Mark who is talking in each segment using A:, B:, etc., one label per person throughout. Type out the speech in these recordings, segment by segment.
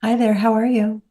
A: Hi there, how are you?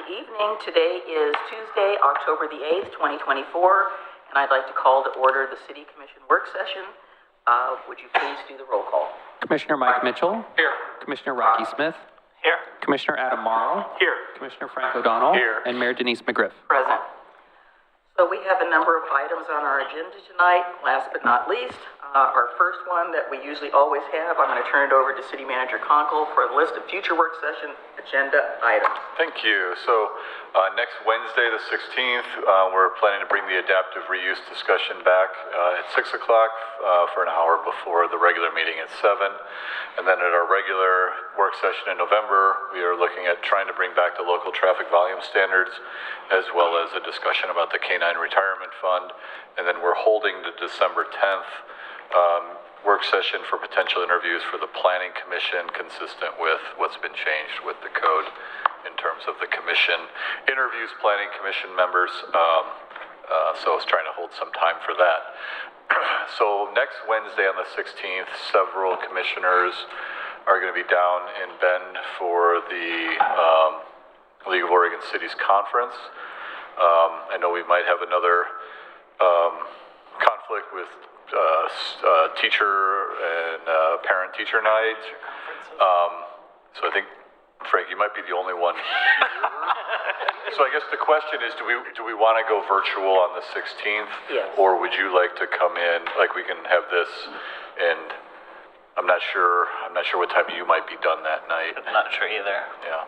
A: Good evening. Today is Tuesday, October the 8th, 2024, and I'd like to call to order the City Commission work session. Would you please do the roll call?
B: Commissioner Mike Mitchell.
C: Here.
B: Commissioner Rocky Smith.
C: Here.
B: Commissioner Adam Marl.
C: Here.
B: Commissioner Frank O'Donnell.
C: Here.
B: And Mayor Denise McGriff.
A: Present. So we have a number of items on our agenda tonight. Last but not least, our first one that we usually always have, I'm going to turn it over to City Manager Conkle for a list of future work session agenda items.
D: Thank you. So next Wednesday, the 16th, we're planning to bring the adaptive reuse discussion back at 6 o'clock for an hour before the regular meeting at 7. And then at our regular work session in November, we are looking at trying to bring back the local traffic volume standards, as well as a discussion about the K-9 retirement fund. And then we're holding the December 10th work session for potential interviews for the Planning Commission, consistent with what's been changed with the code in terms of the commission interviews Planning Commission members. So I was trying to hold some time for that. So next Wednesday on the 16th, several commissioners are going to be down in Bend for the League of Oregon Cities Conference. I know we might have another conflict with teacher and parent-teacher night. So I think, Frank, you might be the only one here. So I guess the question is, do we want to go virtual on the 16th?
A: Yes.
D: Or would you like to come in, like we can have this, and I'm not sure what time you might be done that night.
C: I'm not sure either.
D: Yeah.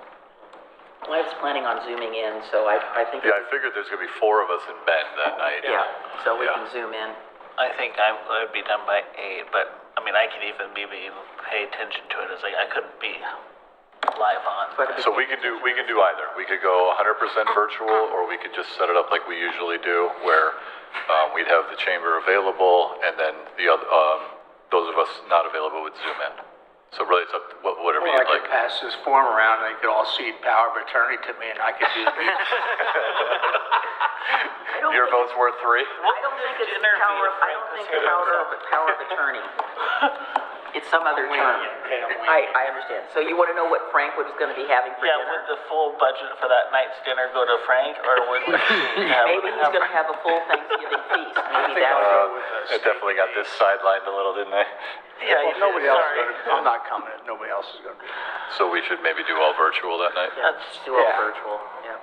A: Well, I was planning on zooming in, so I think...
D: Yeah, I figured there's going to be 4 of us in Bend that night.
A: Yeah, so we
D: Yeah.
A: can zoom in.
C: I think I would be done by 8, but I mean, I could even maybe pay attention to it. It's like I couldn't be live on.
D: So we can do either. We could go 100% virtual, or we could just set it up like we usually do, where we'd have the chamber available, and then the other, those of us not available would zoom in. So really, it's up to whatever
E: Well,
D: you'd
E: I
D: like.
E: could pass this form around, and they could all cede power of attorney to me, and I could do the meeting.
D: Your vote's worth 3.
A: I don't think it's power of attorney. It's some other term. I understand. So you want to know what Frank was going to be having for
C: Yeah,
A: dinner?
C: would the full budget for that night's dinner go to Frank, or would we
A: Maybe he's going to have a full Thanksgiving feast. Maybe that's
D: It definitely got this sidelined a little, didn't they?
C: Yeah, you
E: Nobody else
C: sorry.
E: is going to, I'm not coming, nobody else is going to be.
D: So we should maybe do all virtual that night?
C: Let's
A: do all virtual. Yeah.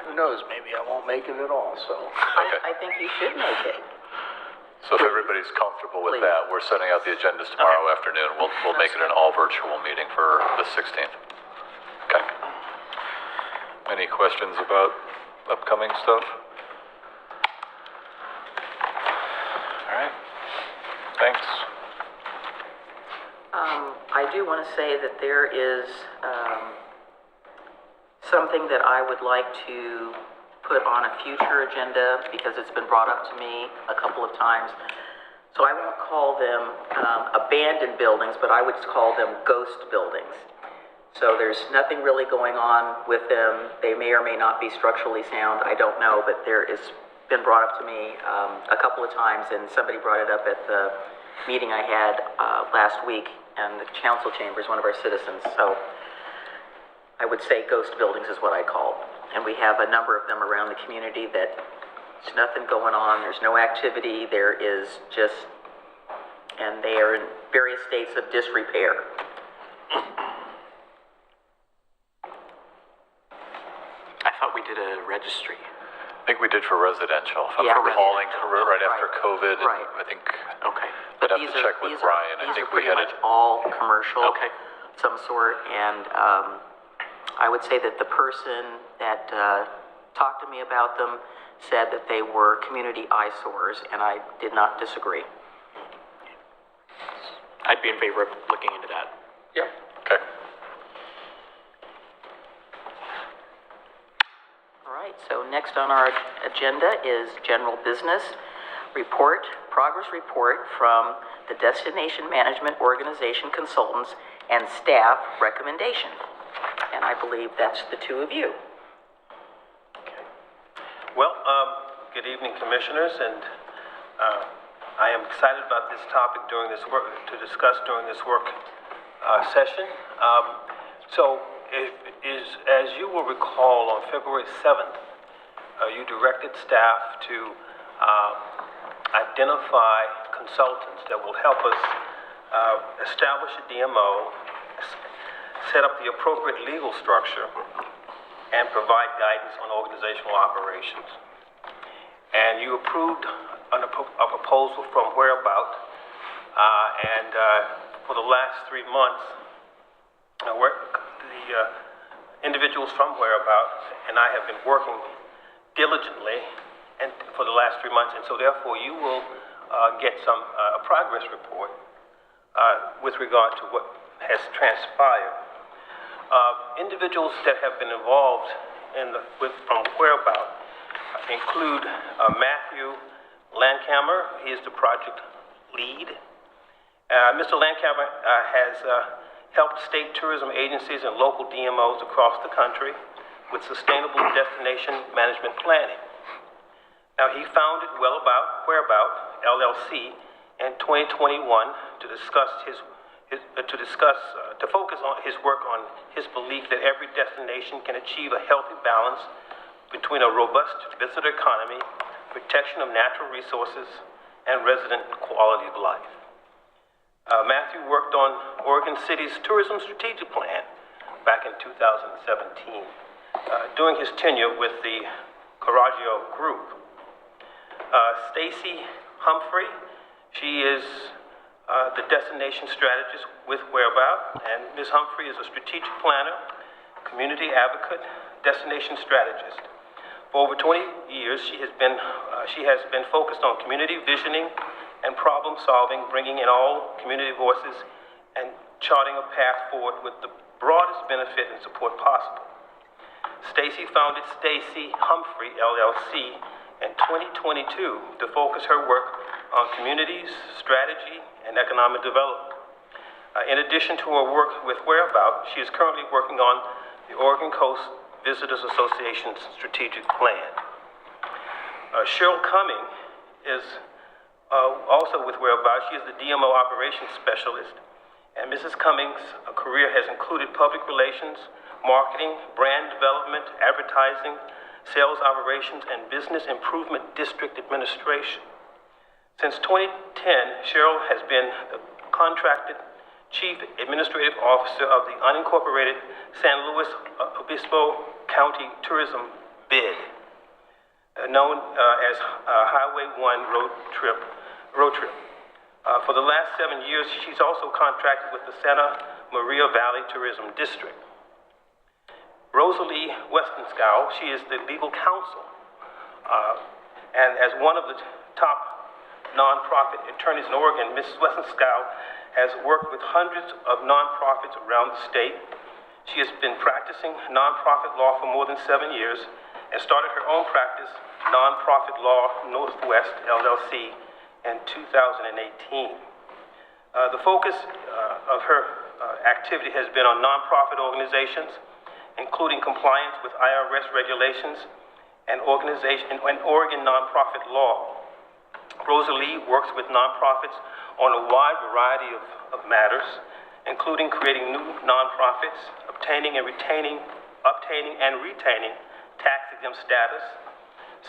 E: Who knows, maybe I won't make it at all, so.
D: Okay.
A: I think you should make it.
D: So if everybody's comfortable with
A: Please.
D: that, we're setting out the agendas tomorrow afternoon. We'll make it an all virtual meeting for the 16th. Okay. Any questions about upcoming stuff? All right. Thanks.
A: I do want to say that there is something that I would like to put on a future agenda, because it's been brought up to me a couple of times. So I won't call them abandoned buildings, but I would call them ghost buildings. So there's nothing really going on with them. They may or may not be structurally sound, I don't know, but there is been brought up to me a couple of times, and somebody brought it up at the meeting I had last week, and the council chambers, one of our citizens. So I would say ghost buildings is what I call. And we have a number of them around the community that there's nothing going on, there's no activity, there is just, and they are in various states of disrepair.
F: I thought we did a registry.
D: I think we did for residential. If I'm
A: Yeah,
D: recalling
A: residential.
D: right after COVID. And
A: Right.
D: I think
F: Okay.
D: I'd have to check with Brian. I think we had
A: pretty
D: it.
A: much all commercial.
F: Okay.
A: Some sort, and I would say that the person that talked to me about them said that they were community eyesores, and I did not disagree.
F: I'd be in favor of looking into that.
E: Yep.
D: Okay.
A: All right, so next on our agenda is general business report, progress report from the Destination Management Organization consultants and staff recommendation. And I believe that's the two of you.
G: Well, good evening, commissioners, and I am excited about this topic during this work, to discuss during this work session. So As you will recall, on February 7th, you directed staff to identify consultants that will help us establish a DMO, set up the appropriate legal structure, and provide guidance on organizational operations. And you approved a proposal from Whereabout, and for the last 3 months, the individuals from Whereabout and I have been working diligently and for the last 3 months, and so therefore you will get a progress report with regard to what has transpired. Individuals that have been involved from Whereabout include Matthew Landcamer. He is the project lead. Mr. Landcamer has helped state tourism agencies and local DMOs across the country with sustainable destination management planning. Now, he founded Whereabout LLC in 2021 to focus on his work on his belief that every destination can achieve a healthy balance between a robust visitor economy, protection of natural resources, and resident quality of life. Matthew worked on Oregon City's tourism strategic plan back in 2017 during his tenure with the Coragio Group. Stacy Humphrey, she is the destination strategist with Whereabout, and Ms. Humphrey is a strategic planner, community advocate, destination strategist. For over 20 years, she has been focused on community visioning and problem solving, bringing in all community voices and charting a path forward with the broadest benefit and support possible. Stacy founded Stacy Humphrey LLC in 2022 to focus her work on communities, strategy, and economic development. In addition to her work with Whereabout, she is currently working on the Oregon Coast Visitors Association's strategic plan. Cheryl Cumming is also with Whereabout. She is the DMO operations specialist, and Mrs. Cummings' career has included public relations, marketing, brand development, advertising, sales operations, and business improvement district administration. Since 2010, Cheryl has been the contracted Chief Administrative Officer of the unincorporated San Luis Obispo County Tourism BID, known as Highway 1 Road Trip. For the last 7 years, she's also contracted with the Santa Maria Valley Tourism District. Rosalie Westenskow, she is the legal counsel, and as one of the top nonprofit attorneys in Oregon, Mrs. Westenskow has worked with hundreds of nonprofits around the state. She has been practicing nonprofit law for more than 7 years and started her own practice, Nonprofit Law Northwest LLC, in 2018. The focus of her activity has been on nonprofit organizations, including compliance with IRS regulations and Oregon nonprofit law. Rosalie works with nonprofits on a wide variety of matters, including creating new nonprofits, obtaining and retaining tax-exempt status,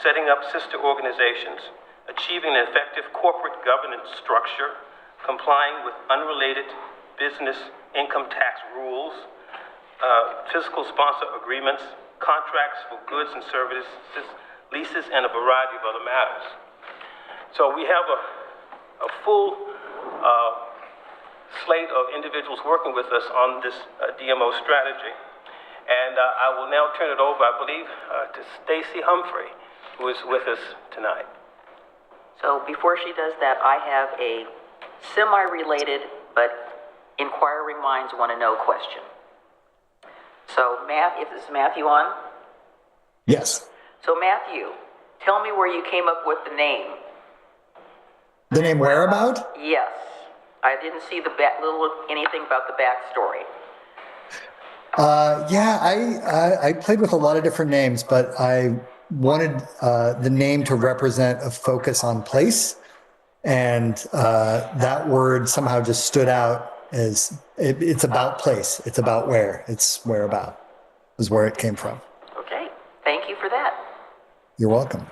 G: setting up sister organizations, achieving an effective corporate governance structure, complying with unrelated business income tax rules, fiscal sponsor agreements, contracts for goods and services, leases, and a variety of other matters. So we have a full slate of individuals working with us on this DMO strategy. And I will now turn it over, I believe, to Stacy Humphrey, who is with us tonight.
A: So before she does that, I have a semi-related but inquiring minds want to know question. So if this is Matthew on?
H: Yes.
A: So Matthew, tell me where you came up with the name.
H: The name Whereabout?
A: Yes. I didn't see anything about the backstory.
H: Yeah, I played with a lot of different names, but I wanted the name to represent a focus on place. And that word somehow just stood out It's about place. It's about where. It's whereabout is where it came from.
A: Okay, thank you for that.
H: You're welcome.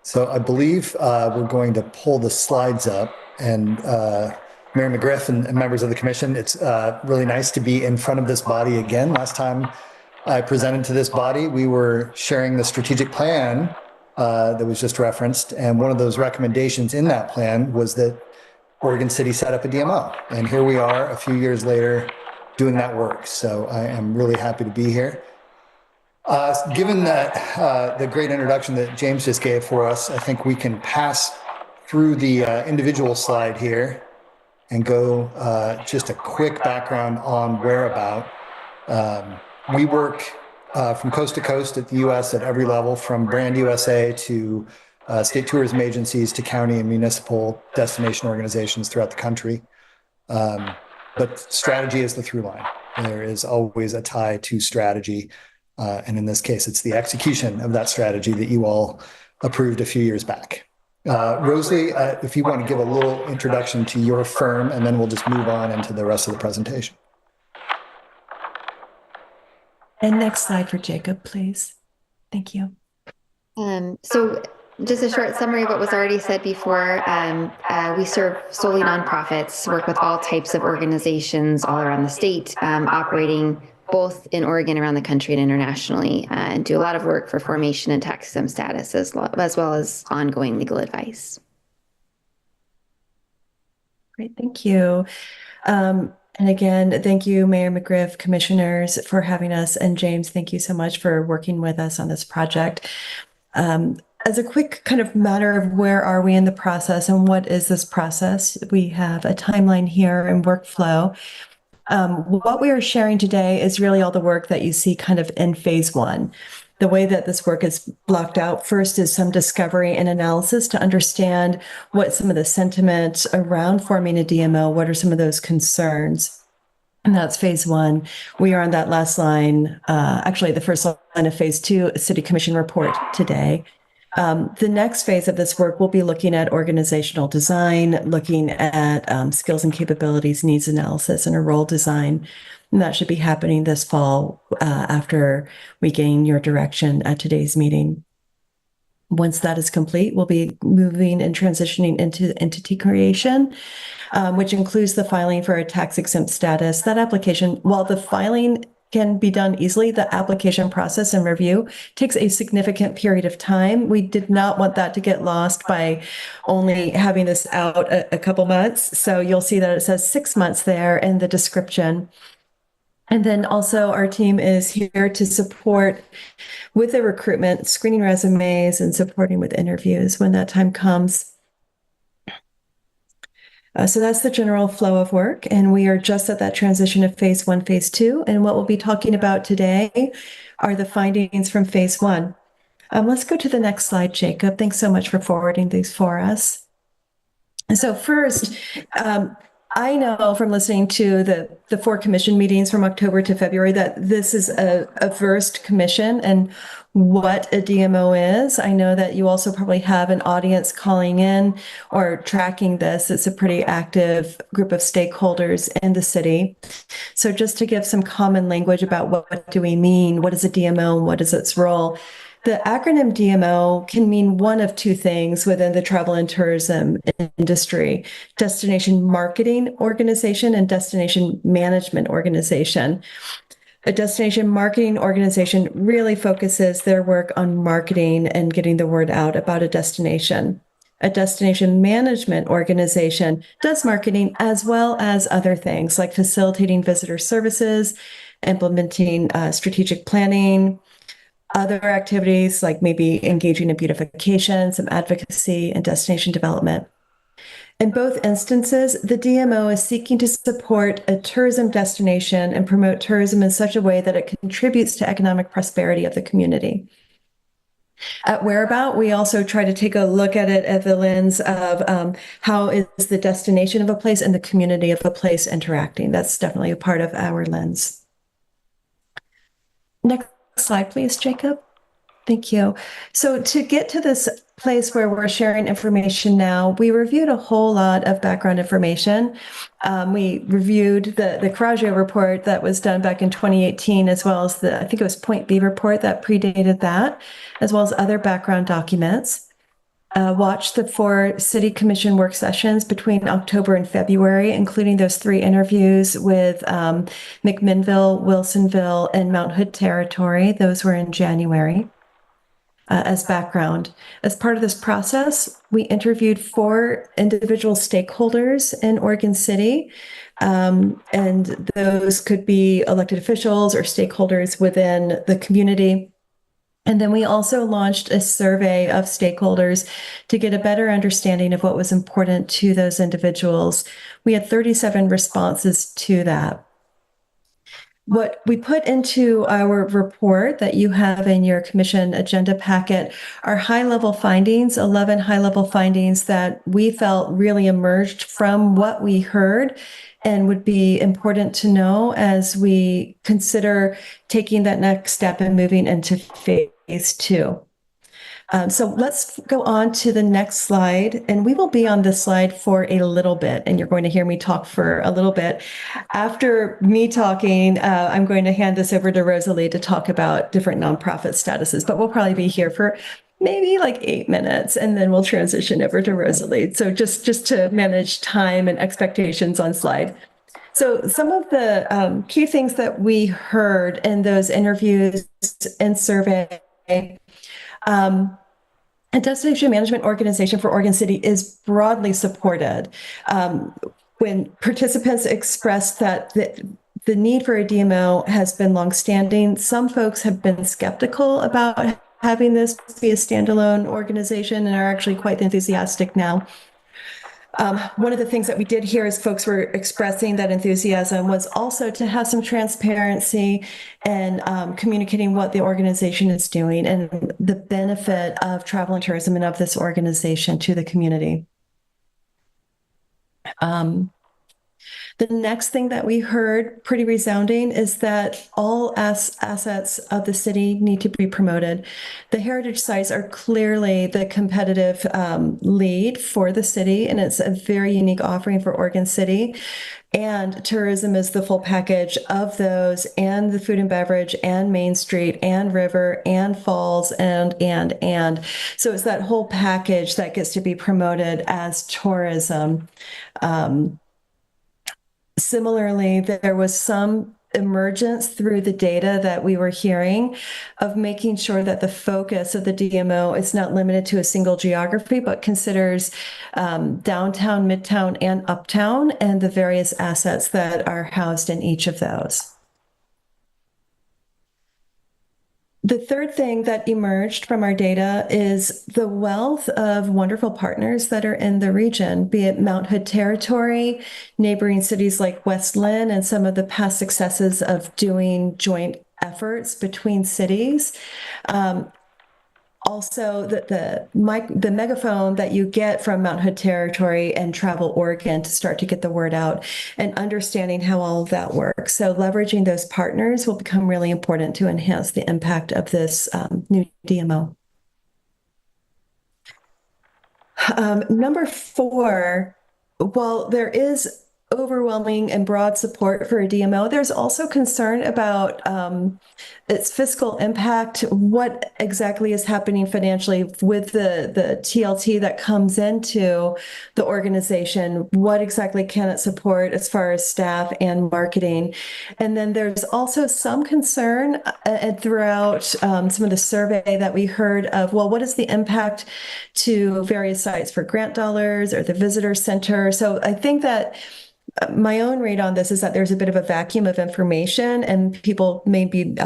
H: So I believe we're going to pull the slides up, and Mayor McGriff and members of the commission, it's really nice to be in front of this body again. Last time I presented to this body, we were sharing the strategic plan that was just referenced, and one of those recommendations in that plan was that Oregon City set up a DMO, and here we are a few years later doing that work. So I am really happy to be here. Given that the great introduction that James just gave for us, I think we can pass through the individual slide here and go just a quick background on whereabout. We work from coast to coast at the U.S. at every level, from Brand USA to state tourism agencies to county and municipal destination organizations throughout the country. But strategy is the through line. There is always a tie to strategy. And in this case, it's the execution of that strategy that you all approved a few years back. Rosalie, if you want to give a little introduction to your firm, and then we'll just move on into the rest of the presentation.
I: And next slide for Jacob, please. Thank you.
J: So just a short summary of what was already said before. We serve solely nonprofits, work with all types of organizations all around the state, operating both in Oregon, around the country, and internationally, and do a lot of work for formation and tax exempt status, as well as ongoing legal advice.
I: Great, thank you. And again, thank you, Mayor McGriff, commissioners, for having us. And James, thank you so much for working with us on this project. As a quick kind of matter of where are we in the process and what is this process, we have a timeline here and workflow. What we are sharing today is really all the work that you see kind of in phase one. The way that this work is blocked out first is some discovery and analysis to understand what some of the sentiment around forming a DMO, what are some of those concerns. And that's phase one. We are on that last line, actually the first line of phase two, a city commission report today. The next phase of this work will be looking at organizational design, looking at skills and capabilities, needs analysis, and a role design. And that should be happening this fall after we gain your direction at today's meeting. Once that is complete, we'll be moving and transitioning into entity creation, which includes the filing for a tax exempt status. That application, while the filing can be done easily, the application process and review takes a significant period of time. We did not want that to get lost by only having this out a couple months. So you'll see that it says 6 months there in the description. And then also our team is here to support with the recruitment, screening resumes, and supporting with interviews when that time comes. So that's the general flow of work, and we are just at that transition of phase one, phase two. And what we'll be talking about today are the findings from phase one. Let's go to the next slide, Jacob. Thanks so much for forwarding these for us. And so first, I know from listening to the 4 commission meetings from October to February that this is a first commission and what a DMO is. I know that you also probably have an audience calling in or tracking this. It's a pretty active group of stakeholders in the city. So just to give some common language about what do we mean, what is a DMO, what is its role? The acronym DMO can mean one of two things within the travel and tourism industry: destination marketing organization and destination management organization. A destination marketing organization really focuses their work on marketing and getting the word out about a destination. A destination management organization does marketing as well as other things like facilitating visitor services, implementing strategic planning, other activities like maybe engaging in beautification, some advocacy, and destination development. In both instances, the DMO is seeking to support a tourism destination and promote tourism in such a way that it contributes to economic prosperity of the community. At Whereabout, we also try to take a look at it at the lens of how is the destination of a place and the community of a place interacting. That's definitely a part of our lens. Next slide, please, Jacob. Thank you. So to get to this place where we're sharing information now, we reviewed a whole lot of background information. We reviewed the Coraggio report that was done back in 2018, as well as I think it was Point B report that predated that, as well as other background documents. Watched the 4 city commission work sessions between October and February, including those 3 interviews with McMinnville, Wilsonville, and Mount Hood Territory. Those were in January. As background, as part of this process, we interviewed 4 individual stakeholders in Oregon City, and those could be elected officials or stakeholders within the community. And then we also launched a survey of stakeholders to get a better understanding of what was important to those individuals. We had 37 responses to that. What we put into our report that you have in your commission agenda packet are high-level findings, 11 high-level findings that we felt really emerged from what we heard and would be important to know as we consider taking that next step and moving into phase 2. So let's go on to the next slide, and we will be on this slide for a little bit, and you're going to hear me talk for a little bit. After me talking, I'm going to hand this over to Rosalie to talk about different nonprofit statuses, but we'll probably be here for maybe like 8 minutes, and then we'll transition over to Rosalie. So just to manage time and expectations on slide. So some of the key things that we heard in those interviews and survey, a destination management organization for Oregon City is broadly supported. When participants expressed that the need for a DMO has been longstanding, some folks have been skeptical about having this be a standalone organization and are actually quite enthusiastic now. One of the things that we did hear as folks were expressing that enthusiasm was also to have some transparency and communicating what the organization is doing and the benefit of travel and tourism and of this organization to the community. The next thing that we heard, pretty resounding, is that all assets of the city need to be promoted. The heritage sites are clearly the competitive lead for the city, and it's a very unique offering for Oregon City. And tourism is the full package of those, and the food and beverage, and Main Street, and river, and falls, and. So it's that whole package that gets to be promoted as tourism. Similarly, there was some emergence through the data that we were hearing of making sure that the focus of the DMO is not limited to a single geography, but considers downtown, midtown, and uptown, and the various assets that are housed in each of those. The third thing that emerged from our data is the wealth of wonderful partners that are in the region, be it Mount Hood Territory, neighboring cities like West Lynn, and some of the past successes of doing joint efforts between cities. Also, the megaphone that you get from Mount Hood Territory and Travel Oregon to start to get the word out and understanding how all of that works. So leveraging those partners will become really important to enhance the impact of this new DMO. Number 4, while there is overwhelming and broad support for a DMO, there's also concern about its fiscal impact, what exactly is happening financially with the TLT that comes into the organization, what exactly can it support as far as staff and marketing. And then there's also some concern throughout some of the survey that we heard of, well, what is the impact to various sites for grant dollars or the visitor center? So I think that my own read on this is that there's a bit of a vacuum of information, and people may be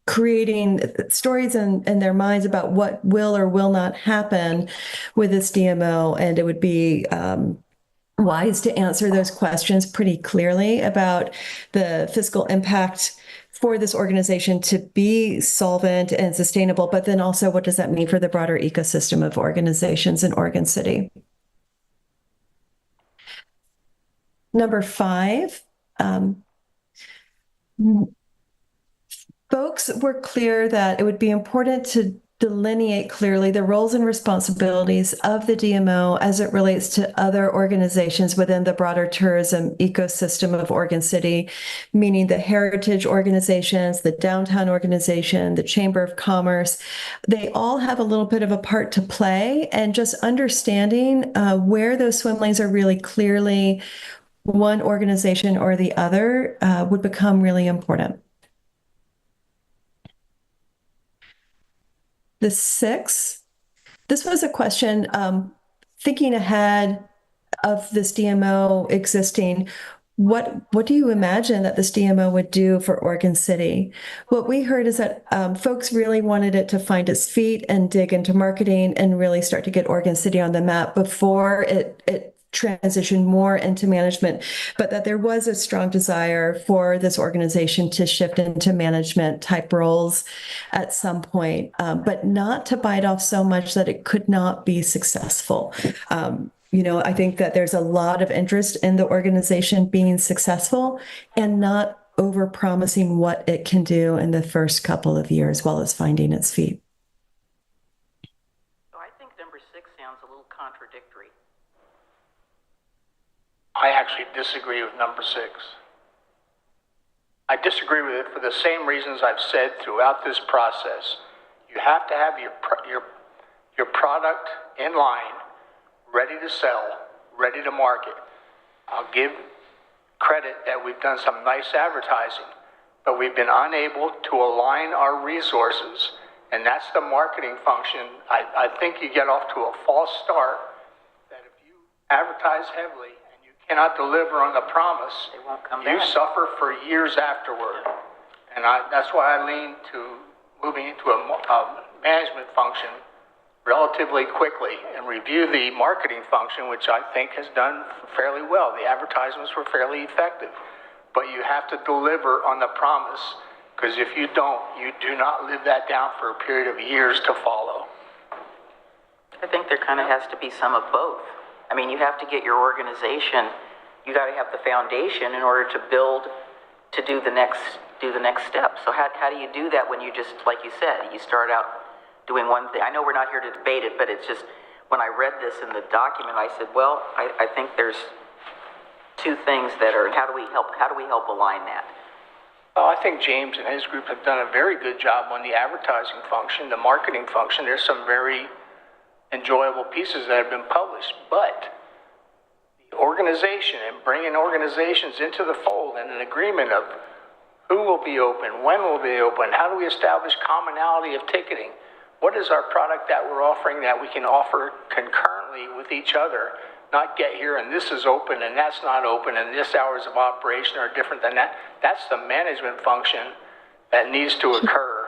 I: creating stories in their minds about what will or will not happen with this DMO, and it would be wise to answer those questions pretty clearly about the fiscal impact for this organization to be solvent and sustainable, but then also what does that mean for the broader ecosystem of organizations in Oregon City? Number 5, Folks were clear that it would be important to delineate clearly the roles and responsibilities of the DMO as it relates to other organizations within the broader tourism ecosystem of Oregon City, meaning the heritage organizations, the downtown organization, the Chamber of Commerce. They all have a little bit of a part to play, and just understanding where those swim lanes are really clearly one organization or the other would become really important. The sixth, this was a question thinking ahead of this DMO existing. What do you imagine that this DMO would do for Oregon City? What we heard is that folks really wanted it to find its feet and dig into marketing and really start to get Oregon City on the map before it transition more into management, but that there was a strong desire for this organization to shift into management type roles at some point, but not to bite off so much that it could not be successful. I think that there's a lot of interest in the organization being successful and not over-promising what it can do in the first couple of years while it's finding its feet.
A: So I think number 6 sounds a little contradictory.
E: I actually disagree with number 6. I disagree with it for the same reasons I've said throughout this process. You have to have your product in line, ready to sell, ready to market. I'll give credit that we've done some nice advertising, but we've been unable to align our resources, and that's the marketing function. I think you get off to a false start that if you advertise heavily and you cannot deliver on the promise,
A: It won't come
E: you
A: back.
E: suffer for years afterward. And that's why I lean to moving into a management function relatively quickly and review the marketing function, which I think has done fairly well. The advertisements were fairly effective, but you have to deliver on the promise, because if you don't, you do not live that down for a period of years to follow.
A: I think there kind of has to be some of both. I mean, you have to get your organization, you got to have the foundation in order to build, to do the next step. So how do you do that when you just, like you said, you start out doing one thing? I know we're not here to debate it, but it's just, when I read this in the document, I said, well, I think there's two things that are, how do we help align that?
E: Well, I think James and his group have done a very good job on the advertising function, the marketing function. There's some very enjoyable pieces that have been published, but the organization and bringing organizations into the fold and an agreement of who will be open, when will be open, how do we establish commonality of ticketing? What is our product that we're offering that we can offer concurrently with each other? Not get here and this is open and that's not open and this hours of operation are different than that. That's the management function that needs to occur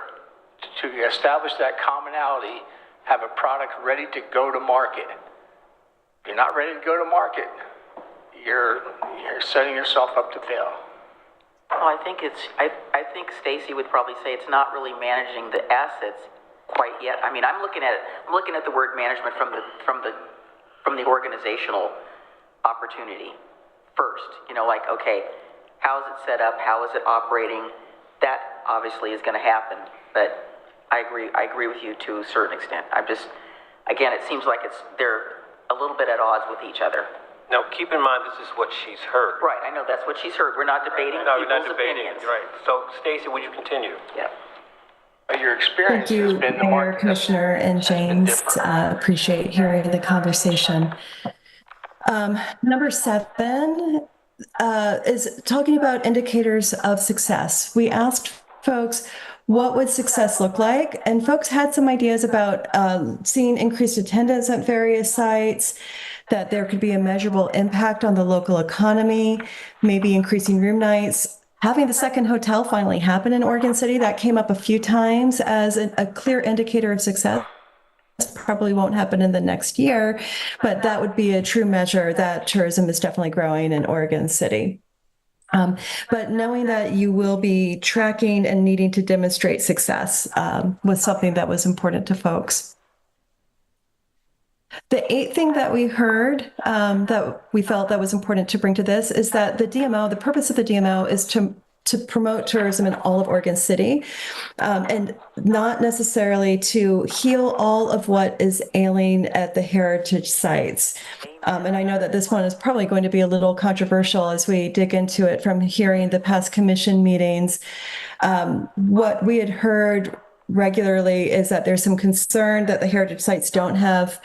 E: to establish that commonality, have a product ready to go to market. If you're not ready to go to market, you're setting yourself up to fail.
A: Well, I think Stacy would probably say it's not really managing the assets quite yet. I mean, I'm looking at the word management from the organizational opportunity first. Like, okay, how is it set up? How is it operating? That obviously is going to happen, but I agree with you to a certain extent. Again, it seems like they're a little bit at odds with each other.
G: Now, keep in mind, this is what she's heard.
A: Right, I know that's what she's heard. We're not debating
G: No, we're not
A: people's
G: debating.
A: opinions.
G: Right. So, Stacy, would you continue?
A: Yeah.
E: Your experience
I: Thank you,
E: has been the
I: Mayor,
E: market
I: Commissioner, and
E: has been
I: James.
E: different.
I: Appreciate hearing the conversation. Number 7 is talking about indicators of success. We asked folks, what would success look like? And folks had some ideas about seeing increased attendance at various sites, that there could be a measurable impact on the local economy, maybe increasing room nights, having the second hotel finally happen in Oregon City. That came up a few times as a clear indicator of success. Probably won't happen in the next year, but that would be a true measure that tourism is definitely growing in Oregon City. But knowing that you will be tracking and needing to demonstrate success was something that was important to folks. The 8th thing that we heard that we felt that was important to bring to this is that the DMO, the purpose of the DMO is to to promote tourism in all of Oregon City, and not necessarily to heal all of what is ailing at the heritage sites. And I know that this one is probably going to be a little controversial as we dig into it from hearing the past commission meetings. What we had heard regularly is that there's some concern that the heritage sites don't have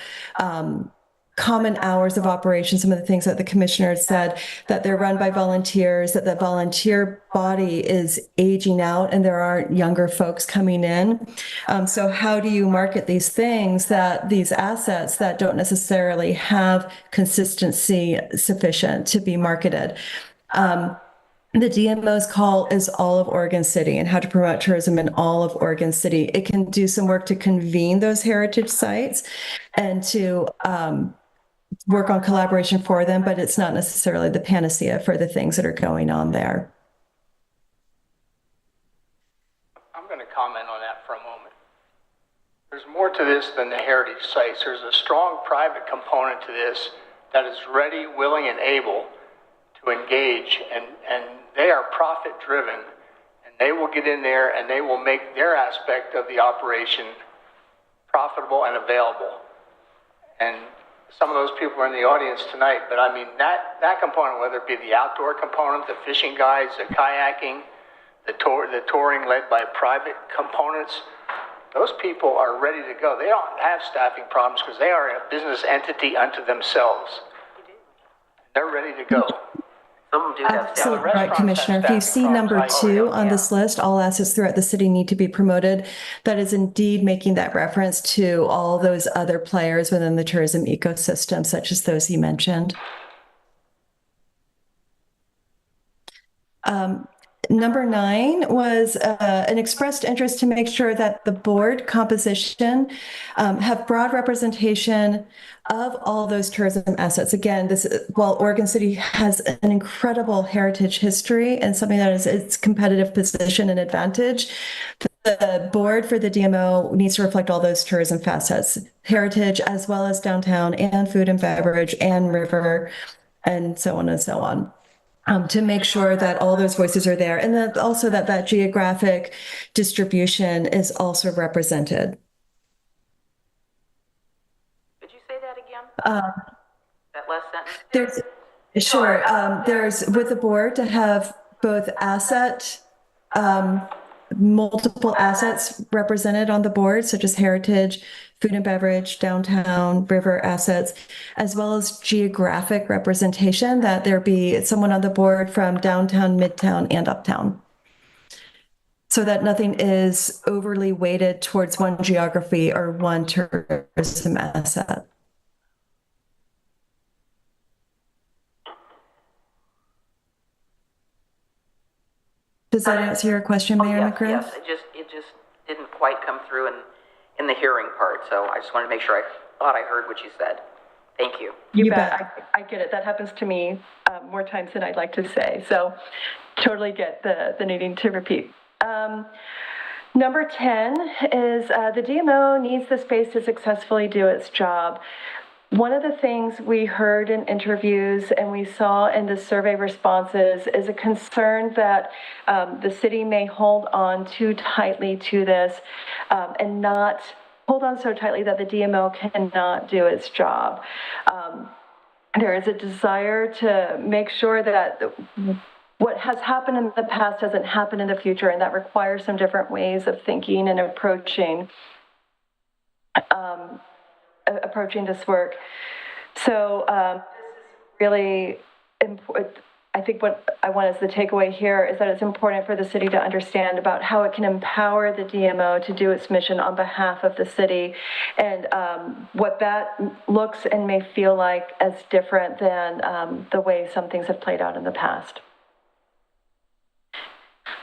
I: common hours of operation. Some of the things that the commissioner said, that they're run by volunteers, that the volunteer body is aging out and there aren't younger folks coming in. So how do you market these things, that these assets that don't necessarily have consistency sufficient to be marketed? The DMO's call is all of Oregon City and how to promote tourism in all of Oregon City. It can do some work to convene those heritage sites and to work on collaboration for them, but it's not necessarily the panacea for the things that are going on there.
E: I'm going to comment on that for a moment. There's more to this than the heritage sites. There's a strong private component to this that is ready, willing, and able to engage, and they are profit driven, and they will get in there and they will make their aspect of the operation profitable and available. And some of those people are in the audience tonight, but I mean, that component, whether it be the outdoor component, the fishing guides, the kayaking, the touring led by private components, those people are ready to go. They don't have staffing problems because they are a business entity unto themselves. They're ready to go.
A: Some of them do have
I: Absolutely right, Commissioner. If you see number 2 on this list, all assets throughout the city need to be promoted. That is indeed making that reference to all those other players within the tourism ecosystem, such as those you mentioned. Number 9 was an expressed interest to make sure that the board composition have broad representation of all those tourism assets. Again, while Oregon City has an incredible heritage history and something that is its competitive position and advantage, the board for the DMO needs to reflect all those tourism facets, heritage as well as downtown and food and beverage and river and so on and so on. To make sure that all those voices are there, and that also that geographic distribution is also represented.
A: Could you say that again? That last sentence?
I: There's with the board to have both multiple assets represented on the board, such as heritage, food and beverage, downtown, river assets, as well as geographic representation, that there be someone on the board from downtown, midtown, and uptown, so that nothing is overly weighted towards one geography or one tourism asset. Does that answer your question, Mayor McGriff?
A: Yes, it just didn't quite come through in the hearing part, so I just wanted to make sure I thought I heard what you said. Thank you.
I: You bet. I get it. That happens to me more times than I'd like to say, so totally get the needing to repeat. Number 10 is the DMO needs the space to successfully do its job. One of the things we heard in interviews and we saw in the survey responses is a concern that the city may hold on too tightly to this and not hold on so tightly that the DMO cannot do its job. There is a desire to make sure that what has happened in the past doesn't happen in the future, and that requires some different ways of thinking and approaching this work. So this is really important. I think what I want as the takeaway here is that it's important for the city to understand about how it can empower the DMO to do its mission on behalf of the city, and what that looks and may feel like as different than the way some things have played out in the past.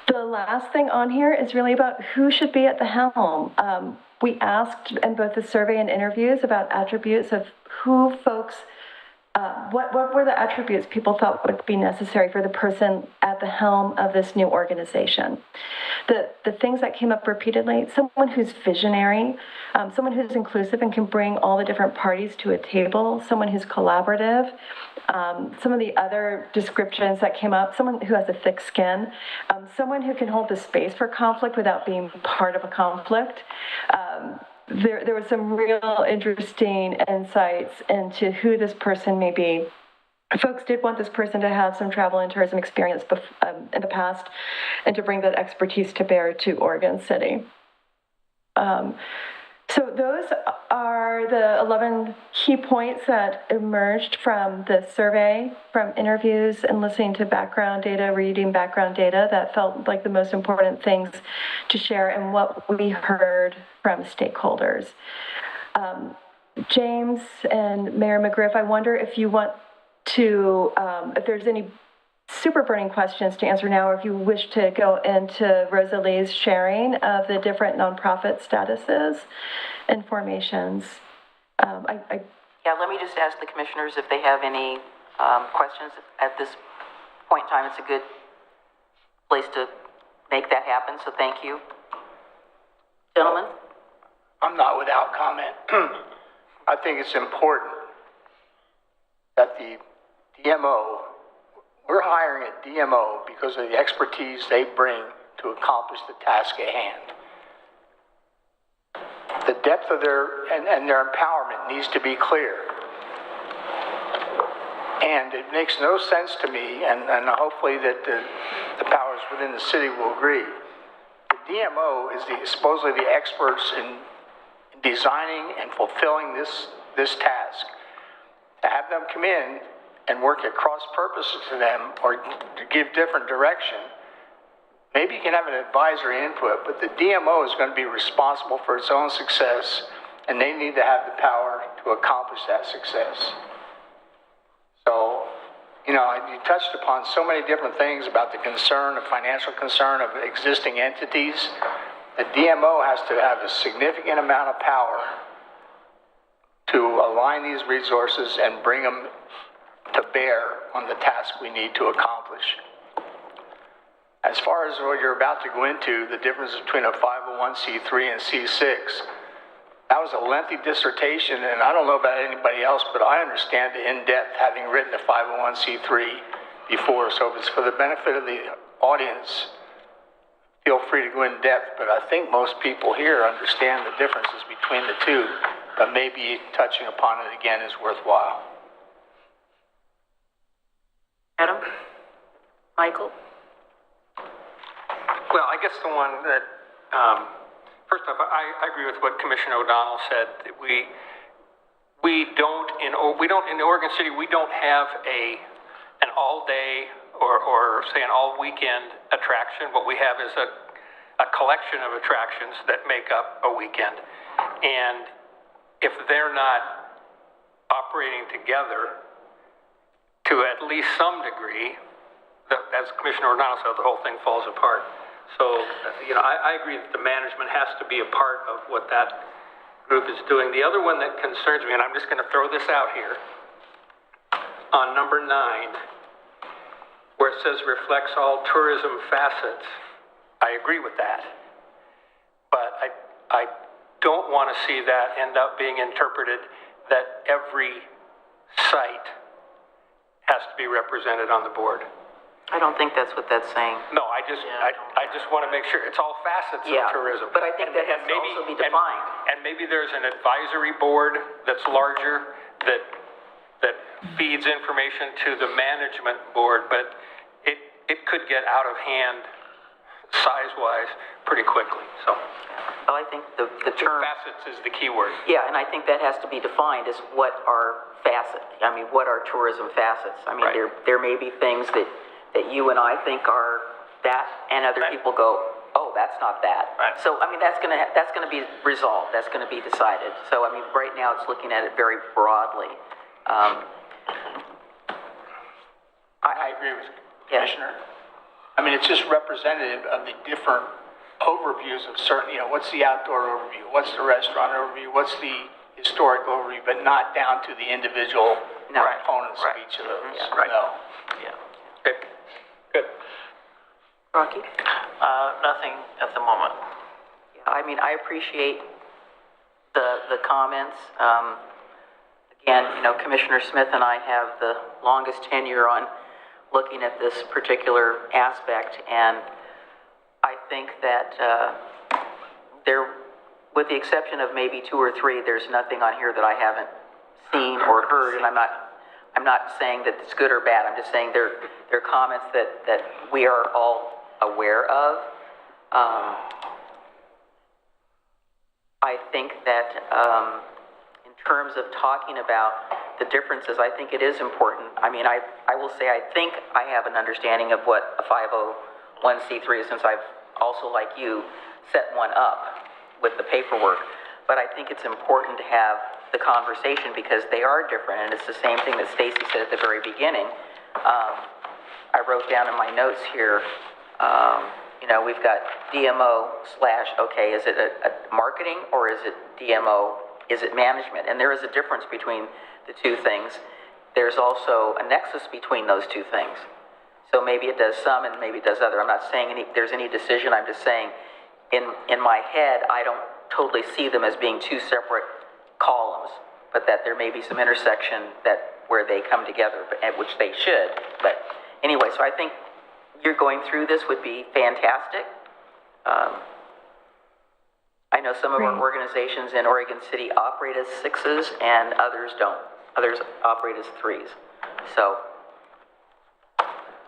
I: The last thing on here is really about who should be at the helm. We asked in both the survey and interviews about attributes of who folks what were the attributes people thought would be necessary for the person at the helm of this new organization? The things that came up repeatedly, someone who's visionary, someone who's inclusive and can bring all the different parties to a table, someone who's collaborative. Some of the other descriptions that came up, someone who has a thick skin, someone who can hold the space for conflict without being part of a conflict. There was some real interesting insights into who this person may be. Folks did want this person to have some travel and tourism experience in the past and to bring that expertise to bear to Oregon City. So those are the 11 key points that emerged from the survey, from interviews and listening to background data, reading background data that felt like the most important things to share and what we heard from stakeholders. James and Mayor McGriff, I wonder if you want to, if there's any super burning questions to answer now, or if you wish to go into Rosalie's sharing of the different nonprofit statuses and formations.
A: Yeah, let me just ask the commissioners if they have any questions at this point in time. It's a good place to make that happen, so thank you. Gentlemen?
E: I'm not without comment. I think it's important that the DMO, we're hiring a DMO because of the expertise they bring to accomplish the task at hand. The depth of their empowerment needs to be clear. And it makes no sense to me, and hopefully that the powers within the city will agree. The DMO is supposedly the experts in designing and fulfilling this task. To have them come in and work at cross purposes to them or to give different direction, maybe you can have an advisory input, but the DMO is going to be responsible for its own success, and they need to have the power to accomplish that success. So, you touched upon so many different things about the concern, the financial concern of existing entities. The DMO has to have a significant amount of power to align these resources and bring them to bear on the task we need to accomplish. As far as what you're about to go into, the difference between a 501c3 and C6, that was a lengthy dissertation, and I don't know about anybody else, but I understand it in depth, having written a 501c3 before. So if it's for the benefit of the audience, feel free to go in depth, but I think most people here understand the differences between the two, but maybe touching upon it again is worthwhile.
A: Adam? Michael?
F: Well, I guess the one that, first off, I agree with what Commissioner O'Donnell said. That we don't in Oregon City, we don't have an all day or say an all weekend attraction. What we have is a collection of attractions that make up a weekend. And if they're not operating together to at least some degree, as Commissioner O'Donnell said, the whole thing falls apart. So, I agree that the management has to be a part of what that group is doing. The other one that concerns me, and I'm just going to throw this out here, on number 9, where it says reflects all tourism facets, I agree with that. But I don't want to see that end up being interpreted that every site has to be represented on the board.
A: I don't think that's what that's saying.
F: No, I just want to make sure it's all facets of tourism.
A: But I think that has to also be defined.
F: And maybe there's an advisory board that's larger that feeds information to the management board, but it could get out of hand size-wise pretty quickly. So,
A: well, I think the term
F: facets is the key word.
A: Yeah, and I think that has to be defined as what are facets. I mean, what are tourism facets? I mean,
F: Right.
A: there may be things that you and I think are that, and other people go, oh, that's not that.
F: Right.
A: So, I mean, that's gonna be resolved. That's gonna be decided. So, I mean, right now it's looking at it very broadly.
E: I agree with Commissioner. I mean, it's just representative of the different overviews of certain, what's the outdoor overview, what's the restaurant overview, what's the historic overview, but not down to the individual
A: No.
E: components of each of those.
A: Yeah, right.
C: No. Yeah.
F: Okay, good.
A: Rocky?
C: Nothing at the moment.
A: I mean, I appreciate the comments. Again, you know, Commissioner Smith and I have the longest tenure on looking at this particular aspect, and I think that with the exception of maybe 2 or 3, there's nothing on here that I haven't seen or heard, and I'm not saying that it's good or bad. I'm just saying they're comments that we are all aware of. I think that in terms of talking about the differences, I think it is important. I mean, I will say I think I have an understanding of what a 501c3 is, since I've also, like you, set one up with the paperwork. But I think it's important to have the conversation because they are different, and it's the same thing that Stacy said at the very beginning. I wrote down in my notes here, you know, we've got DMO / okay, is it a marketing or is it DMO? Is it management? And there is a difference between the two things. There's also a nexus between those two things. So maybe it does some and maybe it does other. I'm not saying there's any decision. I'm just saying in my head, I don't totally see them as being two separate columns, but that there may be some intersection where they come together, which they should. But anyway, so I think you're going through this would be fantastic. I know some of our organizations in Oregon City operate as 6s and others don't. Others operate as 3s. So.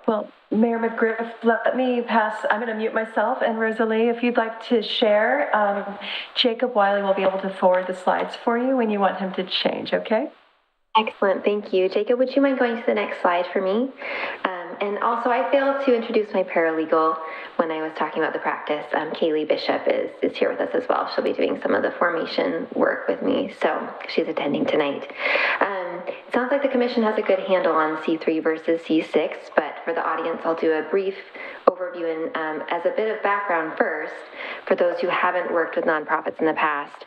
I: Well, Mayor McGriff, let me pass. I'm going to mute myself. And Rosalie, if you'd like to share, Jacob Wiley will be able to forward the slides for you when you want him to change, okay?
J: Excellent, thank you. Jacob, would you mind going to the next slide for me? And also, I failed to introduce my paralegal when I was talking about the practice. Kaylee Bishop is here with us as well. She'll be doing some of the formation work with me, so she's attending tonight. It sounds like the commission has a good handle on C3 versus C6, but for the audience, I'll do a brief overview and as a bit of background first, for those who haven't worked with nonprofits in the past.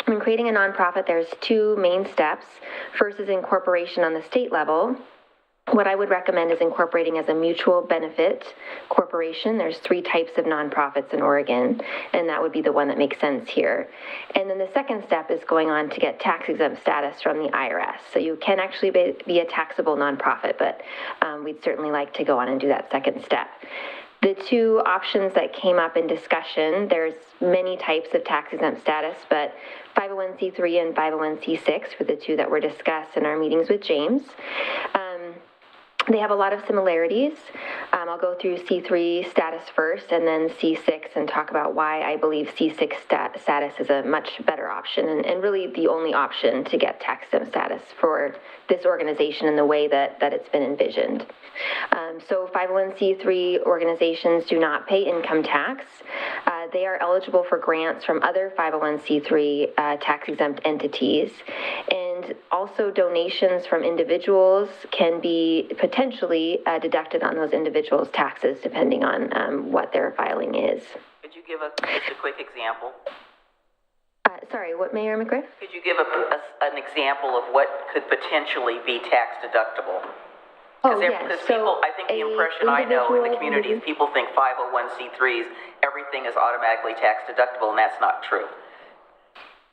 J: When creating a nonprofit, there's 2 main steps. First is incorporation on the state level. What I would recommend is incorporating as a mutual benefit corporation. There's 3 types of nonprofits in Oregon, and that would be the one that makes sense here. And then the second step is going on to get tax exempt status from the IRS. So you can actually be a taxable nonprofit, but we'd certainly like to go on and do that second step. The 2 options that came up in discussion, there's many types of tax exempt status, but 501c3 and 501c6 were the 2 that were discussed in our meetings with James. They have a lot of similarities. I'll go through C3 status first and then C6 and talk about why I believe C6 status is a much better option and really the only option to get tax exempt status for this organization in the way that it's been envisioned. So 501c3 organizations do not pay income tax. They are eligible for grants from other 501c3 tax-exempt entities. And also donations from individuals can be potentially deducted on those individuals' taxes depending on what their filing is.
A: Could you give just a quick example?
J: Sorry, what, Mayor McGriff?
A: Could you give an example of what could potentially be tax deductible? Because people, I think the impression I know in the community is people think 501c3s, everything is automatically tax deductible, and that's not true.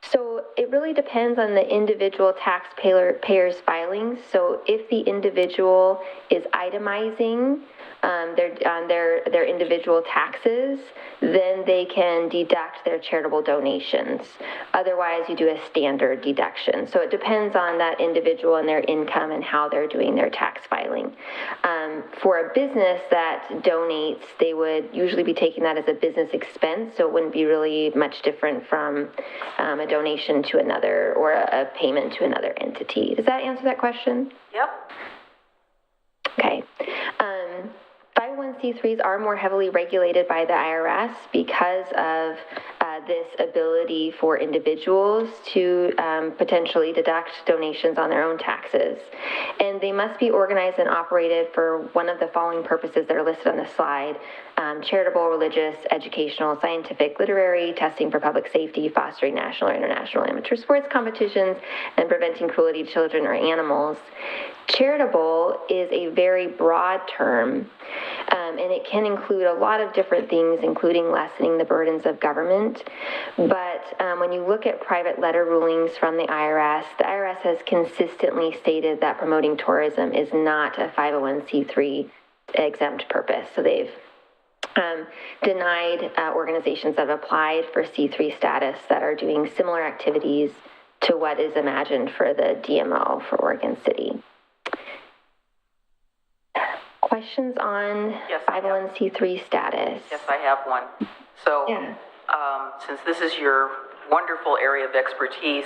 J: So it really depends on the individual taxpayer's filings. So if the individual is itemizing their individual taxes, then they can deduct their charitable donations. Otherwise, you do a standard deduction. So it depends on that individual and their income and how they're doing their tax filing. For a business that donates, they would usually be taking that as a business expense, so it wouldn't be really much different from a donation to another or a payment to another entity. Does that answer that question?
A: Yep.
J: Okay. 501c3s are more heavily regulated by the IRS because of this ability for individuals to potentially deduct donations on their own taxes. And they must be organized and operated for one of the following purposes that are listed on the slide. charitable, religious, educational, scientific, literary, testing for public safety, fostering national or international amateur sports competitions, and preventing cruelty to children or animals. Charitable is a very broad term, and it can include a lot of different things, including lessening the burdens of government. But when you look at private letter rulings from the IRS has consistently stated that promoting tourism is not a 501c3 exempt purpose. So they've denied organizations that have applied for C3 status that are doing similar activities to what is imagined for the DMO for Oregon City. Questions on
A: Yes, I have.
J: 501c3 status?
A: Yes, I have one. So,
J: Yeah.
A: since this is your wonderful area of expertise,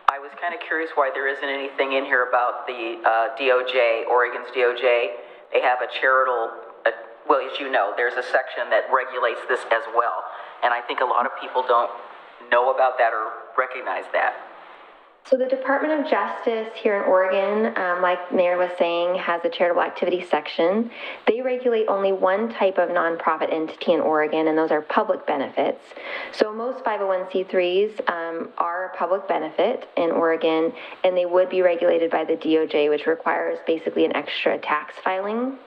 A: I was kind of curious why there isn't anything in here about the DOJ, Oregon's DOJ. They have a charitable, well, as you know, there's a section that regulates this as well. And I think a lot of people don't know about that or recognize that.
J: So the Department of Justice here in Oregon, like Mayor was saying, has a charitable activity section. They regulate only one type of nonprofit entity in Oregon, and those are public benefits. So most 501c3s are a public benefit in Oregon, and they would be regulated by the DOJ, which requires basically an extra tax filing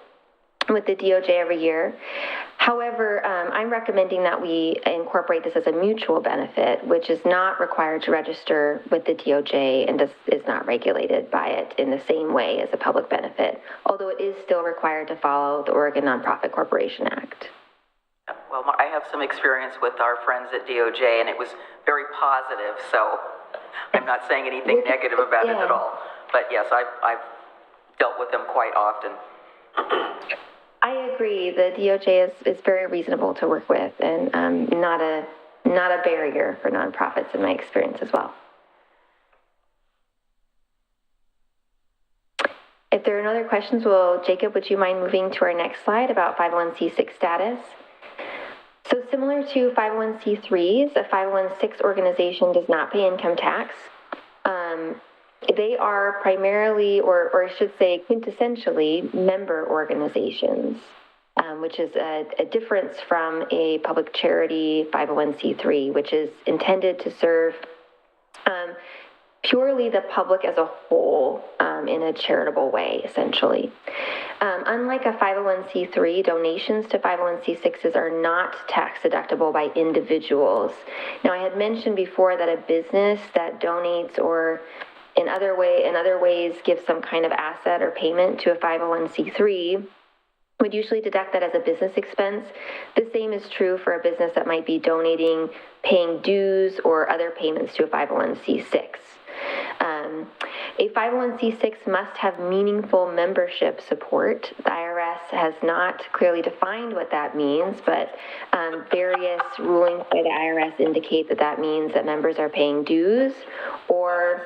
J: with the DOJ every year. However, I'm recommending that we incorporate this as a mutual benefit, which is not required to register with the DOJ and is not regulated by it in the same way as a public benefit, although it is still required to follow the Oregon Nonprofit Corporation Act.
A: Well, I have some experience with our friends at DOJ, and it was very positive, so I'm not saying anything negative about it at all. But yes, I've dealt with them quite often.
J: I agree. The DOJ is very reasonable to work with, and not a barrier for nonprofits in my experience as well. If there are no other questions, Jacob, would you mind moving to our next slide about 501c6 status? So similar to 501c3s, a 501c6 organization does not pay income tax. They are primarily, or I should say quintessentially, member organizations, which is a difference from a public charity 501c3, which is intended to serve purely the public as a whole in a charitable way, essentially. Unlike a 501c3, donations to 501c6s are not tax deductible by individuals. Now, I had mentioned before that a business that donates or in other ways gives some kind of asset or payment to a 501c3 would usually deduct that as a business expense. The same is true for a business that might be donating, paying dues, or other payments to a 501c6. A 501c6 must have meaningful membership support. The IRS has not clearly defined what that means, but various rulings by the IRS indicate that that means that members are paying dues or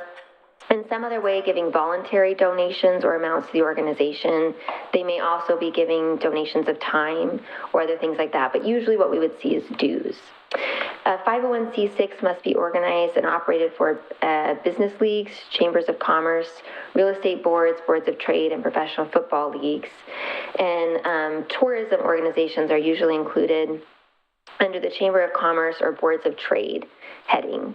J: in some other way giving voluntary donations or amounts to the organization. They may also be giving donations of time or other things like that, but usually what we would see is dues. A 501c6 must be organized and operated for business leagues, chambers of commerce, real estate boards, boards of trade, and professional football leagues. And tourism organizations are usually included under the Chamber of Commerce or Boards of Trade heading.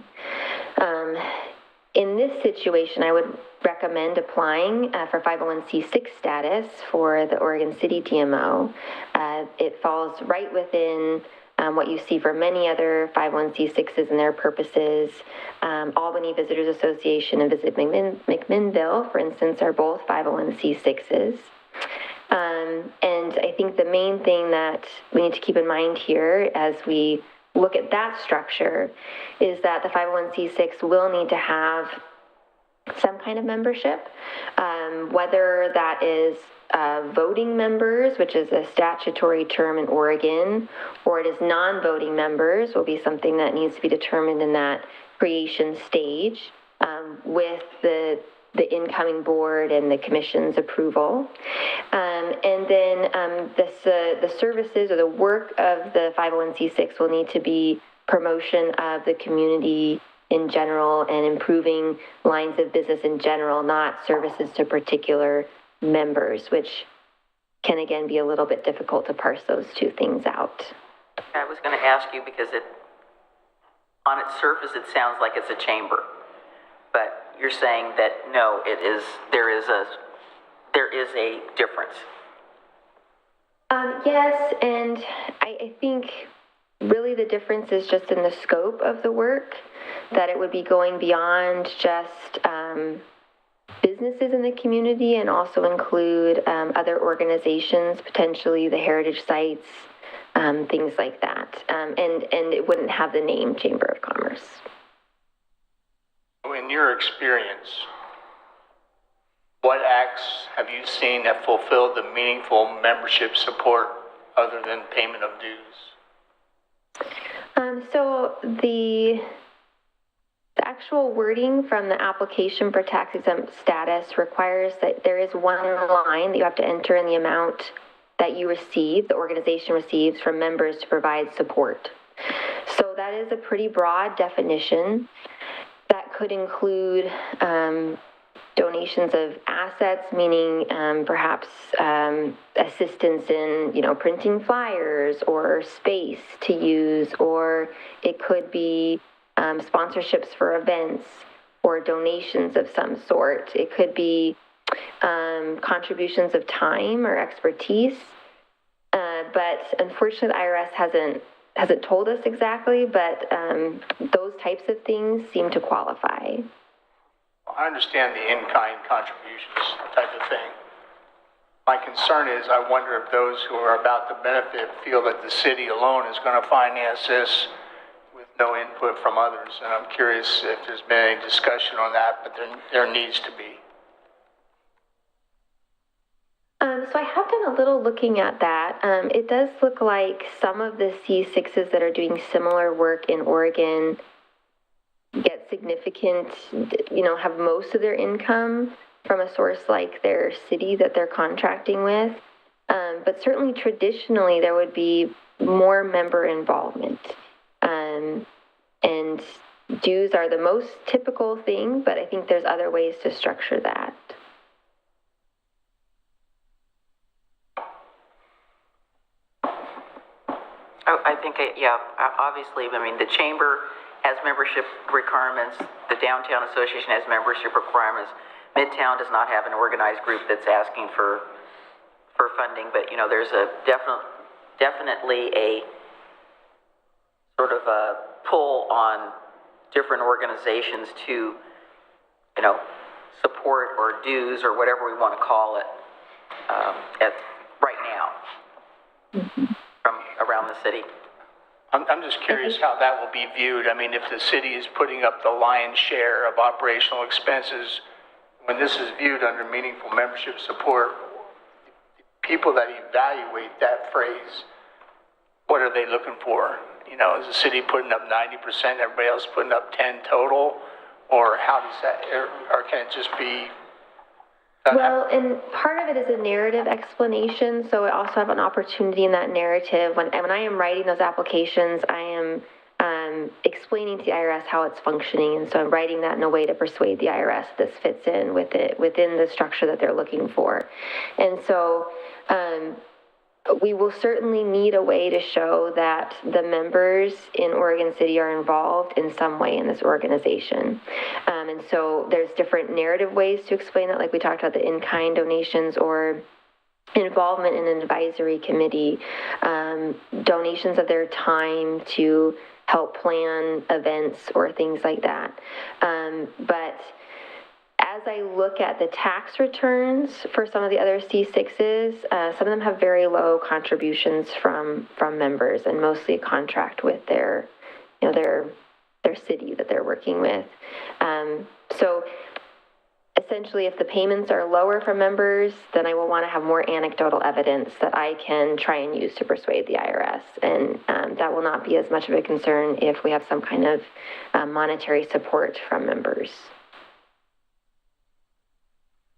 J: In this situation, I would recommend applying for 501c6 status for the Oregon City DMO. It falls right within what you see for many other 501c6s and their purposes. Albany Visitors Association and Visit McMinnville, for instance, are both 501c6s. And I think the main thing that we need to keep in mind here as we look at that structure is that the 501c6 will need to have some kind of membership, whether that is voting members, which is a statutory term in Oregon, or it is non-voting members, will be something that needs to be determined in that creation stage with the incoming board and the commission's approval. And then the services or the work of the 501c6 will need to be promotion of the community in general and improving lines of business in general, not services to particular members, which can again be a little bit difficult to parse those two things out.
A: I was going to ask you because on its surface, it sounds like it's a chamber, but you're saying that no, there is a difference.
J: Yes, and I think really the difference is just in the scope of the work, that it would be going beyond just businesses in the community and also include other organizations, potentially the heritage sites, things like that. And it wouldn't have the name Chamber of Commerce.
E: In your experience, what acts have you seen that fulfilled the meaningful membership support other than payment of dues?
J: So the actual wording from the application for tax exempt status requires that there is one line that you have to enter in the amount that you receive, the organization receives from members to provide support. So that is a pretty broad definition that could include donations of assets, meaning perhaps assistance in, printing flyers or space to use, or it could be sponsorships for events or donations of some sort. It could be contributions of time or expertise. But unfortunately, the IRS hasn't told us exactly, but those types of things seem to qualify.
E: I understand the in-kind contributions type of thing. My concern is I wonder if those who are about to benefit feel that the city alone is going to finance this with no input from others. And I'm curious if there's been any discussion on that, but there needs to be.
J: So I have done a little looking at that. It does look like some of the C6s that are doing similar work in Oregon get significant, have most of their income from a source like their city that they're contracting with. But certainly traditionally there would be more member involvement. And dues are the most typical thing, but I think there's other ways to structure that.
A: I think, obviously, the chamber has membership requirements. The Downtown Association has membership requirements. Midtown does not have an organized group that's asking for funding, but, there's a definitely a sort of a pull on different organizations to, support or dues or whatever we want to call it right now from around the city.
E: I'm just curious how that will be viewed. If the city is putting up the lion's share of operational expenses, when this is viewed under meaningful membership support, people that evaluate that phrase, what are they looking for? Is the city putting up 90%, everybody else putting up 10 total? Or how does that, or can it just be?
J: Well, and part of it is a narrative explanation, so I also have an opportunity in that narrative. When I am writing those applications, I am explaining to the IRS how it's functioning, and so I'm writing that in a way to persuade the IRS this fits in with it within the structure that they're looking for. And so we will certainly need a way to show that the members in Oregon City are involved in some way in this organization. And so there's different narrative ways to explain that, like we talked about the in-kind donations or involvement in an advisory committee, donations of their time to help plan events or things like that. But as I look at the tax returns for some of the other C6s, some of them have very low contributions from members and mostly a contract with their city that they're working with. So essentially, if the payments are lower from members, then I will want to have more anecdotal evidence that I can try and use to persuade the IRS. And that will not be as much of a concern if we have some kind of monetary support from members.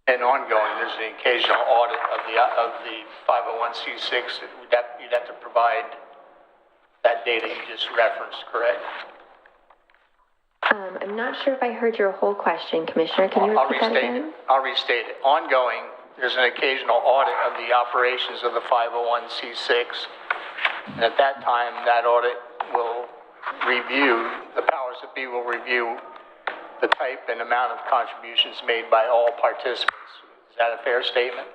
E: And ongoing, there's an occasional audit of the 501c6. You'd have to provide that data you just referenced, correct?
J: I'm not sure if I heard your whole question, Commissioner. Can you repeat that again?
E: I'll restate it. Ongoing, there's an occasional audit of the operations of the 501c6. And at that time, that audit will review, the powers that be will review the type and amount of contributions made by all participants. Is that a fair statement?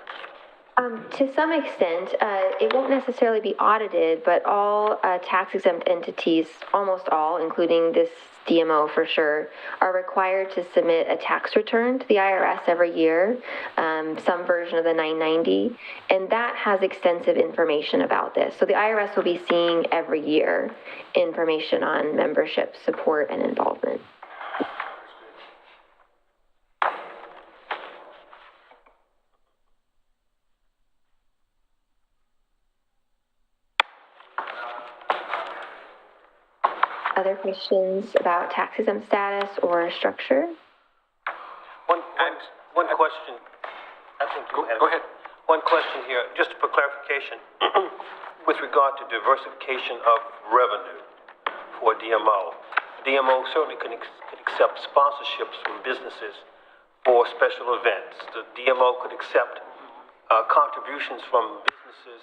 J: To some extent, it won't necessarily be audited, but all tax-exempt entities, almost all, including this DMO for sure, are required to submit a tax return to the IRS every year, some version of the 990, and that has extensive information about this. So the IRS will be seeing every year information on membership, support, and involvement. Other questions about tax-exempt status or structure?
G: One question. I think you had
F: Go ahead.
G: one question here, just for clarification, with regard to diversification of revenue for DMO. DMO certainly could accept sponsorships from businesses for special events. The DMO could accept contributions from businesses,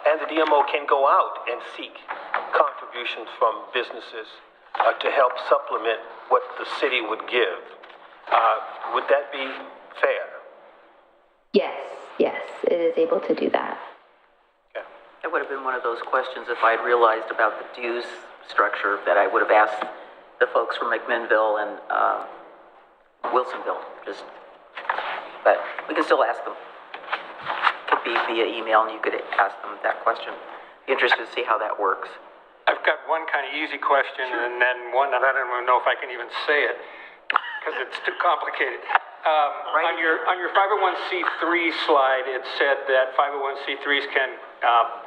G: and the DMO can go out and seek contributions from businesses to help supplement what the city would give. Would that be fair?
J: Yes, it is able to do that.
G: Okay.
A: That would have been one of those questions if I'd realized about the dues structure that I would have asked the folks from McMinnville and Wilsonville. But we can still ask them. Could be via email, and you could ask them that question. Be interested to see how that works.
F: I've got one kind of easy question, and then one that I don't even know if I can even say it, because it's too complicated. On your 501c3 slide, it said that 501c3s can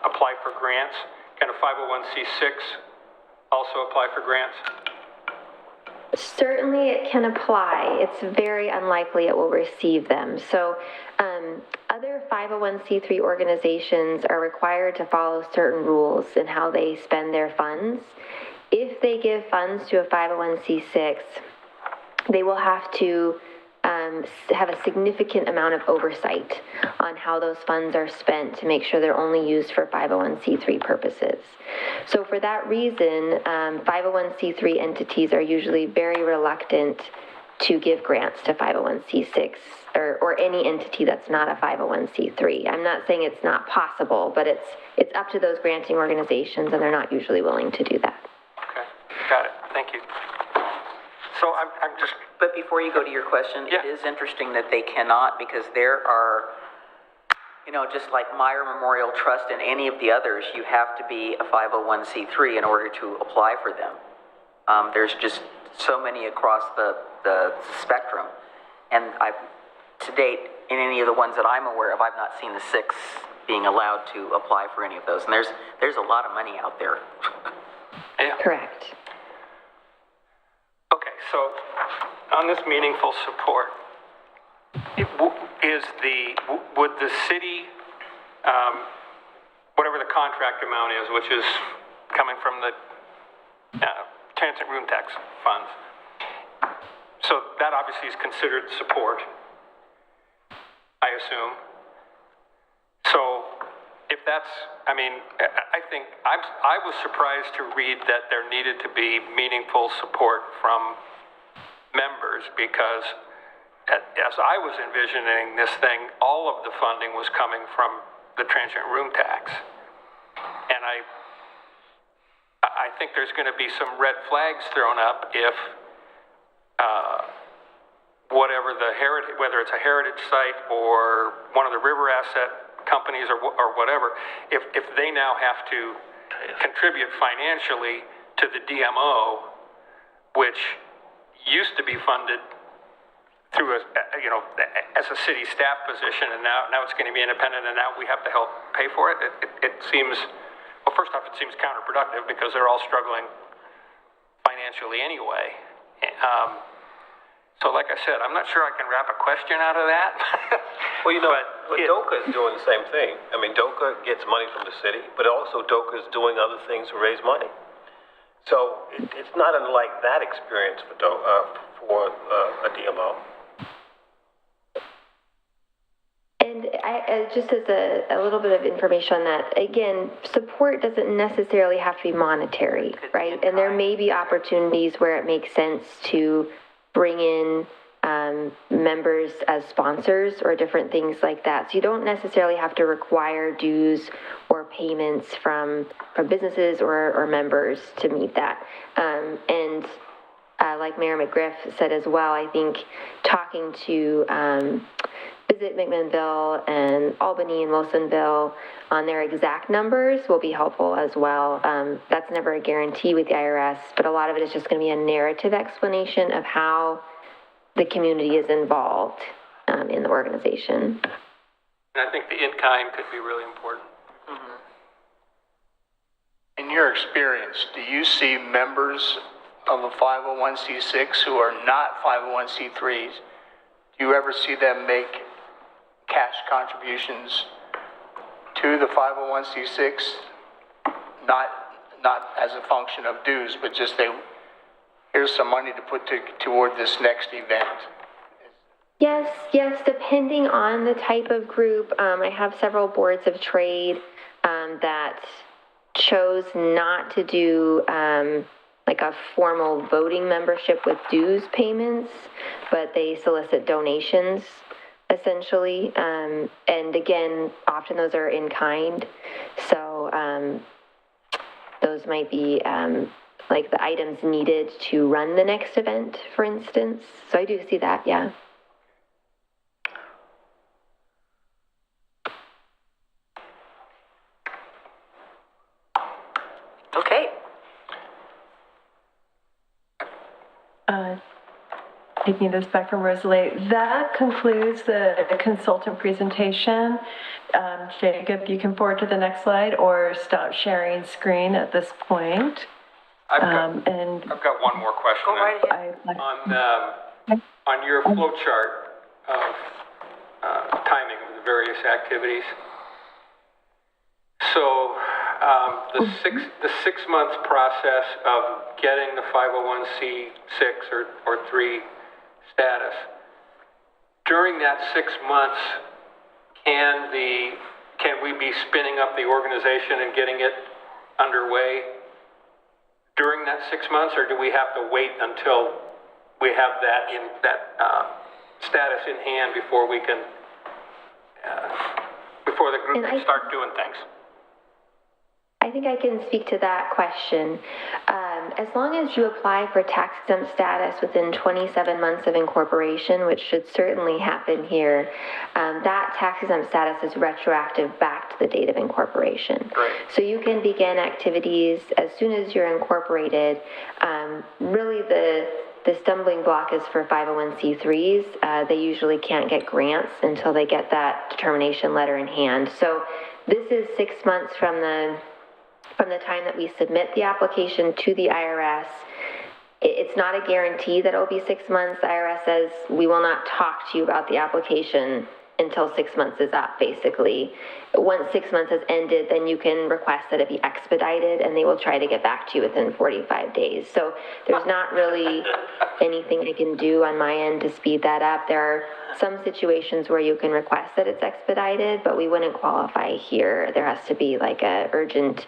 F: apply for grants. Can a 501c6 also apply for grants?
J: Certainly it can apply. It's very unlikely it will receive them. So other 501c3 organizations are required to follow certain rules in how they spend their funds. If they give funds to a 501c6, they will have to have a significant amount of oversight on how those funds are spent to make sure they're only used for 501c3 purposes. So for that reason, 501c3 entities are usually very reluctant to give grants to 501c6 or any entity that's not a 501c3. I'm not saying it's not possible, but it's up to those granting organizations, and they're not usually willing to do that.
F: Okay, got it. Thank you. So I'm just...
A: But before you go to your question,
F: Yeah.
A: It is interesting that they cannot, because there are, just like Meyer Memorial Trust and any of the others, you have to be a 501c3 in order to apply for them. There's just so many across the spectrum. And to date, in any of the ones that I'm aware of, I've not seen the 6 being allowed to apply for any of those. And there's a lot of money out there.
F: Yeah.
J: Correct.
F: Okay, so on this meaningful support, would the city, whatever the contract amount is, which is coming from the transit room tax funds, so that obviously is considered support, I assume. So if that's, I think I was surprised to read that there needed to be meaningful support from members, because as I was envisioning this thing, all of the funding was coming from the transient room tax. And I think there's going to be some red flags thrown up if whatever the heritage, whether it's a heritage site or one of the river asset companies or whatever, if they now have to contribute financially to the DMO, which used to be funded through as a city staff position, and now it's going to be independent, and now we have to help pay for it. It seems, well, first off, it seems counterproductive because they're all struggling financially anyway. So like I said, I'm not sure I can wrap a question out of that.
G: Well, but DOCA is doing the same thing. DOCA gets money from the city, but also DOCA is doing other things to raise money. So it's not unlike that experience for a DMO.
J: just as a little bit of information on that, again, support doesn't necessarily have to be monetary, right? And there may be opportunities where it makes sense to bring in members as sponsors or different things like that. So you don't necessarily have to require dues or payments from businesses or members to meet that. And like Mayor McGriff said as well, I think talking to Visit McMinnville and Albany and Wilsonville on their exact numbers will be helpful as well. That's never a guarantee with the IRS, but a lot of it is just going to be a narrative explanation of how the community is involved in the organization.
F: And I think the in-kind could be really important.
E: In your experience, do you see members of a 501c6 who are not 501c3s, do you ever see them make cash contributions to the 501c6, not as a function of dues, but just here's some money to put toward this next event?
J: Yes, depending on the type of group. I have several boards of trade that chose not to do like a formal voting membership with dues payments, but they solicit donations essentially. And again, often those are in kind. So those might be like the items needed to run the next event, for instance. So I do see that, yeah.
A: Okay.
I: Taking this back from Rosalie, that concludes the consultant presentation. Jacob, you can forward to the next slide or stop sharing screen at this point.
F: I've got one more question.
A: Go right ahead.
F: On your flow chart of timing of the various activities. So the 6 month process of getting the 501c6 or 3 status. During that 6 months, can we be spinning up the organization and getting it underway during that 6 months, or do we have to wait until we have that status in hand before we can before the group can start doing things?
J: I think I can speak to that question. As long as you apply for tax exempt status within 27 months of incorporation, which should certainly happen here, that tax exempt status is retroactive back to the date of incorporation.
F: Right.
J: So you can begin activities as soon as you're incorporated. Really the stumbling block is for 501c3s. They usually can't get grants until they get that determination letter in hand. So this is 6 months from the time that we submit the application to the IRS. It's not a guarantee that it'll be 6 months. The IRS says we will not talk to you about the application until 6 months is up, basically. Once 6 months has ended, then you can request that it be expedited, and they will try to get back to you within 45 days. So there's not really anything I can do on my end to speed that up. There are some situations where you can request that it's expedited, but we wouldn't qualify here. There has to be like a urgent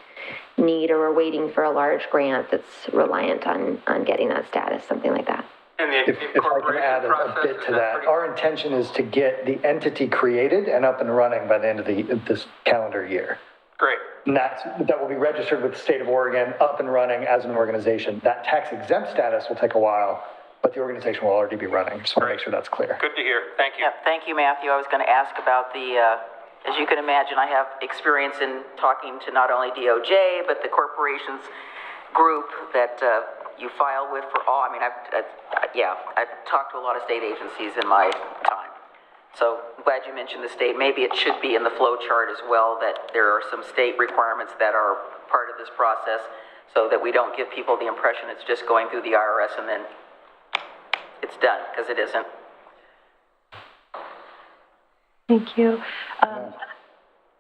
J: need, or we're waiting for a large grant that's reliant on getting that status, something like that.
F: And the
H: If I can add a bit to that, our intention is to get the entity created and up and running by the end of this calendar year.
F: Great.
H: And that will be registered with the state of Oregon, up and running as an organization. That tax exempt status will take a while, but the organization will already be running. Just want to make sure that's clear.
F: Good to hear. Thank you.
A: Yeah, thank you, Matthew. I was going to ask about the, as you can imagine, I have experience in talking to not only DOJ, but the corporations group that you file with for all. I mean, I've talked to a lot of state agencies in my time. So I'm glad you mentioned the state. Maybe it should be in the flow chart as well, that there are some state requirements that are part of this process, so that we don't give people the impression it's just going through the IRS and then it's done, because it isn't.
I: Thank you.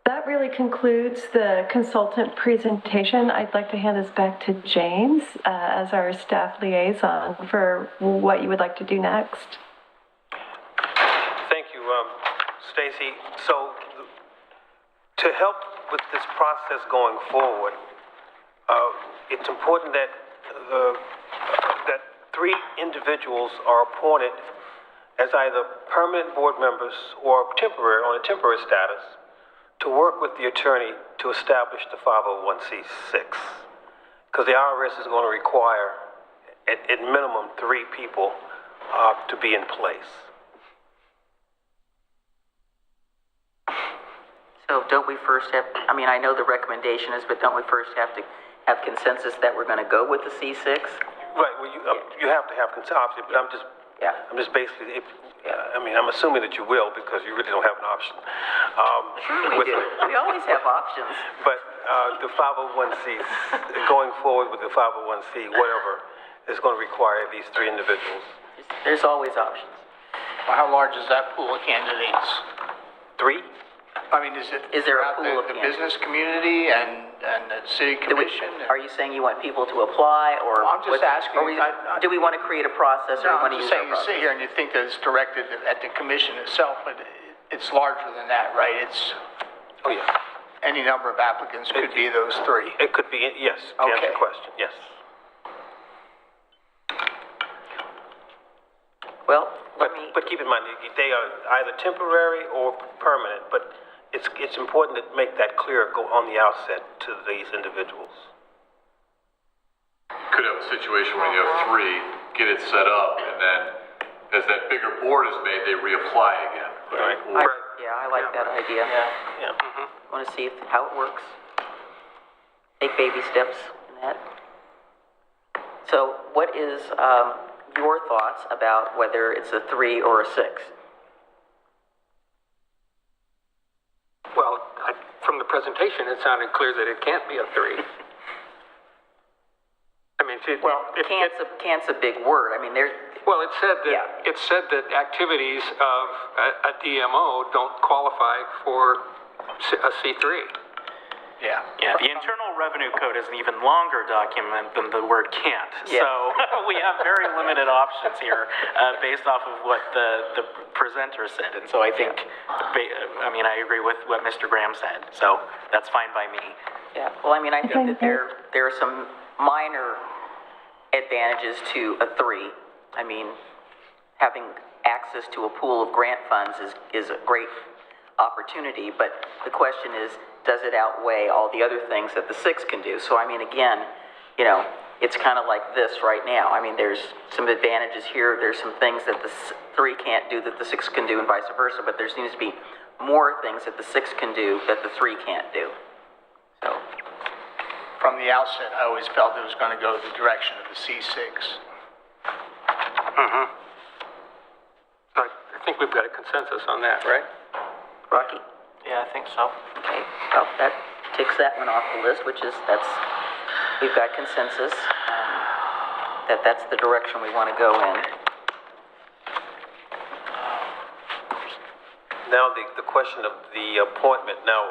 I: That really concludes the consultant presentation. I'd like to hand this back to James as our staff liaison for what you would like to do next.
G: Thank you, Stacy. So To help with this process going forward, it's important that that 3 individuals are appointed as either permanent board members or temporary, on a temporary status, to work with the attorney to establish the 501c6. Because the IRS is going to require, at minimum, 3 people to be in place.
A: So don't we first have, I mean, I know the recommendation is, but don't we first have to have consensus that we're going to go with the C6?
G: Right, well, you have to have consensus, but I'm just basically, I'm assuming that you will, because you really don't have an option.
A: Sure we do. We always have options.
G: But the 501c, going forward with the 501c, whatever, is going to require at least 3 individuals.
A: There's always options.
E: Well, how large is that pool of candidates?
G: 3?
E: I mean, is
A: there a
E: throughout
A: pool of
E: the
A: candidates?
E: business community and the city commission?
A: Are you saying you want people to apply, or?
E: Well, I'm just asking.
A: Do we want to create a process, or
E: No,
A: want
E: I'm
A: to use
E: just
A: our
E: saying, you
A: process?
E: sit here and you think that it's directed at the commission itself, but it's larger than that, right? It's
G: Oh, yeah.
E: any number of applicants could be those 3.
G: It could be, yes, to answer
E: Okay.
G: your question, yes.
A: Well,
G: But keep in mind, they are either temporary or permanent, but it's important to make that clear on the outset to these individuals.
D: Could have a situation where you have 3, get it set up, and then as that bigger board is made, they reapply again.
G: Right.
A: I like that idea.
G: Yeah.
A: Want to see how it works. Take baby steps in that. So what is your thoughts about whether it's a 3 or a 6?
F: Well, from the presentation, it sounded clear that it can't be a 3. I mean,
A: Can't's a big word. I mean, there's.
F: well, it said that
A: Yeah.
F: it said that activities of a DMO don't qualify for a C3.
E: Yeah.
K: Yeah, the Internal Revenue Code is an even longer document than the word can't.
A: Yeah.
K: So we have very limited options here based off of what the presenter said. And so I think, I agree with what Mr. Graham said. So that's fine by me.
A: Yeah, well, I mean, I think that there are some minor advantages to a 3. I mean, having access to a pool of grant funds is a great opportunity, but the question is, does it outweigh all the other things that the 6 can do? So, I mean, again, it's kind of like this right now. I mean, there's some advantages here. There's some things that the 3 can't do that the 6 can do, and vice versa, but there seems to be more things that the 6 can do that the 3 can't do. So,
E: From the outset, I always felt it was going to go the direction of the C6.
F: I think we've got a consensus on that, right?
A: Rocky?
C: Yeah, I think so.
A: Okay, well, that ticks that one off the list, we've got consensus, that's the direction we want to go in.
G: Now, the question of the appointment, now,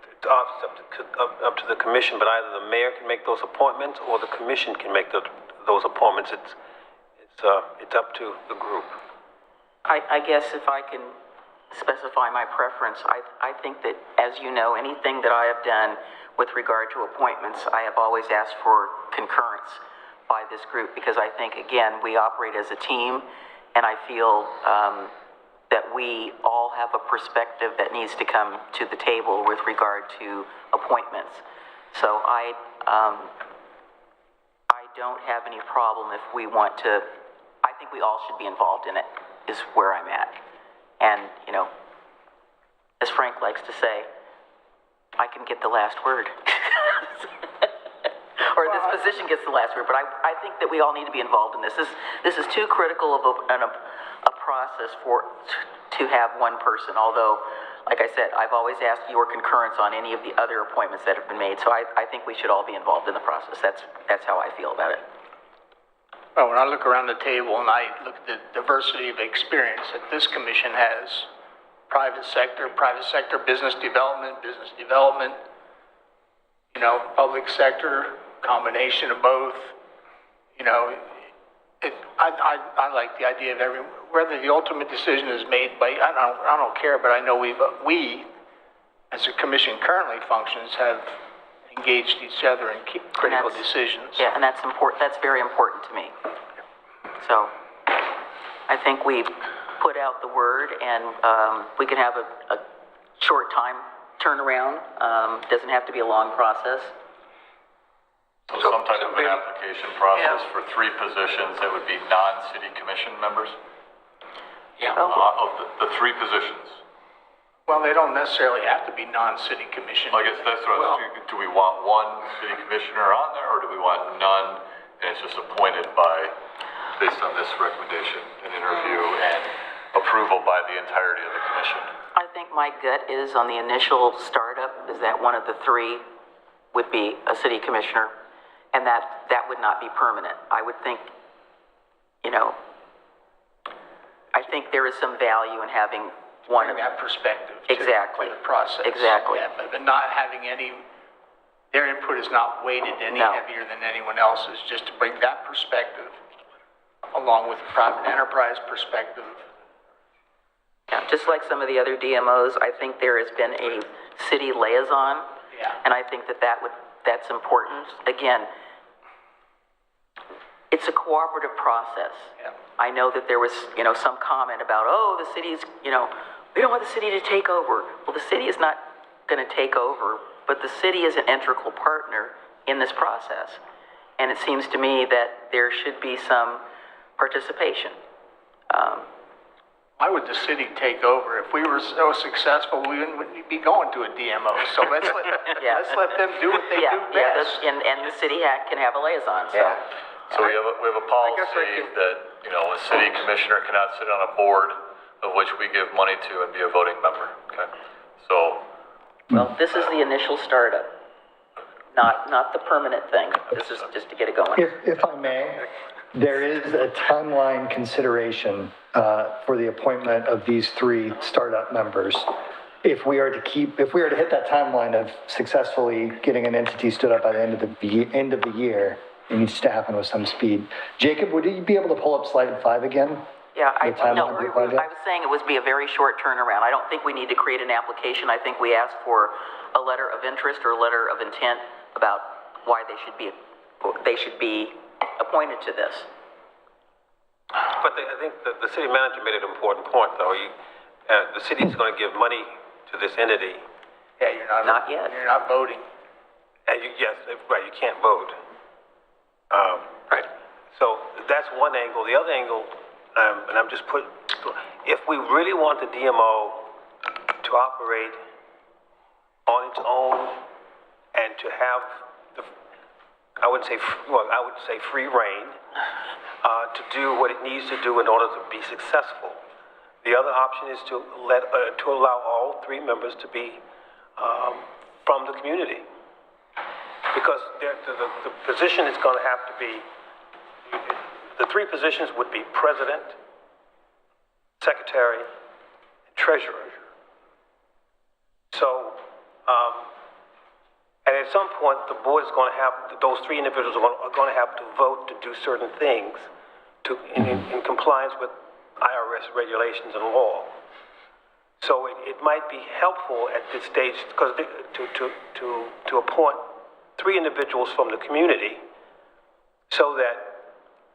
G: it's up to the commission, but either the mayor can make those appointments or the commission can make those appointments. It's up to the group.
A: I guess if I can specify my preference, I think that, as you know, anything that I have done with regard to appointments, I have always asked for concurrence by this group, because I think, again, we operate as a team, and I feel that we all have a perspective that needs to come to the table with regard to appointments. So I don't have any problem if we want to. I think we all should be involved in it, is where I'm at. And, as Frank likes to say, I can get the last word. Or this position gets the last word, but I think that we all need to be involved in this. This is too critical of a process to have one person, although, like I said, I've always asked your concurrence on any of the other appointments that have been made, so I think we should all be involved in the process. That's how I feel about it.
E: Well, when I look around the table and I look at the diversity of experience that this commission has, private sector, business development, public sector, combination of both, I I like the idea of whether the ultimate decision is made by, I don't care, but I know we, as a commission currently functions, have engaged each other in critical decisions.
A: Yeah, and that's important, that's very important to me. So, I think we put out the word, and we can have a short time turnaround. Doesn't have to be a long process.
D: So some type of an application process for 3 positions that would be non-city commission members?
F: Yeah.
D: Of the 3 positions?
E: Well, they don't necessarily have to be non-city commission.
D: I guess that's what I was thinking. Do we want 1 city commissioner on there, or do we want none, and it's just appointed based on this recommendation, an interview, and approval by the entirety of the commission?
A: I think my gut is on the initial startup is that one of the 3 would be a city commissioner, and that would not be permanent. I would think, I think there is some value in having one of
E: that perspective.
A: Exactly.
E: To the process.
A: Exactly.
E: Yeah, but not having their input is not weighted any heavier than anyone else's, just to bring that perspective along with the private enterprise perspective.
A: Yeah, just like some of the other DMOs, I think there has been a city liaison.
E: Yeah.
A: And I think that's important. Again, it's a cooperative process.
E: Yeah.
A: I know that there was, some comment about, the city's, we don't want the city to take over. Well, the city is not going to take over, but the city is an integral partner in this process. And it seems to me that there should be some participation.
E: Why would the city take over? If we were so successful, we wouldn't be going to a DMO. So let's let them do what they do best.
A: And the city can have a liaison. So.
E: Yeah.
D: So we have a policy that, a city commissioner cannot sit on a board of which we give money to and be a voting member, okay? So.
A: Well, this is the initial startup, not the permanent thing. This is just to get it going.
H: If I may, there is a timeline consideration for the appointment of these 3 startup members. If we are to hit that timeline of successfully getting an entity stood up by the end of the year, it needs to happen with some speed. Jacob, would you be able to pull up slide 5 again?
A: Yeah, I was saying it would be a very short turnaround. I don't think we need to create an application. I think we ask for a letter of interest or a letter of intent about why they should be appointed to this.
G: But I think that the city manager made an important point, though. The city is going to give money to this entity.
E: Yeah, you're
A: Not yet.
E: You're not voting.
G: And you can't vote. Right. So that's one angle. The other angle, and I'm just if we really want the DMO to operate on its own and to have I would say free reign to do what it needs to do in order to be successful. The other option is to allow all 3 members to be from the community, because the position is going to have to be. The 3 positions would be president, secretary, and treasurer. So. And at some point, the board is going to have, those 3 individuals are going to have to vote to do certain things in compliance with IRS regulations and law. So it might be helpful at this stage because to appoint 3 individuals from the community so that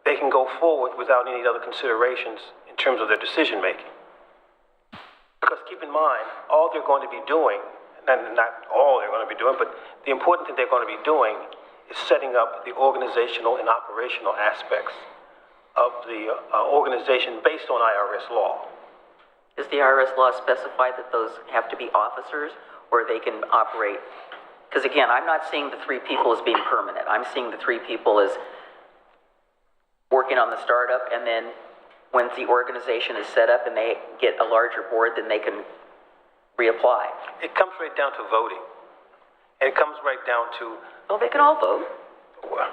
G: they can go forward without any other considerations in terms of their decision making. Because keep in mind, all they're going to be doing, and not all they're going to be doing, but the important thing they're going to be doing is setting up the organizational and operational aspects of the organization based on IRS law.
A: Does the IRS law specify that those have to be officers, or they can operate? Because again, I'm not seeing the 3 people as being permanent. I'm seeing the 3 people as working on the startup, and then once the organization is set up and they get a larger board, then they can reapply.
G: It comes right down to voting. And it comes right down to...
A: Well, they can all vote.
G: Well,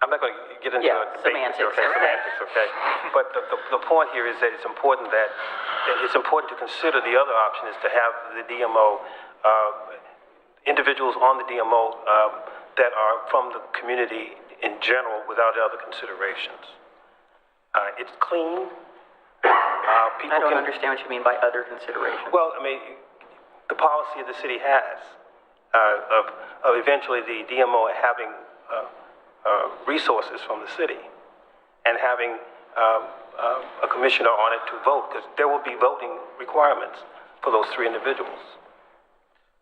G: I'm not going to get into a debate.
A: Semantics.
G: Semantics, okay. But the point here is that it's important to consider the other option is to have the DMO, individuals on the DMO that are from the community in general without other considerations. It's clean. People
A: I don't
G: can
A: understand what you mean by other considerations.
G: Well, I mean, the policy the city has of eventually the DMO having resources from the city and having a commissioner on it to vote, because there will be voting requirements for those three individuals.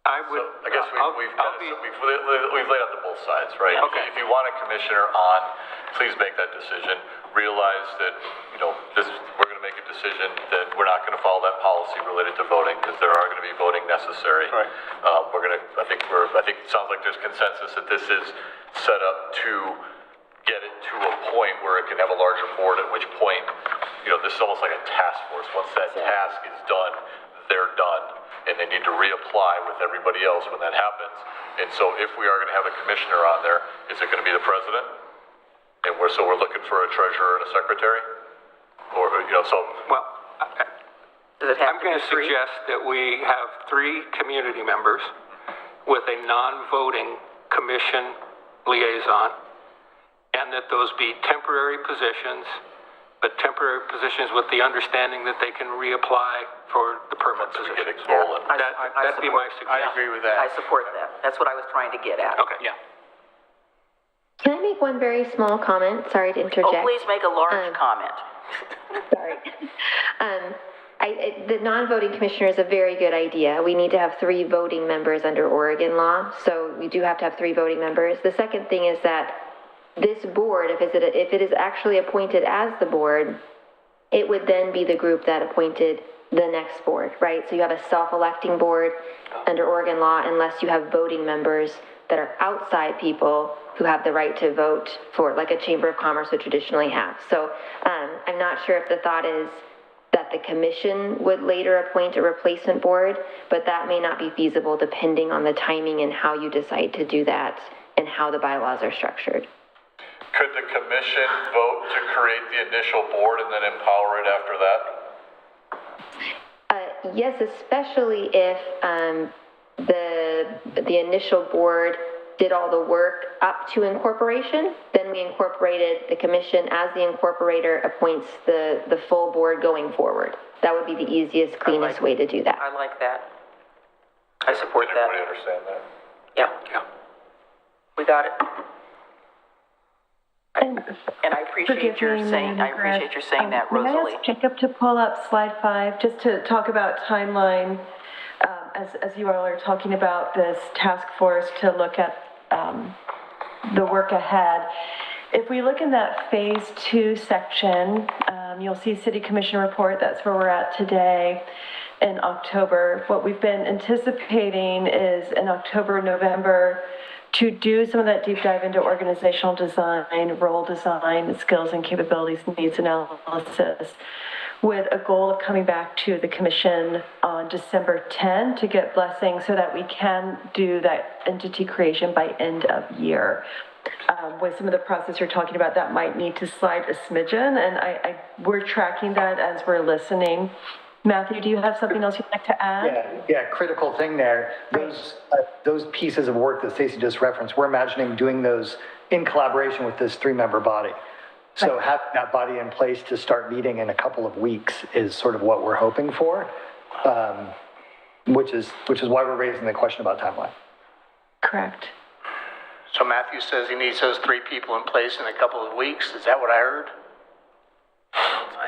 F: I would.
D: So I guess we've laid out the both sides, right?
F: Okay.
D: If you want a commissioner on, please make that decision. Realize that, we're going to make a decision that we're not going to follow that policy related to voting, because there are going to be voting necessary.
G: Right.
D: I think it sounds like there's consensus that this is set up to get it to a point where it can have a larger board, at which point, this is almost like a task force. Once that task is done, they're done. And they need to reapply with everybody else when that happens. And so if we are going to have a commissioner on there, is it going to be the president? And we're looking for a treasurer and a secretary? Or,
F: Well,
A: Does it have
F: I'm
A: to
F: going
A: be
F: to
A: three?
F: suggest that we have 3 community members with a non-voting commission liaison, and that those be temporary positions, but temporary positions with the understanding that they can reapply for the permanent
D: once we get
F: position.
D: it rolling.
F: That'd be my suggestion.
E: I agree with that.
A: I support that. That's what I was trying to get at.
F: Okay. Yeah.
J: Can I make one very small comment? Sorry to interject.
A: Oh, please make a large comment.
J: Sorry. The non-voting commissioner is a very good idea. We need to have 3 voting members under Oregon law, so we do have to have 3 voting members. The second thing is that this board, if it is actually appointed as the board, it would then be the group that appointed the next board, right? So you have a self-electing board under Oregon law unless you have voting members that are outside people who have the right to vote for, like a Chamber of Commerce would traditionally have. So I'm not sure if the thought is that the commission would later appoint a replacement board, but that may not be feasible depending on the timing and how you decide to do that and how the bylaws are structured.
D: Could the commission vote to create the initial board and then empower it after that?
J: Yes, especially if the initial board did all the work up to incorporation, then we incorporated the commission as the incorporator appoints the full board going forward. That would be the easiest, cleanest way to do that.
A: I like that. I support
D: Did
A: that.
D: everybody understand that?
A: Yeah. We got it. And I appreciate your saying, that,
I: May I
A: Rosalie.
I: ask Jacob to pull up slide 5, just to talk about timeline, as you all are talking about this task force to look at the work ahead. If we look in that phase 2 section, you'll see City Commission report. That's where we're at today in October. What we've been anticipating is in October, November, to do some of that deep dive into organizational design, role design, skills and capabilities, needs analysis, with a goal of coming back to the commission on December 10 to get blessing so that we can do that entity creation by end of year. With some of the process you're talking about, that might need to slide a smidgen, and we're tracking that as we're listening. Matthew, do you have something else you'd like to add?
H: Yeah, critical thing there. Those pieces of work that Stacey just referenced, we're imagining doing those in collaboration with this 3-member body. So having that body in place to start meeting in a couple of weeks is sort of what we're hoping for, which is why we're raising the question about timeline.
I: Correct.
E: So Matthew says he needs those 3 people in place in a couple of weeks. Is that what I heard?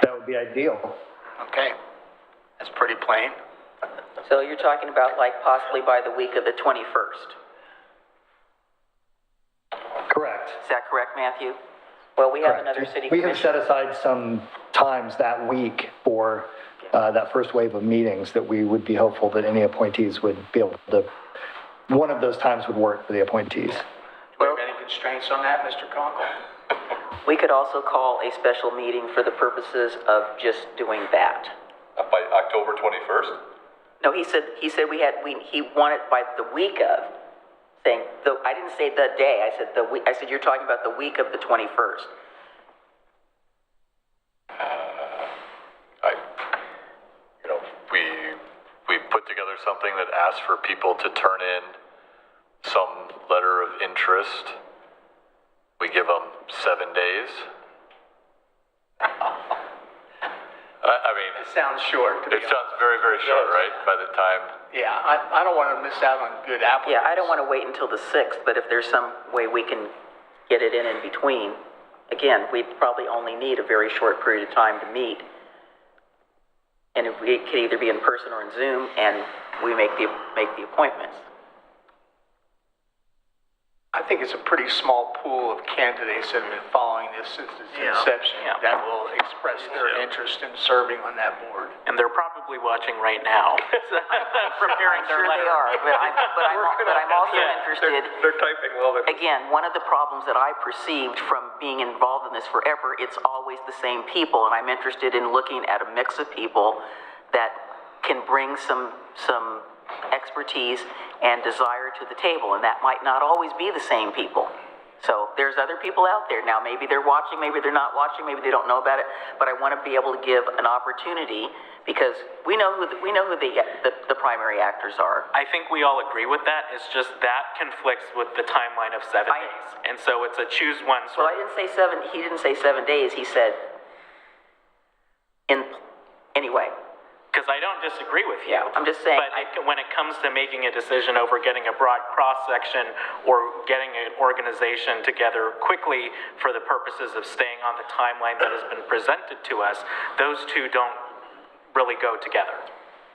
H: That would be ideal.
E: Okay. That's pretty plain.
A: So you're talking about like possibly by the week of the 21st.
H: Correct.
A: Is that correct, Matthew? Well, we have another city
H: We have
A: commission.
H: set aside some times that week for that first wave of meetings that we would be hopeful that any appointees would be able to, one of those times would work for the appointees.
E: Do we have any constraints on that, Mr. Conkle?
A: We could also call a special meeting for the purposes of just doing that.
D: By October 21st?
A: No, he said he wanted by the week of, saying, I didn't say the day, I said the week, I said you're talking about the week of the 21st.
D: We put together something that asks for people to turn in some letter of interest. We give them 7 days.
E: sounds short, to be
D: It
E: honest.
D: sounds very, very short, right, by the time?
E: Yeah, I don't want to miss out on good applicants.
A: Yeah, I don't want to wait until the 6th, but if there's some way we can get it in between, again, we'd probably only need a very short period of time to meet. And if it could either be in person or in Zoom, and we make the appointments.
E: I think it's a pretty small pool of candidates that have been following this since its inception that will express their interest in serving on that board.
K: And they're probably watching right now, preparing
A: I'm
K: their
A: sure
K: letter.
A: they are, but I'm also interested.
G: They're typing while they're.
A: Again, one of the problems that I perceived from being involved in this forever, it's always the same people, and I'm interested in looking at a mix of people that can bring some expertise and desire to the table, and that might not always be the same people. So there's other people out there. Now, maybe they're watching, maybe they're not watching, maybe they don't know about it, but I want to be able to give an opportunity because we know who the primary actors are.
K: I think we all agree with that. It's just that conflicts with the timeline of 7 days. And so it's a choose one
A: Well,
K: sort
A: I didn't say 7, he didn't say 7 days, he said anyway.
K: Because I don't disagree with you.
A: Yeah, I'm just saying.
K: But when it comes to making a decision over getting a broad cross-section or getting an organization together quickly for the purposes of staying on the timeline that has been presented to us, those two don't really go together.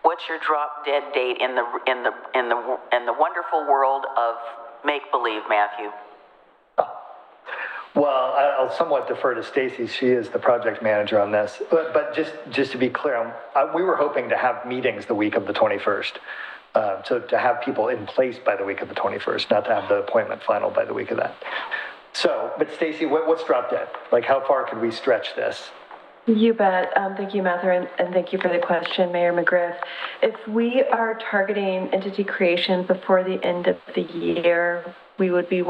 A: What's your drop dead date in the wonderful world of make-believe, Matthew?
H: Well, I'll somewhat defer to Stacy. She is the project manager on this. But just to be clear, we were hoping to have meetings the week of the 21st. So to have people in place by the week of the 21st, not to have the appointment final by the week of that. So, but Stacy, what's drop dead? Like, how far could we stretch this?
I: You bet. Thank you, Mather, and thank you for the question, Mayor McGriff. If we are targeting entity creation before the end of the year, we would be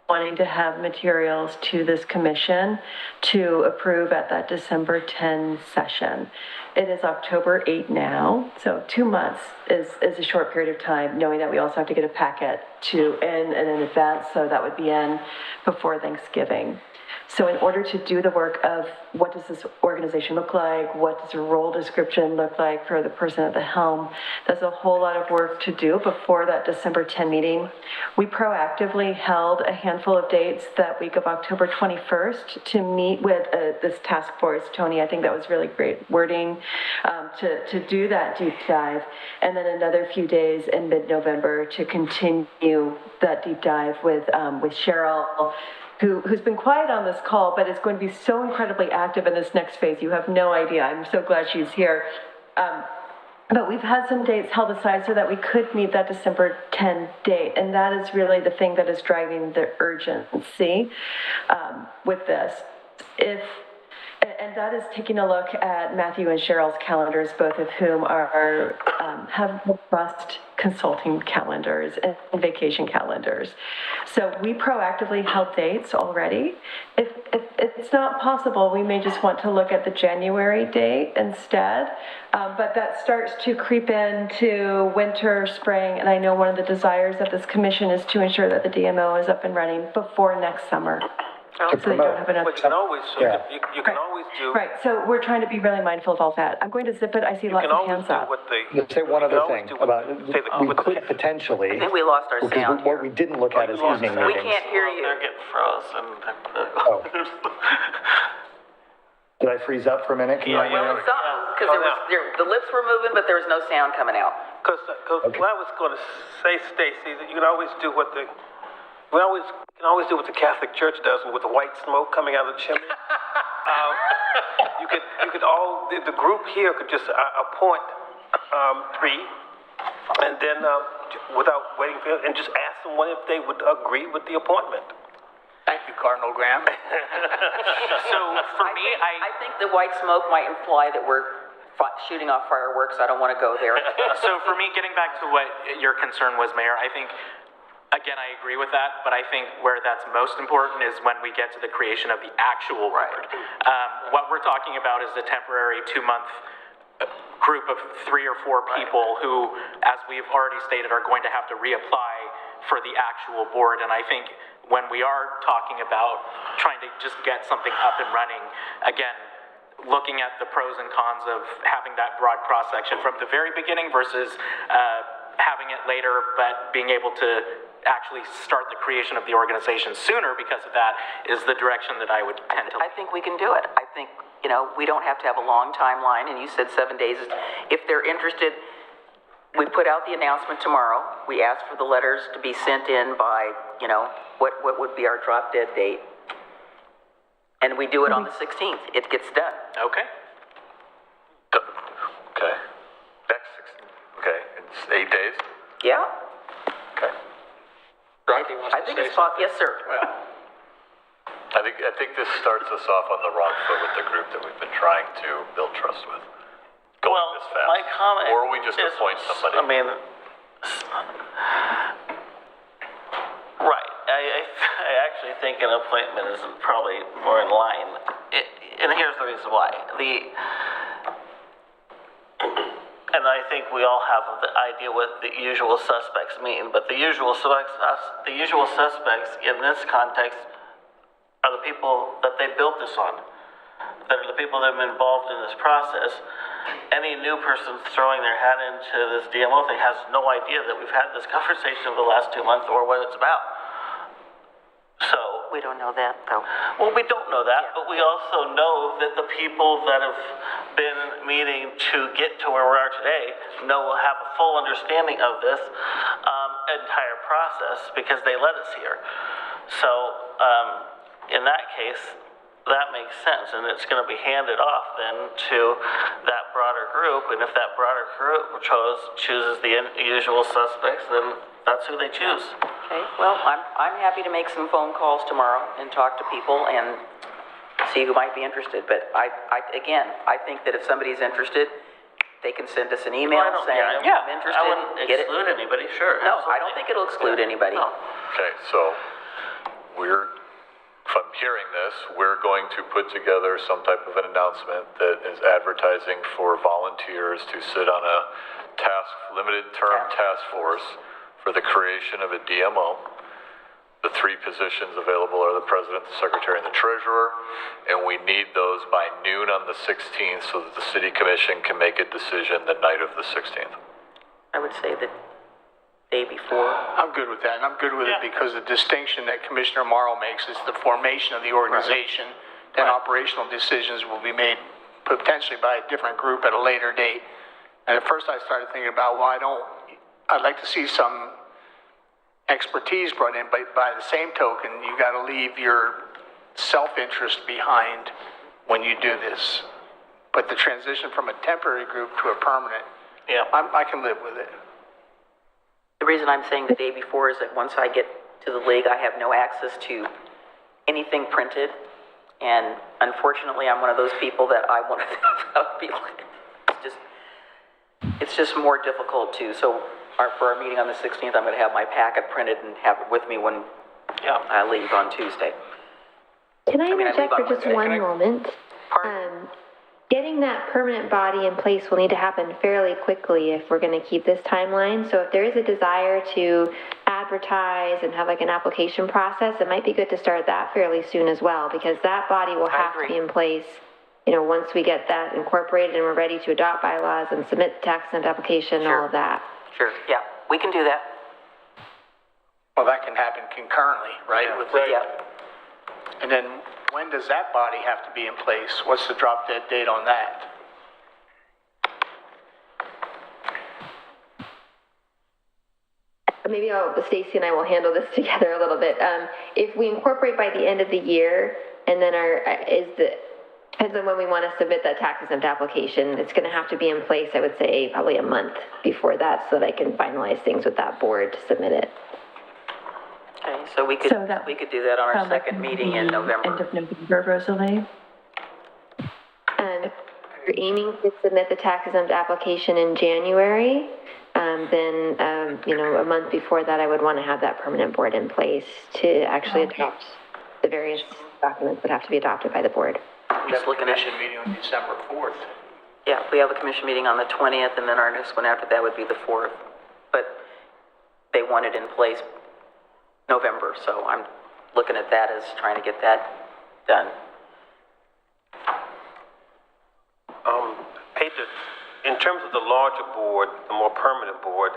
I: wanting to have materials to this commission to approve at that December 10 session. It is October 8 now, so 2 months is a short period of time, knowing that we also have to get a packet in advance, so that would be in before Thanksgiving. So in order to do the work of what does this organization look like, what does a role description look like for the person at the helm, there's a whole lot of work to do before that December 10 meeting. We proactively held a handful of dates that week of October 21st to meet with this task force. Tony, I think that was really great wording to do that deep dive. And then another few days in mid-November to continue that deep dive with Cheryl, who's been quiet on this call, but is going to be so incredibly active in this next phase. You have no idea. I'm so glad she's here. But we've had some dates held aside so that we could meet that December 10 date. And that is really the thing that is driving the urgency with this. And that is taking a look at Matthew and Cheryl's calendars, both of whom have robust consulting calendars and vacation calendars. So we proactively held dates already. If it's not possible, we may just want to look at the January date instead. But that starts to creep into winter, spring, and I know one of the desires of this commission is to ensure that the DMO is up and running before next summer. So they don't have enough.
G: But you can always, you can always do.
I: Right, so we're trying to be really mindful of all that. I'm going to zip it, I see lots of hands up.
H: Let's say one other thing about, we could potentially.
A: I think we lost our sound
H: What we didn't look at is evening meetings.
A: We can't hear you.
C: They're getting frozen.
H: Oh. Did I freeze up for a minute? Can you hear me?
A: Well, because the lips were moving, but there was no sound coming out.
G: Because what I was going to say, Stacy, that you can always do what the, we can always do what the Catholic Church does with the white smoke coming out of the chimney. The group here could just appoint 3, and then without waiting for, and just ask someone if they would agree with the appointment.
E: Thank you, Cardinal Graham.
K: So for me,
A: I think the white smoke might imply that we're shooting off fireworks. I don't want to go there.
K: So for me, getting back to what your concern was, Mayor, I think, again, I agree with that, but I think where that's most important is when we get to the creation of the actual board. What we're talking about is the temporary 2-month group of 3 or 4 people who, as we've already stated, are going to have to reapply for the actual board. And I think when we are talking about trying to just get something up and running, again, looking at the pros and cons of having that broad cross-section from the very beginning versus having it later, but being able to actually start the creation of the organization sooner because of that is the direction that I would tend to.
A: I think we can do it. I think, we don't have to have a long timeline, and you said 7 days. If they're interested, we put out the announcement tomorrow. We ask for the letters to be sent in by, what would be our drop dead date? And we do it on the 16th. It gets done.
K: Okay.
D: Okay. Next 16th. Okay, it's 8 days?
A: Yeah?
D: Okay.
A: I think it's possible. Yes, sir.
D: I think this starts us off on the wrong foot with the group that we've been trying to build trust with. Going this fast.
C: My comment
D: or we just appoint somebody.
C: Right. I actually think an appointment is probably more in line. And here's the reason why. And I think we all have the idea what the usual suspects mean, but the usual suspects in this context are the people that they built this on, that are the people that have been involved in this process. Any new person throwing their hat into this DMO thing has no idea that we've had this conversation over the last 2 months or what it's about. So
A: We don't know that, though.
C: well, we don't know that, but we also know that the people that have been meeting to get to where we are today have a full understanding of this entire process because they led us here. So in that case, that makes sense, and it's going to be handed off then to that broader group, and if that broader group chooses the usual suspects, then that's who they choose.
A: Okay, well, I'm happy to make some phone calls tomorrow and talk to people and see who might be interested. But I think that if somebody's interested, they can send us an email saying, I'm interested.
C: I wouldn't exclude anybody, sure.
A: No, I don't think it'll exclude anybody.
C: No.
D: Okay, so if I'm hearing this, we're going to put together some type of an announcement that is advertising for volunteers to sit on a limited term task force for the creation of a DMO. The 3 positions available are the president, the secretary, and the treasurer, and we need those by noon on the 16th so that the city commission can make a decision the night of the 16th.
A: I would say the day before.
E: I'm good with that, and I'm good with it because the distinction that Commissioner Marl makes is the formation of the organization, then operational decisions will be made potentially by a different group at a later date. And at first I started thinking about, I'd like to see some expertise brought in, but by the same token, you got to leave your self-interest behind when you do this. But the transition from a temporary group to a permanent, I can live with it.
A: The reason I'm saying the day before is that once I get to the league, I have no access to anything printed. And unfortunately, I'm one of those people that I want to be like, it's just more difficult to. So for our meeting on the 16th, I'm going to have my packet printed and have it with me when I leave on Tuesday.
J: Can I interject for just one moment? Getting that permanent body in place will need to happen fairly quickly if we're going to keep this timeline. So if there is a desire to advertise and have like an application process, it might be good to start that fairly soon as well, because that body will have to be in place, once we get that incorporated and we're ready to adopt bylaws and submit the tax exempt application, all of that.
A: Sure, yeah, we can do that.
E: Well, that can happen concurrently, right? And then when does that body have to be in place? What's the drop dead date on that?
J: Maybe Stacy and I will handle this together a little bit. If we incorporate by the end of the year, and then depends on when we want to submit that tax exempt application, it's going to have to be in place, I would say, probably a month before that, so that I can finalize things with that board to submit it.
A: Okay, so we could do that on our second meeting in November.
I: End of November, Rosalie.
J: If you're aiming to submit the tax exempt application in January, then a month before that, I would want to have that permanent board in place to actually adopt the various documents that have to be adopted by the board.
A: Just looking at
E: commission meeting on December 4th.
A: Yeah, we have a commission meeting on the 20th, and then our next one after that would be the 4th. But they want it in place November, so I'm looking at that as trying to get that done.
G: in terms of the larger board, the more permanent board,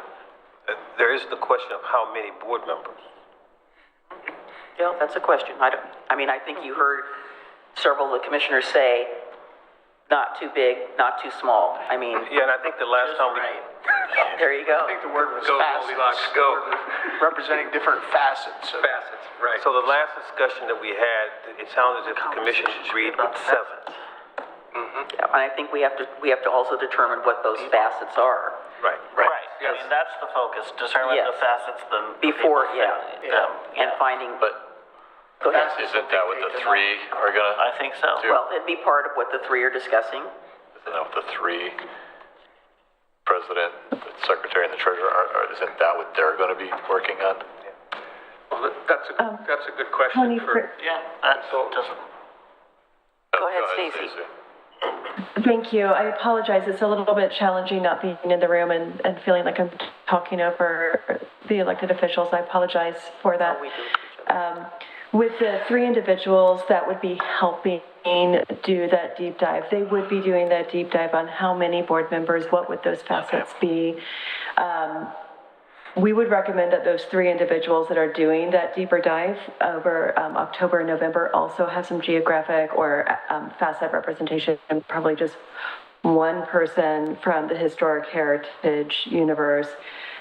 G: there is the question of how many board members.
A: Yeah, that's a question. I think you heard several of the commissioners say, not too big, not too small.
G: Yeah, and I think the last time
A: there you go.
E: I think the word was
F: Go,
E: facets.
F: Goldilocks, go.
E: Representing different facets.
F: Facets, right.
G: So the last discussion that we had, it sounded as if the commission agreed with 7.
A: Yeah, and I think we have to also determine what those facets are.
G: Right.
C: Right, that's the focus, determine the
A: Yes.
C: facets, the
A: Before,
C: people
A: yeah.
C: fit them.
A: And finding,
D: But
A: go ahead.
D: isn't that what the three are gonna
C: I think so.
D: do?
A: Well, it'd be part of what the three are discussing.
D: Isn't that what the three, president, the secretary, and the treasurer, isn't that what they're gonna be working on?
F: Well, that's a good question
I: Tony,
F: for,
C: Yeah, that's just,
A: Go ahead, Stacy.
I: Thank you. I apologize. It's a little bit challenging not being in the room and feeling like I'm talking over the elected officials. I apologize for that.
A: We do.
I: With the three individuals that would be helping do that deep dive, they would be doing that deep dive on how many board members, what would those facets be. We would recommend that those three individuals that are doing that deeper dive over October and November also have some geographic or facet representation, and probably just one person from the historic heritage universe.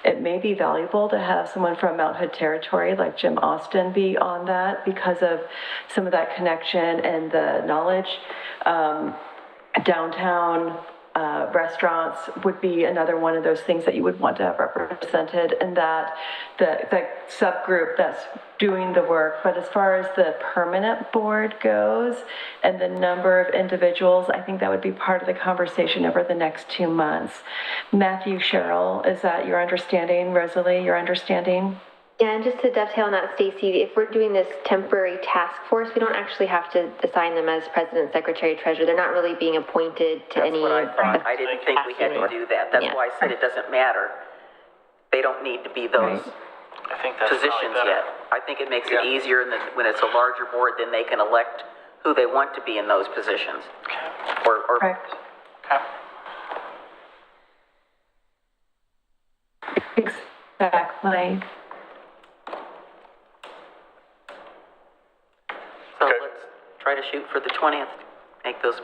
I: It may be valuable to have someone from Mount Hood territory like Jim Austin be on that because of some of that connection and the knowledge. Downtown restaurants would be another one of those things that you would want to have represented, and that the subgroup that's doing the work. But as far as the permanent board goes and the number of individuals, I think that would be part of the conversation over the next 2 months. Matthew, Cheryl, is that your understanding? Rosalie, your understanding?
J: Yeah, and just to dovetail on that, Stacy, if we're doing this temporary task force, we don't actually have to assign them as president, secretary, treasurer. They're not really being appointed to
A: That's
J: any.
A: what I thought. I didn't think we had to do that. That's
J: Yeah.
A: why I said it doesn't matter. They don't need to be those
C: I think that's probably
A: positions
C: better.
A: yet. I think it makes it easier, and then when it's a larger board, then they can elect who they want to be in those positions. Or
I: Correct. Exactly.
A: so
D: Okay.
A: let's try to shoot for the 20th, make those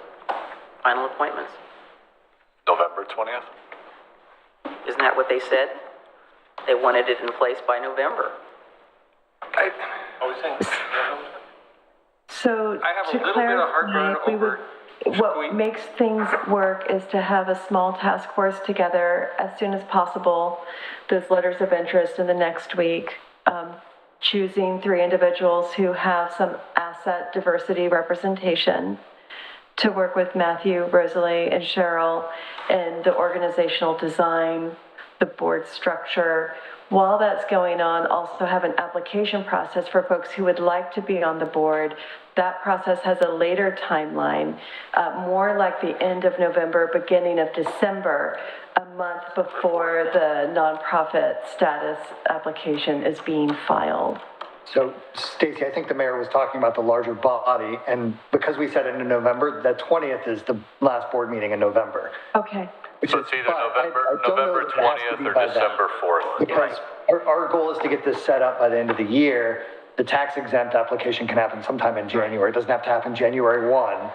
A: final appointments.
D: November 20th?
A: Isn't that what they said? They wanted it in place by November.
G: Are we saying?
I: So
F: I have a
I: to
F: little bit of heartburn
I: clarify, we
F: over
I: would, what makes things work is to have a small task force together as soon as possible, those letters of interest in the next week, choosing three individuals who have some asset diversity representation to work with Matthew, Rosalie, and Cheryl in the organizational design, the board structure. While that's going on, also have an application process for folks who would like to be on the board. That process has a later timeline, more like the end of November, beginning of December, a month before the nonprofit status application is being filed.
H: So, Stacy, I think the mayor was talking about the larger body, and because we said it in November, the 20th is the last board meeting in November.
I: Okay.
D: So it's either
H: I don't know
D: November
H: that it has to
D: 20th
H: be
D: or
H: by then.
D: December 4th.
H: Because our goal is to get this set up by the end of the year. The tax exempt application can happen sometime in January. It doesn't have to happen January 1,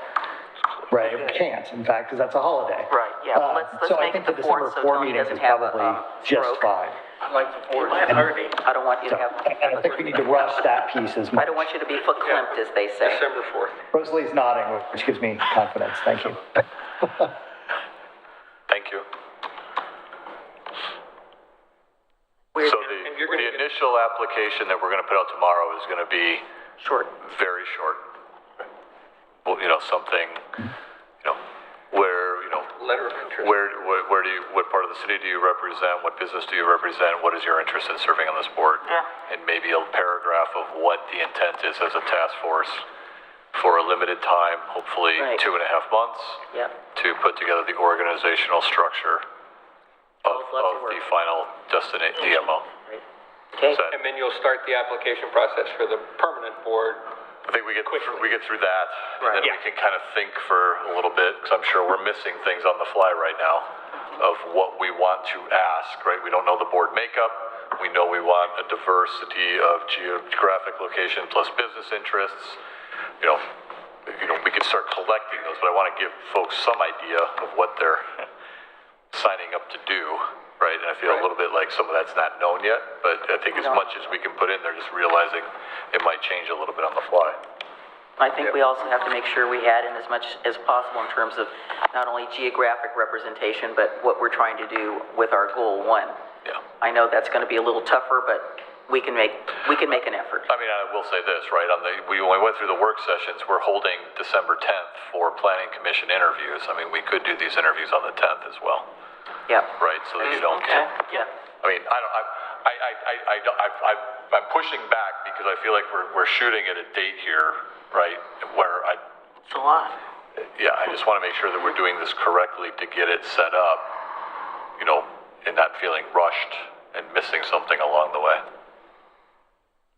H: right? It can't, in fact, because that's a holiday.
A: Right, yeah, well, let's
H: So I
A: make
H: think
A: it
H: the
A: the 4th
H: December
A: so
H: 4
A: Tony
H: meeting
A: doesn't
H: is
A: have
H: probably
A: a
H: just
A: stroke.
H: fine.
G: I like the board.
A: I don't want you to have,
H: I don't think we need to rush that piece as
A: I
H: much.
A: don't want you to be verklempt, as they say.
F: December 4th.
H: Rosalie's nodding, which gives me confidence. Thank you.
D: Thank you.
A: We're
D: So the initial application that we're gonna put out tomorrow is gonna be
A: short.
D: very short. Well, something, where,
F: Letter of interest.
D: where do you, what part of the city do you represent? What business do you represent? What is your interest in serving on this board?
C: Yeah.
D: And maybe a paragraph of what the intent is as a task force for a limited time, hopefully
A: Right.
D: 2.5 months,
A: Yep.
D: to put together the organizational structure of
A: Lots of
D: the
A: work.
D: final DMO.
A: Right. Okay,
D: Is that-
F: And then you'll start the application process for the permanent board
D: I think we get through that, and then
K: Right.
D: we can kind of think for a little bit, because I'm sure we're missing things on the fly right now of what we want to ask, right? We don't know the board makeup. We know we want a diversity of geographic location plus business interests. You know, we could start collecting those, but I want to give folks some idea of what they're signing up to do, right? And I feel a little bit like some of that's not known yet, but I think as much as we can put in there, just realizing it might change a little bit on the fly.
A: I think we also have to make sure we add in as much as possible in terms of not only geographic representation, but what we're trying to do with our goal 1.
D: Yeah.
A: I know that's going to be a little tougher, but we can make an effort.
D: I mean, I will say this, right? When we went through the work sessions, we're holding December 10th for Planning Commission interviews. I mean, we could do these interviews on the 10th as well.
A: Yeah.
D: Right, so that you don't.
A: Okay. Yeah.
D: I mean, I'm pushing back because I feel like we're shooting at a date here, right? Where
C: It's a lot.
D: yeah, I just want to make sure that we're doing this correctly to get it set up, and not feeling rushed and missing something along the way.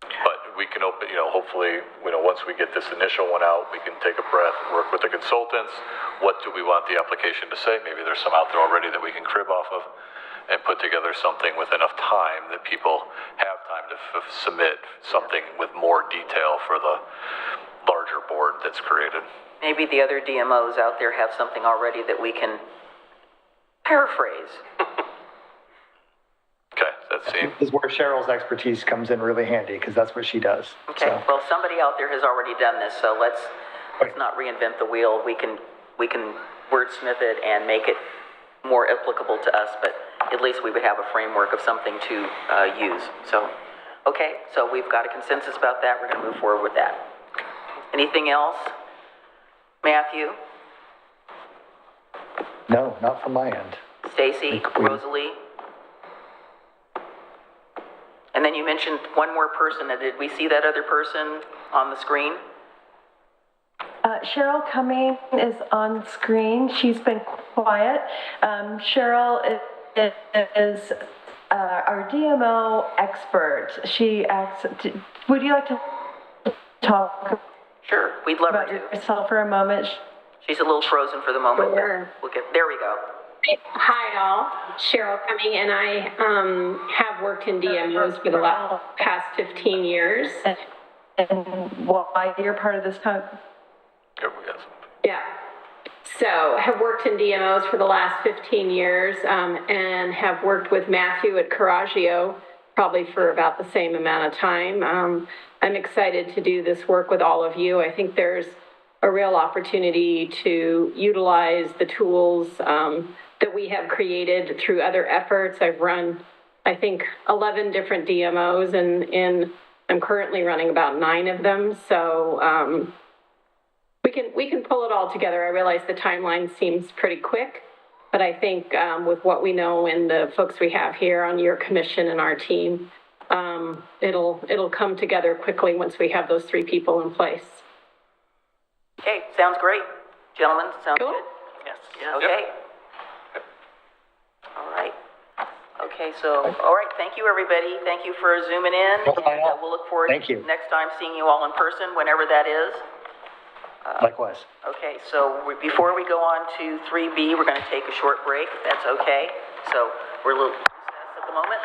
D: But we can open, hopefully, once we get this initial one out, we can take a breath, work with the consultants. What do we want the application to say? Maybe there's some out there already that we can crib off of and put together something with enough time that people have time to submit something with more detail for the larger board that's created.
A: Maybe the other DMOs out there have something already that we can paraphrase.
D: Okay, that seems.
L: This is where Cheryl's expertise comes in really handy, because that's what she does.
A: Okay,
L: So,
A: well, somebody out there has already done this, so let's not reinvent the wheel. We can wordsmith it and make it more applicable to us, but at least we would have a framework of something to use. So, okay, so we've got a consensus about that. We're going to move forward with that. Anything else? Matthew?
L: no, not from my end.
A: Stacy? Rosalie? And then you mentioned one more person. Did we see that other person on the screen?
I: Cheryl Cumming is on screen. She's been quiet. Cheryl is our DMO expert. She acts. Would you like to talk
A: Sure, we'd love her
I: about
A: to.
I: yourself for a moment?
A: She's a little frozen for the moment.
M: Sure.
A: There we go.
M: Hi, all. Cheryl Cumming, and I have worked in DMOs for the past 15 years.
I: And why you're part of this time?
D: Good, we got some.
M: Yeah. So, have worked in DMOs for the last 15 years and have worked with Matthew at Coraggio probably for about the same amount of time. I'm excited to do this work with all of you. I think there's a real opportunity to utilize the tools that we have created through other efforts. I've run, I think, 11 different DMOs, and I'm currently running about 9 of them. So we can pull it all together. I realize the timeline seems pretty quick, but I think with what we know and the folks we have here on your commission and our team, it'll come together quickly once we have those 3 people in place.
A: Okay, sounds great. Gentlemen, sounds
M: Cool.
A: good?
C: Yes.
A: Okay. All right. Okay, so, all right, thank you, everybody. Thank you for zooming in. And we'll look forward
L: Thank you.
A: next time seeing you all in person, whenever that is.
L: Likewise.
A: Okay, so before we go on to 3B, we're going to take a short break, if that's okay. So we're a little recessed at the moment.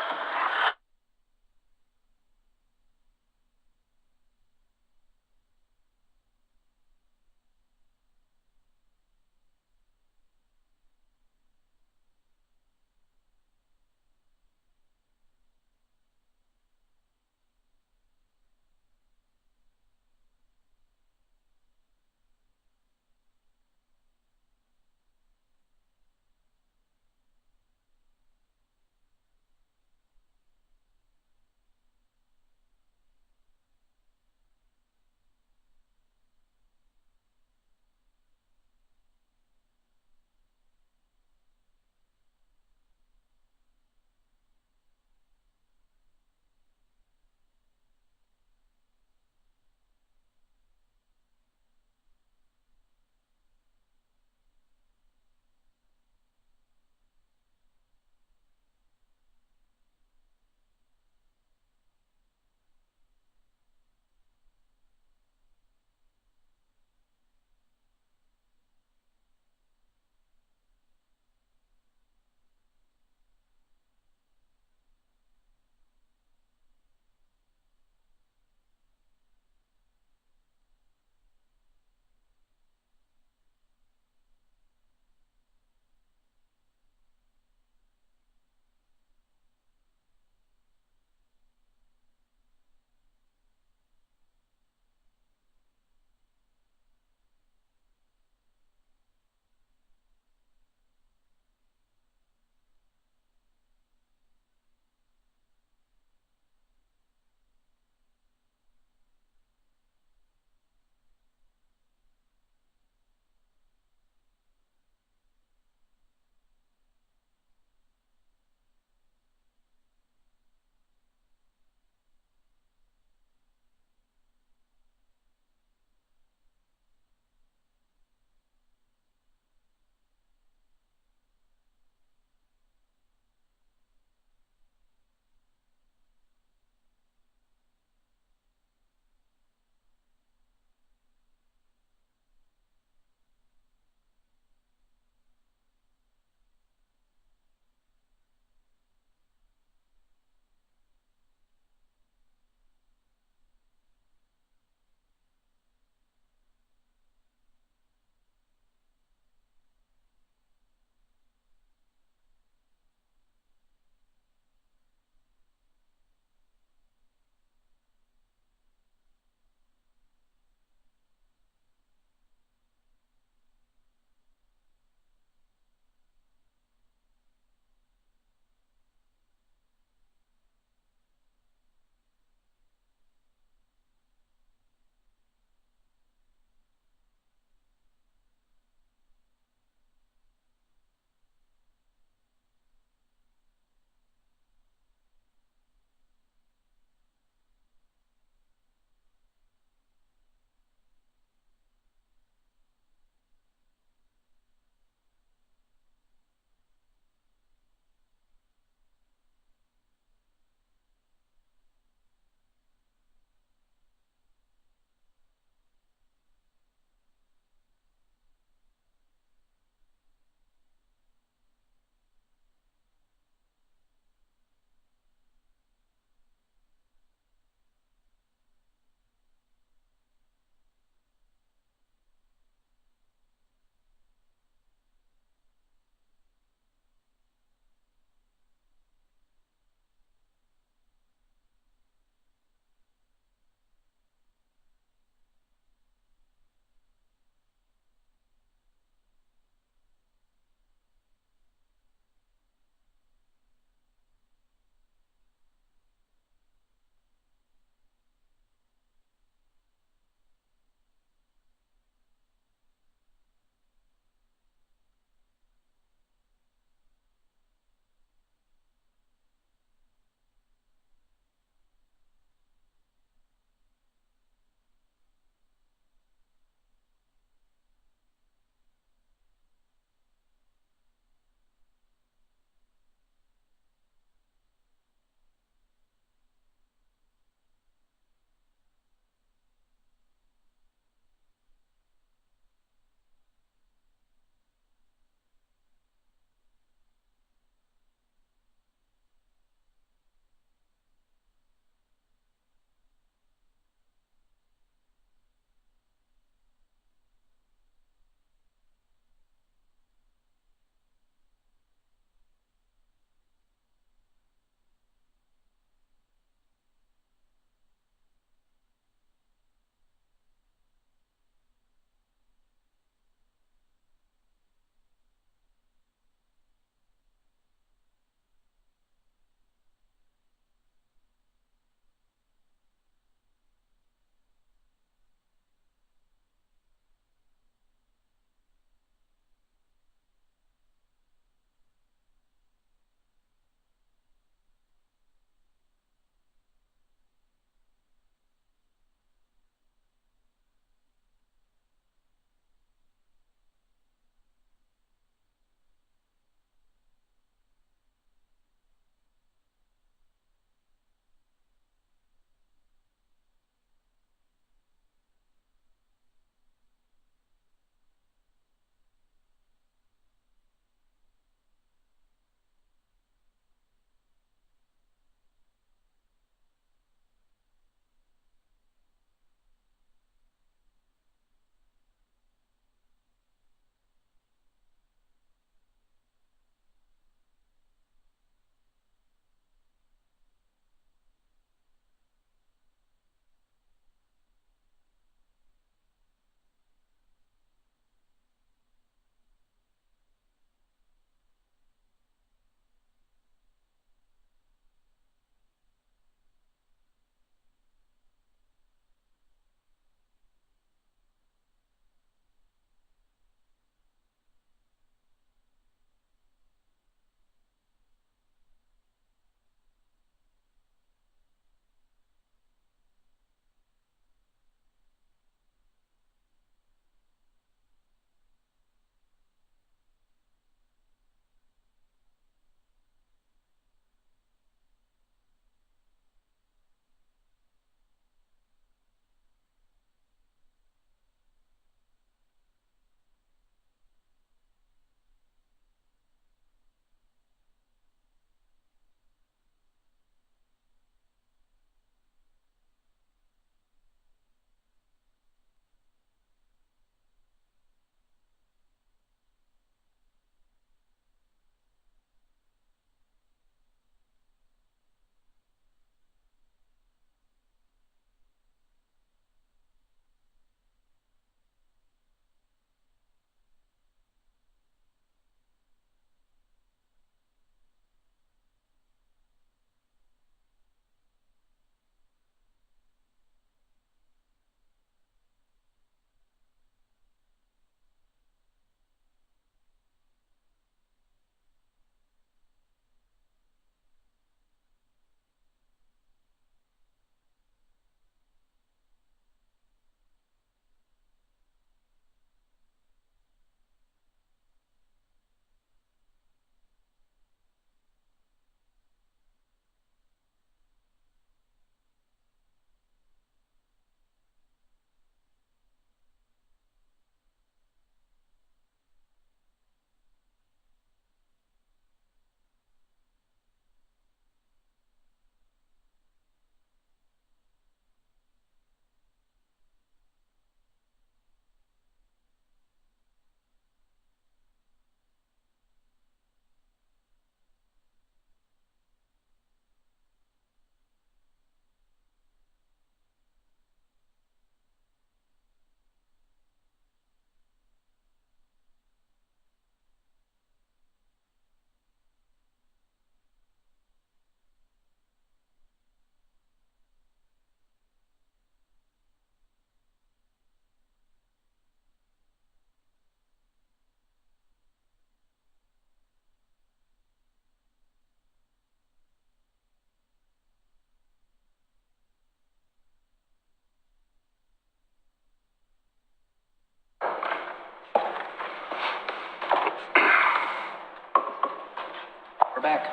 F: back.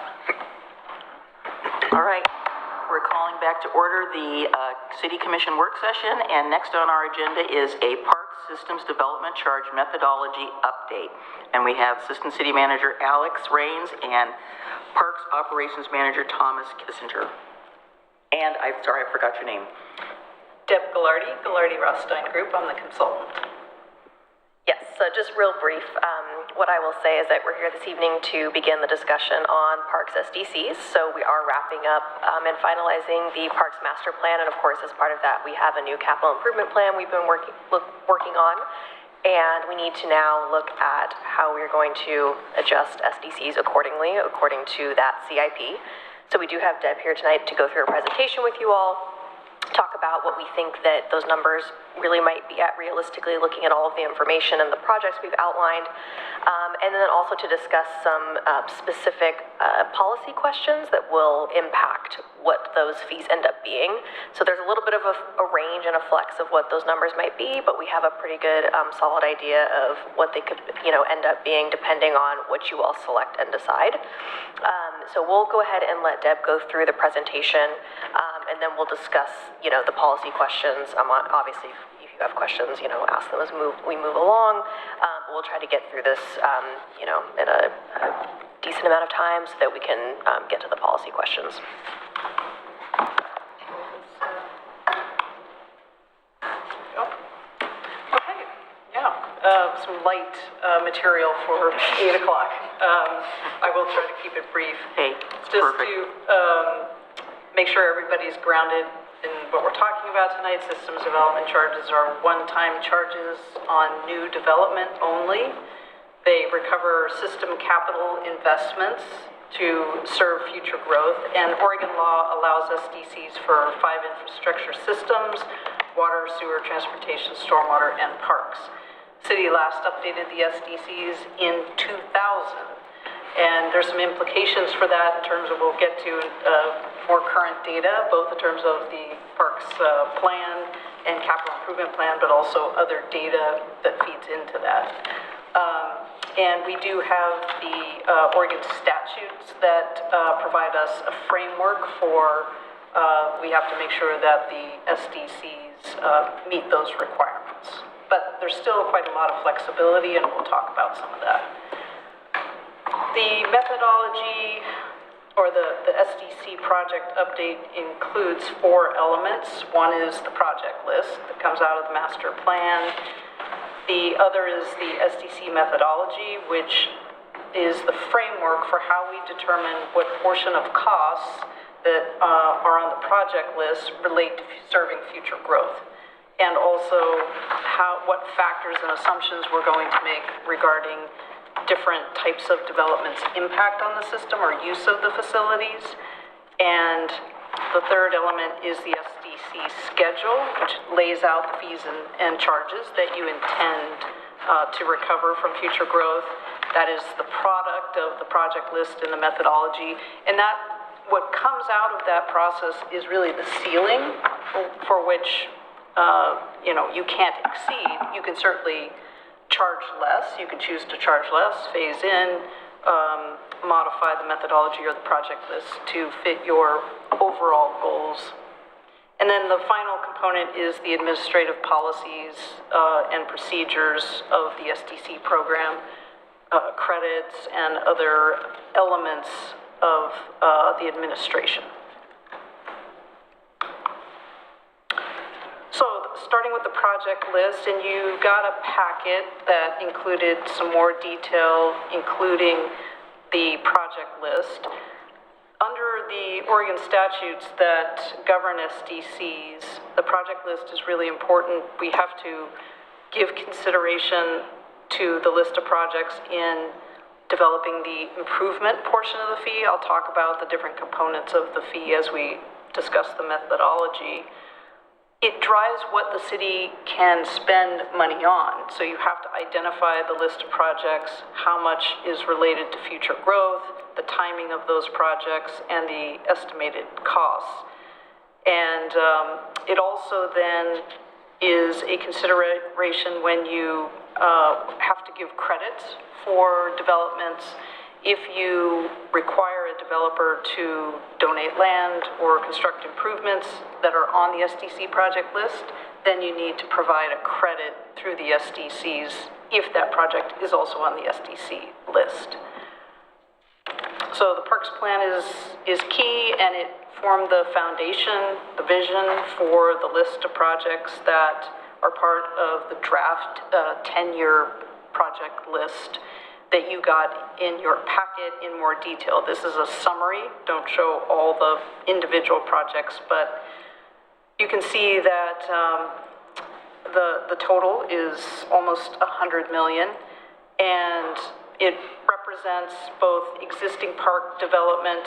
A: All right, we're calling back to order the City Commission work session, and next on our agenda is a Park Systems Development Charge Methodology Update. And we have Assistant City Manager Alex Rains and Parks Operations Manager Thomas Kissinger. And I forgot your name.
N: Deb Gallardi Rothstein Group, I'm the consultant.
O: Yes, so just real brief, what I will say is that we're here this evening to begin the discussion on Parks SDCs. So we are wrapping up and finalizing the Parks Master Plan, and of course, as part of that, we have a new capital improvement plan we've been working on, and we need to now look at how we're going to adjust SDCs accordingly, according to that CIP. So we do have Deb here tonight to go through a presentation with you all, talk about what we think that those numbers really might be at realistically, looking at all of the information and the projects we've outlined, and then also to discuss some specific policy questions that will impact what those fees end up being. So there's a little bit of a range and a flex of what those numbers might be, but we have a pretty good solid idea of what they could end up being depending on what you all select and decide. So we'll go ahead and let Deb go through the presentation, and then we'll discuss the policy questions. Obviously, if you have questions, ask them as we move along. But we'll try to get through this, in a decent amount of time so that we can get to the policy questions.
N: Okay, yeah, some light material for 8 o'clock. I will try to keep it brief.
A: Hey,
N: just to make sure everybody's grounded in what we're talking about tonight. Systems development charges are one-time charges on new development only. They recover system capital investments to serve future growth, and Oregon law allows SDCs for 5 infrastructure systems: water, sewer, transportation, stormwater, and parks. City last updated the SDCs in 2000, and there's some implications for that in terms of, we'll get to more current data, both in terms of the parks plan and capital improvement plan, but also other data that feeds into that. And we do have the Oregon statutes that provide us a framework for, we have to make sure that the SDCs meet those requirements. But there's still quite a lot of flexibility, and we'll talk about some of that. The methodology, or the SDC project update, includes 4 elements. One is the project list that comes out of the master plan. The other is the SDC methodology, which is the framework for how we determine what portion of costs that are on the project list relate to serving future growth, and also what factors and assumptions we're going to make regarding different types of developments' impact on the system or use of the facilities. And the third element is the SDC schedule, which lays out the fees and charges that you intend to recover from future growth. That is the product of the project list and the methodology. And what comes out of that process is really the ceiling for which you can't exceed. You can certainly charge less. You can choose to charge less, phase in, modify the methodology or the project list to fit your overall goals. And then the final component is the administrative policies and procedures of the SDC program, credits and other elements of the administration. So starting with the project list, and you got a packet that included some more detail, including the project list. Under the Oregon statutes that govern SDCs, the project list is really important. We have to give consideration to the list of projects in developing the improvement portion of the fee. I'll talk about the different components of the fee as we discuss the methodology. It drives what the city can spend money on. So you have to identify the list of projects, how much is related to future growth, the timing of those projects, and the estimated costs. And it also then is a consideration when you have to give credit for developments. If you require a a developer to donate land or construct improvements that are on the SDC project list, then you need to provide a credit through the SDCs if that project is also on the SDC list. So the Parks Plan is key, and it formed the foundation, the vision for the list of projects that are part of the draft 10-year project list that you got in your packet in more detail. This is a summary, don't show all the individual projects, but you can see that the total is almost 100 million, and it represents both existing park development,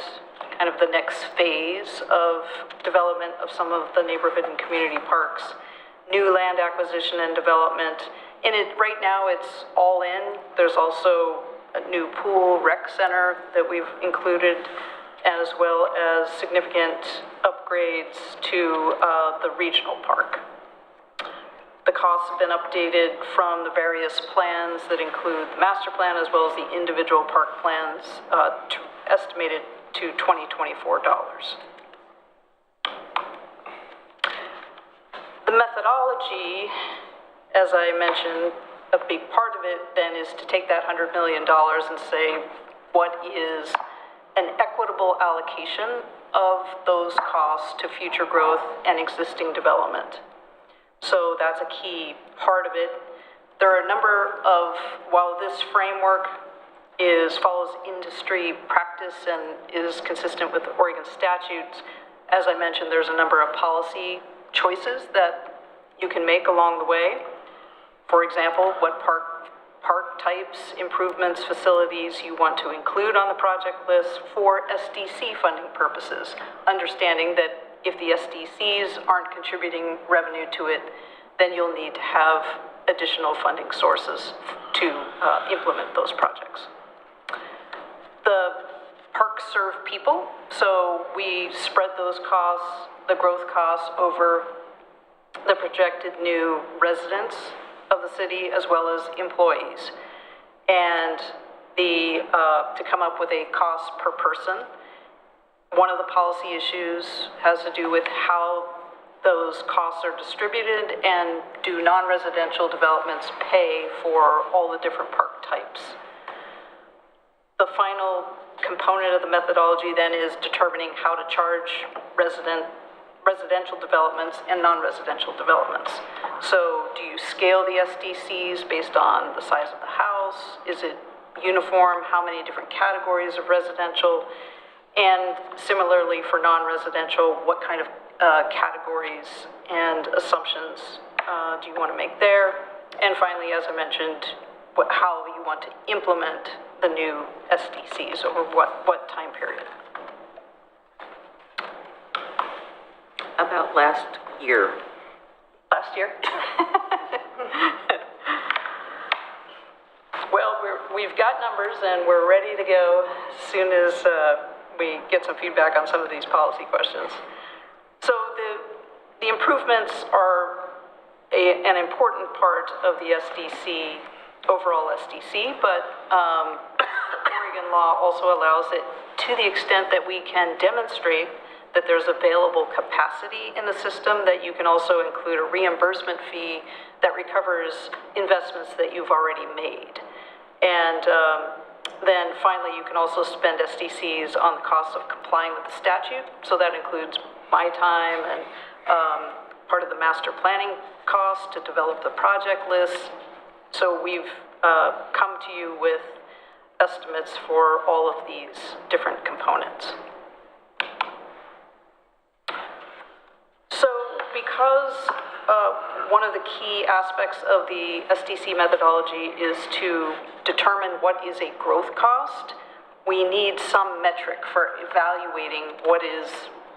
N: kind of the next phase of development of some of the neighborhood and community parks, new land acquisition and development. And right now it's all in. There's also a new pool rec center that we've included, as well as significant upgrades to the regional park. The costs have been updated from the various plans that include the master plan as well as the individual park plans, estimated to $2024. The methodology, as I mentioned, a big part of it then is to take that $100 million and say, what is an equitable allocation of those costs to future growth and existing development? So that's a key part of it. There are a number of, while this framework follows industry practice and is consistent with Oregon statutes, as I mentioned, there's a number of policy choices that you can make along the way. For example, what park types, improvements, facilities you want to include on the project list for SDC funding purposes, understanding that if the SDCs aren't contributing revenue to it, then you'll need to have additional funding sources to implement those projects. The parks serve people, so we spread those costs, the growth costs, over the projected new residents of the city as well as employees. And to come up with a cost per person. One of the policy issues has to do with how those costs are distributed, and do non-residential developments pay for all the different park types. The final component of the methodology then is determining how to charge residential developments and non-residential developments. So do you scale the SDCs based on the size of the house? Is it uniform? How many different categories of residential? And similarly for non-residential, what kind of categories and assumptions do you want to make there? And finally, as I mentioned, how you want to implement the new SDCs over what time period?
A: About last year.
N: Last year? Well, we've got numbers and we're ready to go as soon as we get some feedback on some of these policy questions. So the improvements are an important part of the SDC, overall SDC, but Oregon law also allows it to the extent that we can demonstrate that there's available capacity in the system, that you can also include a reimbursement fee that recovers investments that you've already made. And then finally, you can also spend SDCs on the cost of complying with the statute. So that includes my time and part of the master planning cost to develop the project list. So we've come to you with estimates for all of these different components. So because one of the key aspects of the SDC methodology is to determine what is a growth cost, we need some metric for evaluating what is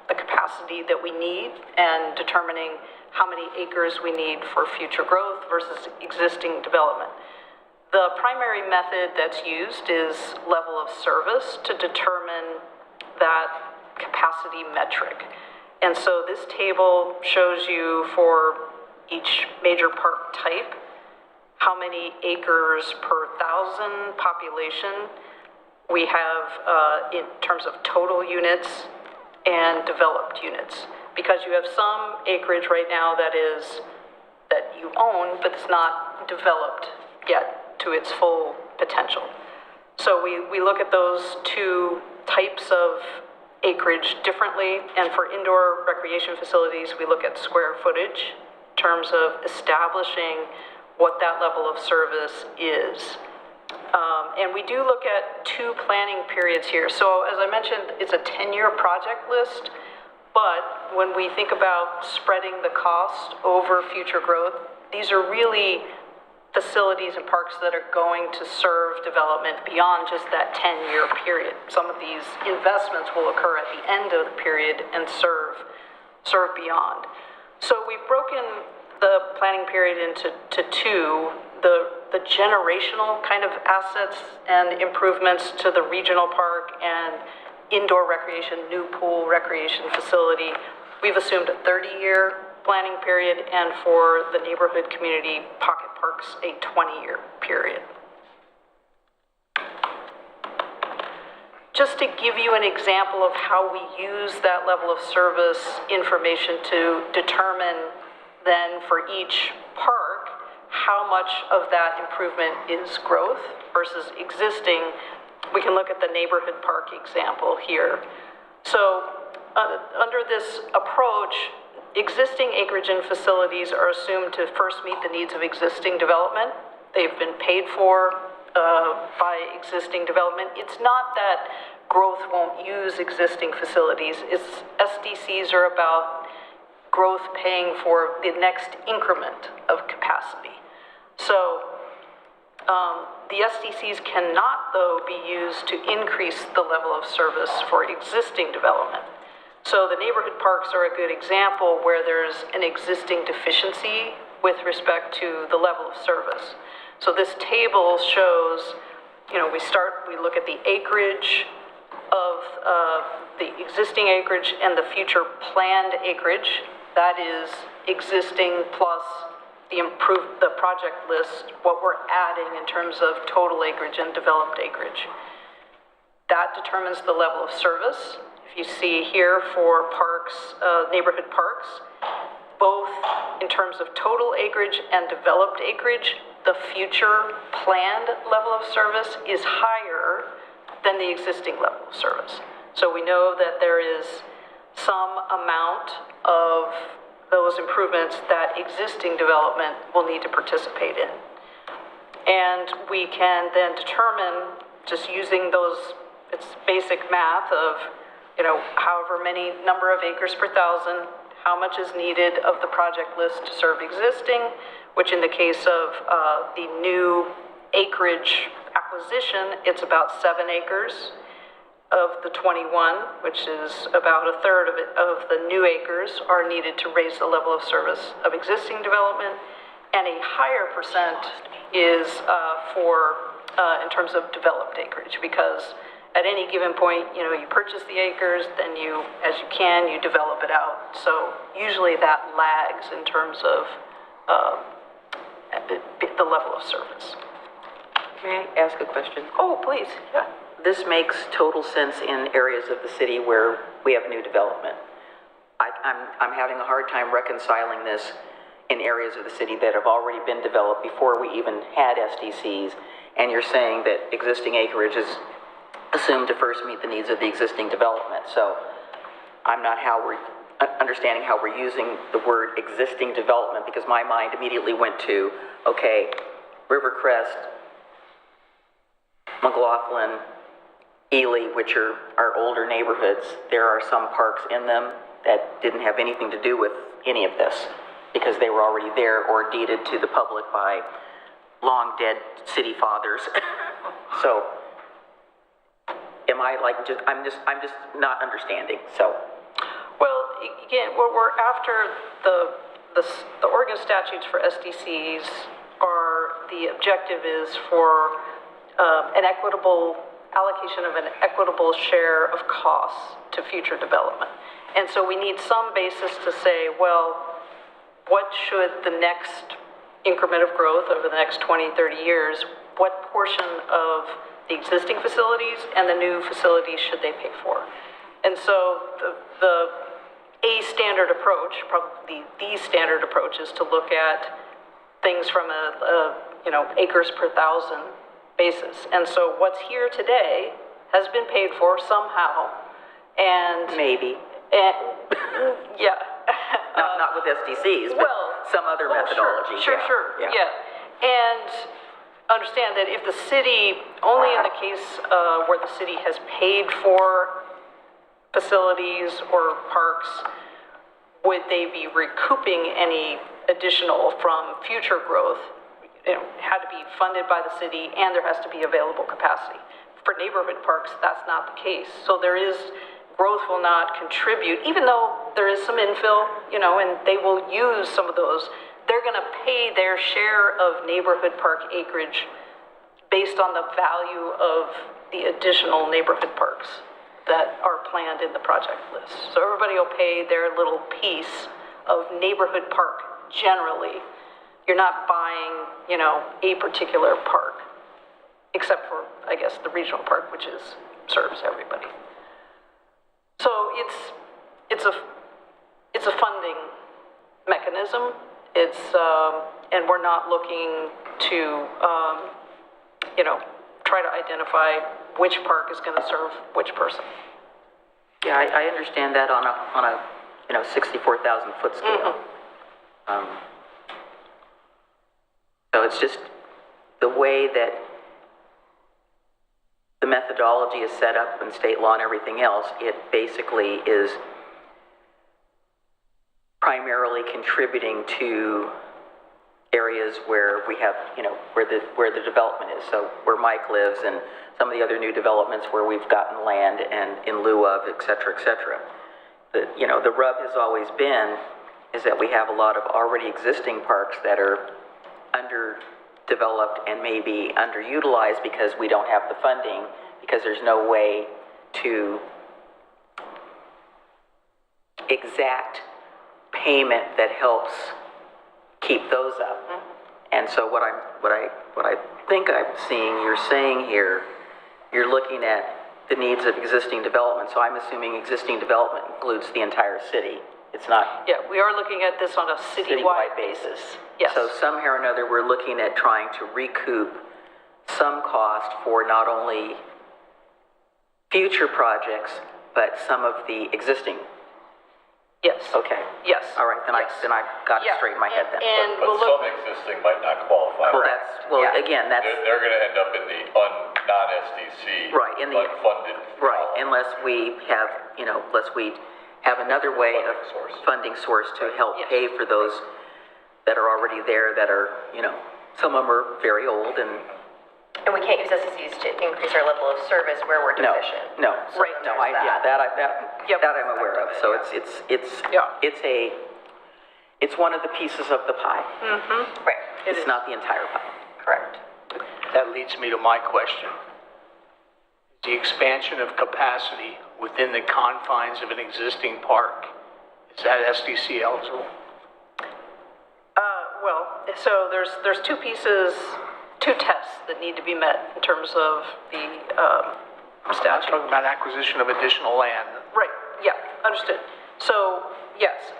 N: the capacity that we need and determining how many acres we need for future growth versus existing development. The primary method that's used is level of service to determine that capacity metric. And so this table shows you for each major park type how many acres per thousand population we have in terms of total units and developed units. Because you have some acreage right now that you own, but it's not developed yet to its full potential. So we look at those two types of acreage differently, and for indoor recreation facilities, we look at square footage in terms of establishing what that level of service is. And we do look at 2 planning periods here. So as I mentioned, it's a 10-year project list, but when we think about spreading the cost over future growth, these are really facilities and parks that are going to serve development beyond just that 10-year period. Some of these investments will occur at the end of the period and serve beyond. So we've broken the planning period into 2, the generational kind of assets and improvements to the regional park and indoor recreation, new pool recreation facility. We've assumed a 30-year planning period, and for the neighborhood community pocket parks, a 20-year period. Just to give you an example of how we use that level of service information to determine then for each park how much of that improvement is growth versus existing, we can look at the neighborhood park example here. So under this approach, existing acreage and facilities are assumed to first meet the needs of existing development. They've been paid for by existing development. It's not that growth won't use existing facilities. SDCs are about growth paying for the next increment of capacity. So the SDCs cannot, though, be used to increase the level of service for existing development. So the neighborhood parks are a good example where there's an existing deficiency with respect to the level of service. So this table shows, we look at the acreage of the existing acreage and the future planned acreage. That is existing plus the project list, what we're adding in terms of total acreage and developed acreage. That determines the level of service. If you see here for parks, neighborhood parks, both in terms of total acreage and developed acreage, the future planned level of service is higher than the existing level of service. So we know that there is some amount of those improvements that existing development will need to participate in. And we can then determine, just using those, it's basic math of, however many number of acres per thousand, how much is needed of the project list to serve existing, which in the case of the new acreage acquisition, it's about 7 acres of the 21, which is about a third of the new acres are needed to raise the level of service of existing development, and a higher percent is in terms of developed acreage, because at any given point, you purchase the acres, then you develop it out. So usually that lags in terms of the level of service.
A: May I ask a question?
N: Oh, please, yeah.
A: This makes total sense in areas of the city where we have new development. I'm having a hard time reconciling this in areas of the city that have already been developed before we even had SDCs, and you're saying that existing acreage is assumed to first meet the needs of the existing development. So I'm not understanding how we're using the word existing development, because my mind immediately went to, okay, Rivercrest, McLaughlin, Ely, which are our older neighborhoods. There are some parks in them that didn't have anything to do with any of this because they were already there or deeded to the public by long dead city fathers. So am I I'm just not understanding. So
N: well, again, we're after the Oregon statutes for SDCs the objective is for an equitable allocation of an equitable share of costs to future development. And so we need some basis to say, well, what should the next increment of growth over the next 20, 30 years, what portion of the existing facilities and the new facilities should they pay for? And so a standard approach, probably the standard approach, is to look at things from a acres per thousand basis. And so what's here today has been paid for somehow, and
A: Maybe.
N: yeah.
A: Not with SDCs, but some other methodology.
N: Sure. Yeah. And understand that if the city, only in the case where the city has paid for facilities or parks, would they be recouping any additional from future growth. It had to be funded by the city, and there has to be available capacity. For neighborhood parks, that's not the case. So growth will not contribute, even though there is some infill, and they will use some of those. They're going to pay their share of neighborhood park acreage based on the value of the additional neighborhood parks that are planned in the project list. So everybody will pay their little piece of neighborhood park generally. You're not buying, a particular park, except for, I guess, the regional park, which serves everybody. So it's a funding mechanism. And we're not looking to, try to identify which park is going to serve which person.
A: Yeah, I understand that on a 64,000 foot scale. So it's just the way that the methodology is set up in state law and everything else. It basically is primarily contributing to areas where we have, where the development is. So where Mike lives and some of the other new developments where we've gotten land and in lieu of, et cetera, et cetera. The rub has always been is that we have a lot of already existing parks that are underdeveloped and maybe underutilized because we don't have the funding, because there's no way to exact payment that helps keep those up. And so what I think I'm seeing you're saying here, you're looking at the needs of existing development. So I'm assuming existing development includes the entire city. It's not.
N: Yeah, we are looking at this on a citywide basis. Yes.
A: So somehow or another, we're looking at trying to recoup some cost for not only future projects, but some of the existing.
N: Yes.
A: Okay.
N: Yes.
A: All right, then I got it straight in my head then.
N: And
D: But some existing might not qualify.
A: Again, that's.
D: They're gonna end up in the non-SDC.
A: Right, in the.
D: Unfunded.
A: Right, unless we have, unless we have another way of funding source to help pay for those that are already there that are, some of them are very old and
O: we can't use SDCs to increase our level of service where we're deficient.
A: No.
O: So
A: Right. No. That I'm aware of. So it's one of the pieces of the pie.
O: Mm-hmm. Right.
A: It's not the entire pie.
O: Correct.
E: That leads me to my question. The expansion of capacity within the confines of an existing park, is that SDC eligible?
N: So there's two tests that need to be met in terms of the statute.
E: I'm talking about acquisition of additional land.
N: Right, yeah, understood. So, yes,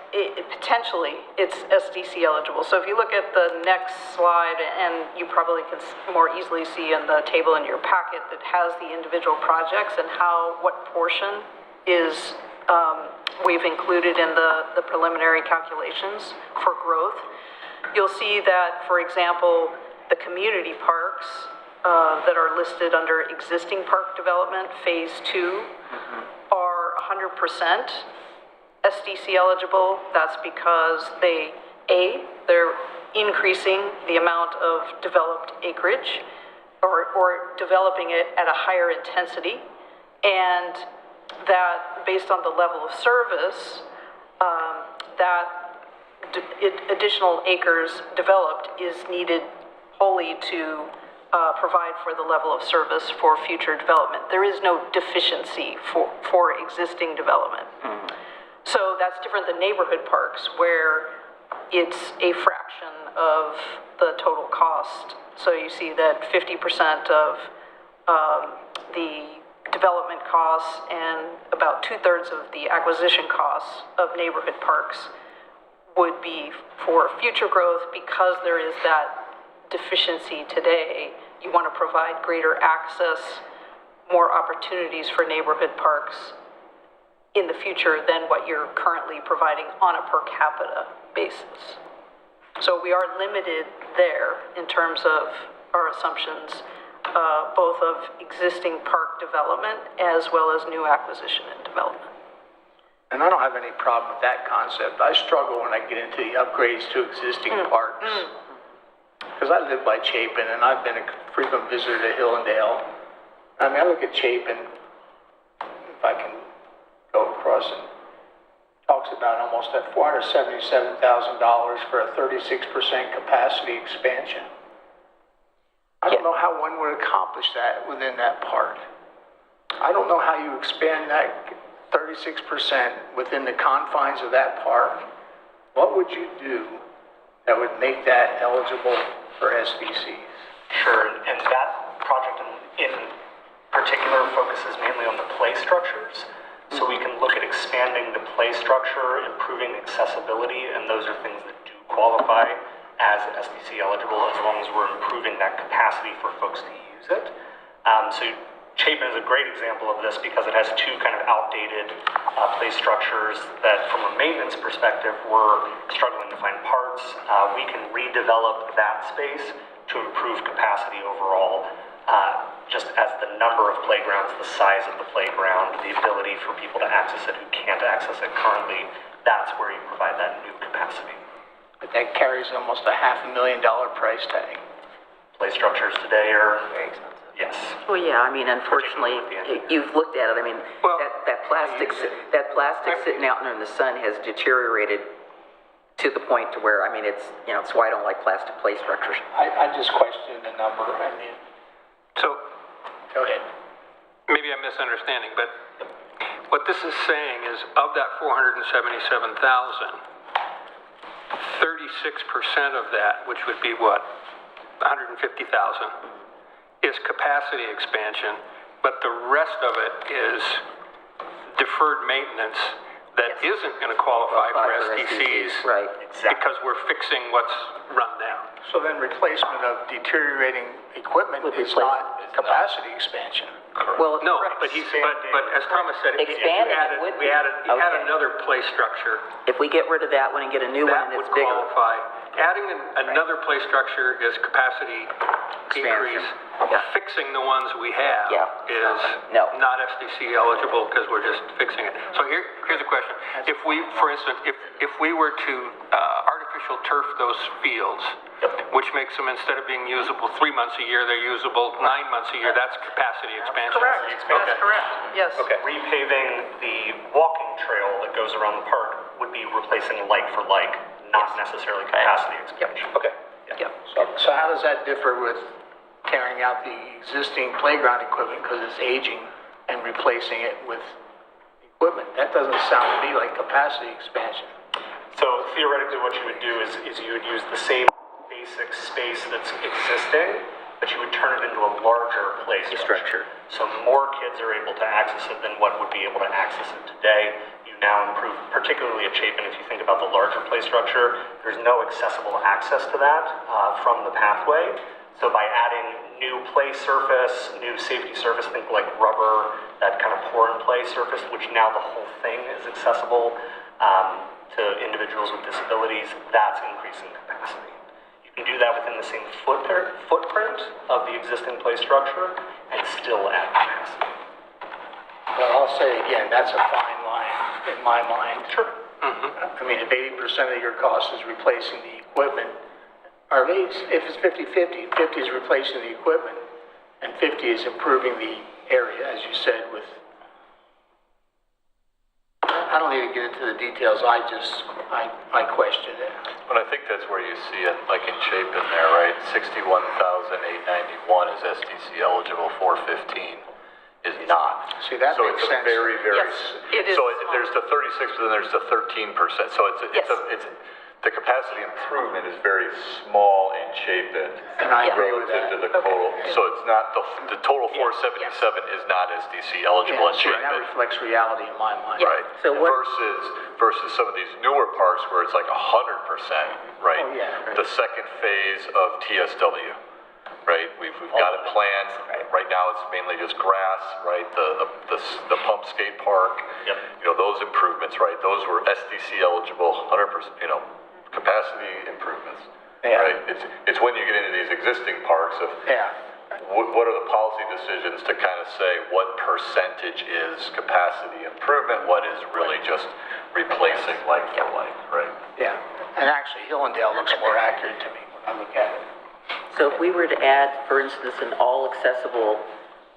N: potentially it's SDC eligible. So if you look at the next slide, and you probably can more easily see in the table in your packet that has the individual projects and what portion is we've included in the preliminary calculations for growth. You'll see that, for example, the community parks that are listed under existing park development, phase 2, are 100% SDC eligible. That's because they're increasing the amount of developed acreage or developing it at a higher intensity, and that based on the level of service, additional acres developed is needed wholly to provide for the level of service for future development. There is no deficiency for existing development. So that's different than neighborhood parks, where it's a fraction of the total cost. So you see that 50% of the development costs and about 2/3 of the acquisition costs of neighborhood parks would be for future growth. Because there is that deficiency today, you want to provide greater access, more opportunities for neighborhood parks in the future than what you're currently providing on a per capita basis. So we are limited there in terms of our assumptions, both of existing park development as well as new acquisition and development.
E: And I don't have any problem with that concept. I struggle when I get into the upgrades to existing parks. Because I live by Chapin, and I've been a frequent visitor to Hillendale. I mean, I look at Chapin, if I can go across it, talks about almost at $477,000 for a 36% capacity expansion. I don't know how one would accomplish that within that park. I don't know how you expand that 36% within the confines of that park. What would you do that would make that eligible for SDCs?
P: Sure, and that project in particular focuses mainly on the play structures. So we can look at expanding the play structure, improving accessibility, and those are things that do qualify as SDC eligible as long as we're improving that capacity for folks to use it. So Chapin is a great example of this because it has two kind of outdated play structures that from a maintenance perspective we're struggling to find parts. We can redevelop that space to improve capacity overall. Just as the number of playgrounds, the size of the playground, the ability for people to access it who can't access it currently, that's where you provide that new capacity.
E: But that carries almost a $500,000 price tag.
P: Play structures today are very expensive. Yes.
A: Well, yeah, I mean, unfortunately, you've looked at it, I mean, that plastic sitting out there in the sun has deteriorated to the point to where, I mean, it's why I don't like plastic play structures.
E: I just question the number. I mean,
F: So,
E: go ahead.
F: maybe I'm misunderstanding, but what this is saying is of that 477,000, 36% of that, which would be what, 150,000, is capacity expansion, but the rest of it is deferred maintenance that isn't going to qualify for SDCs,
A: right?
F: Because we're fixing what's run down.
E: So then replacement of deteriorating equipment is not capacity expansion.
A: Well,
F: No, but as Thomas said, if you
A: Expanding it
F: added,
A: would
F: we
A: be.
F: added
A: Okay.
F: another play structure,
A: If we get rid of that one and get a new one
F: that
A: and
F: would
A: it's bigger.
F: qualify. Adding another play structure is capacity increase.
A: Yeah.
F: Fixing the ones we have is
A: No.
F: not SDC eligible because we're just fixing it. So here's a question. If we, for instance, if we were to artificial turf those fields, which makes them, instead of being usable 3 months a year, they're usable 9 months a year, that's capacity expansion.
N: Correct, that's correct, yes.
P: Okay. Repaving the walking trail that goes around the park would be replacing like for like, not necessarily capacity expansion.
F: Okay.
N: Yep.
E: So how does that differ with carrying out the existing playground equipment because it's aging and replacing it with equipment? That doesn't sound to me like capacity expansion.
P: So theoretically what you would do is you would use the same basic space that's existing, but you would turn it into a larger play structure. So more kids are able to access it than what would be able to access it today. You now improve, particularly at Chapin, if you think about the larger play structure, there's no accessible access to that from the pathway. So by adding new play surface, new safety surface, think like rubber, that kind of pour and play surface, which now the whole thing is accessible to individuals with disabilities, that's increasing capacity. You can do that within the same footprint of the existing play structure and still add capacity.
E: Well, I'll say again, that's a fine line in my mind.
P: Sure.
E: I mean, if 80% of your cost is replacing the equipment, or at least if it's 50-50, 50 is replacing the equipment, and 50 is improving the area, as you said, with, I don't need to get into the details, I question it.
D: But I think that's where you see it, like in Chapin there, right? 61,891 is SDC eligible, 415 is not.
E: See, that
D: so
E: makes
D: it's
E: sense.
D: a very, very,
N: Yes, it is
D: so
N: small.
D: there's the 36, but then there's the 13%. So it's the capacity improvement is very small in Chapin
E: And I agree with
D: relative
E: that.
D: to the total. So it's not, the total 477 is not SDC eligible in
E: Yeah, and that
D: Chapin.
E: reflects reality in my mind.
D: Right.
A: So what-
D: Versus some of these newer parks where it's like 100%, right?
E: Oh, yeah.
D: The second phase of TSW, right? We've got it planned. Right now it's mainly just grass, right? The pump skate park.
C: Yep.
D: You know, those improvements, right? Those were SDC eligible, 100%, you know, capacity improvements.
E: Yeah.
D: Right? It's when you get into these existing parks of
E: Yeah.
D: what are the policy decisions to kind of say what percentage is capacity improvement, what is really just replacing like for like, right?
E: Yeah. And actually, Hillendale looks more accurate to me when I look at it.
A: So if we were to add, for instance, an all-accessible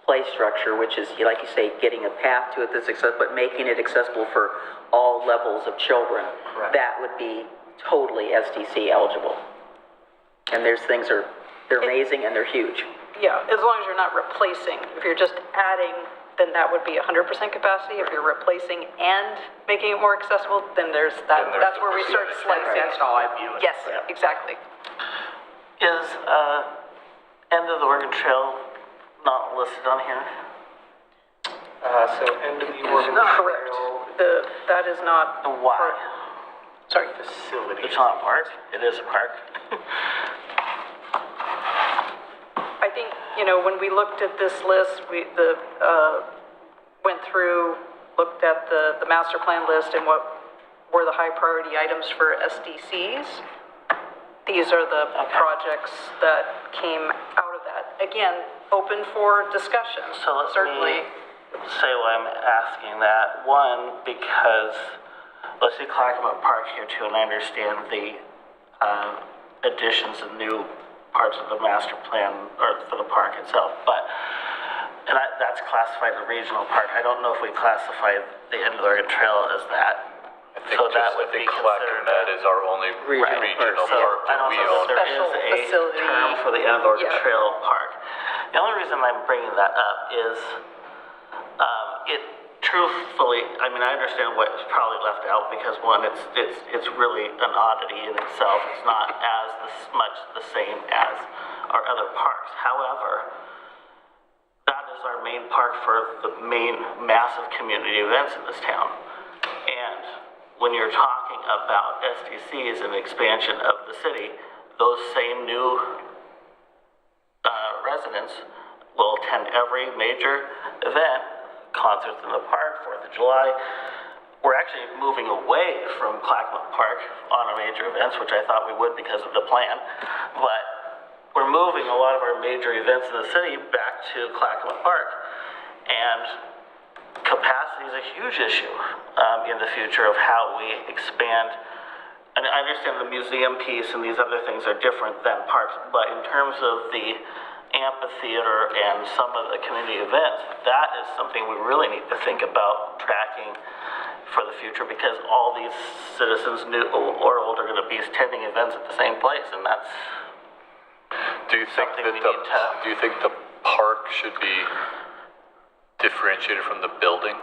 A: play structure, which is, like you say, getting a path to it that's accessible, but making it accessible for all levels of children, that would be totally SDC eligible. And there's things they're amazing and they're huge.
N: Yeah, as long as you're not replacing. If you're just adding, then that would be 100% capacity. If you're replacing and making it more accessible, then there's that.
D: Then there's
N: That's
D: the
N: where we start
D: percentage.
N: slicing.
E: That's how I view it.
N: Yes, exactly.
C: Is end of the Oregon Trail not listed on here?
P: So end of the Oregon
N: Correct.
P: Trail
N: That is not.
C: Why?
N: Sorry.
P: facility.
C: It's not a park. It is a park.
N: I think, when we looked at this list, we went through, looked at the master plan list and what were the high priority items for SDCs. These are the projects that came out of that. Again, open for discussion.
C: So let
N: Certainly.
C: me say why I'm asking that. One, because let's see Clackamas Park here too, and I understand the additions and new parts of the master plan or for the park itself, but that's classified as a regional park. I don't know if we classify the end of the Oregon Trail as that.
D: I think
C: So that would be
D: Clackamas
C: considered
D: is our only regional
C: So
D: park
C: I
D: that
C: don't
D: we
C: know
D: own.
C: if there
N: Special
C: is a
N: facility.
C: term for the end of the Oregon
N: Yeah.
C: Trail Park. The only reason I'm bringing that up is it truthfully, I mean, I understand what is probably left out because one, it's really an oddity in itself. It's not much the same as our other parks. However, that is our main park for the main massive community events in this town. And when you're talking about SDCs and expansion of the city, those same new residents will attend every major event, concerts in the park, 4th of July. We're actually moving away from Clackamas Park on our major events, which I thought we would because of the plan. But we're moving a lot of our major events in the city back to Clackamas Park. And capacity is a huge issue in the future of how we expand. And I understand the museum piece and these other things are different than parks, but in terms of the amphitheater and some of the community events, that is something we really need to think about tracking for the future because all these citizens, new or old, are going to be attending events at the same place, and that's
D: Do you think
C: something
D: that
C: we need to...
D: do you think the park should be differentiated from the building?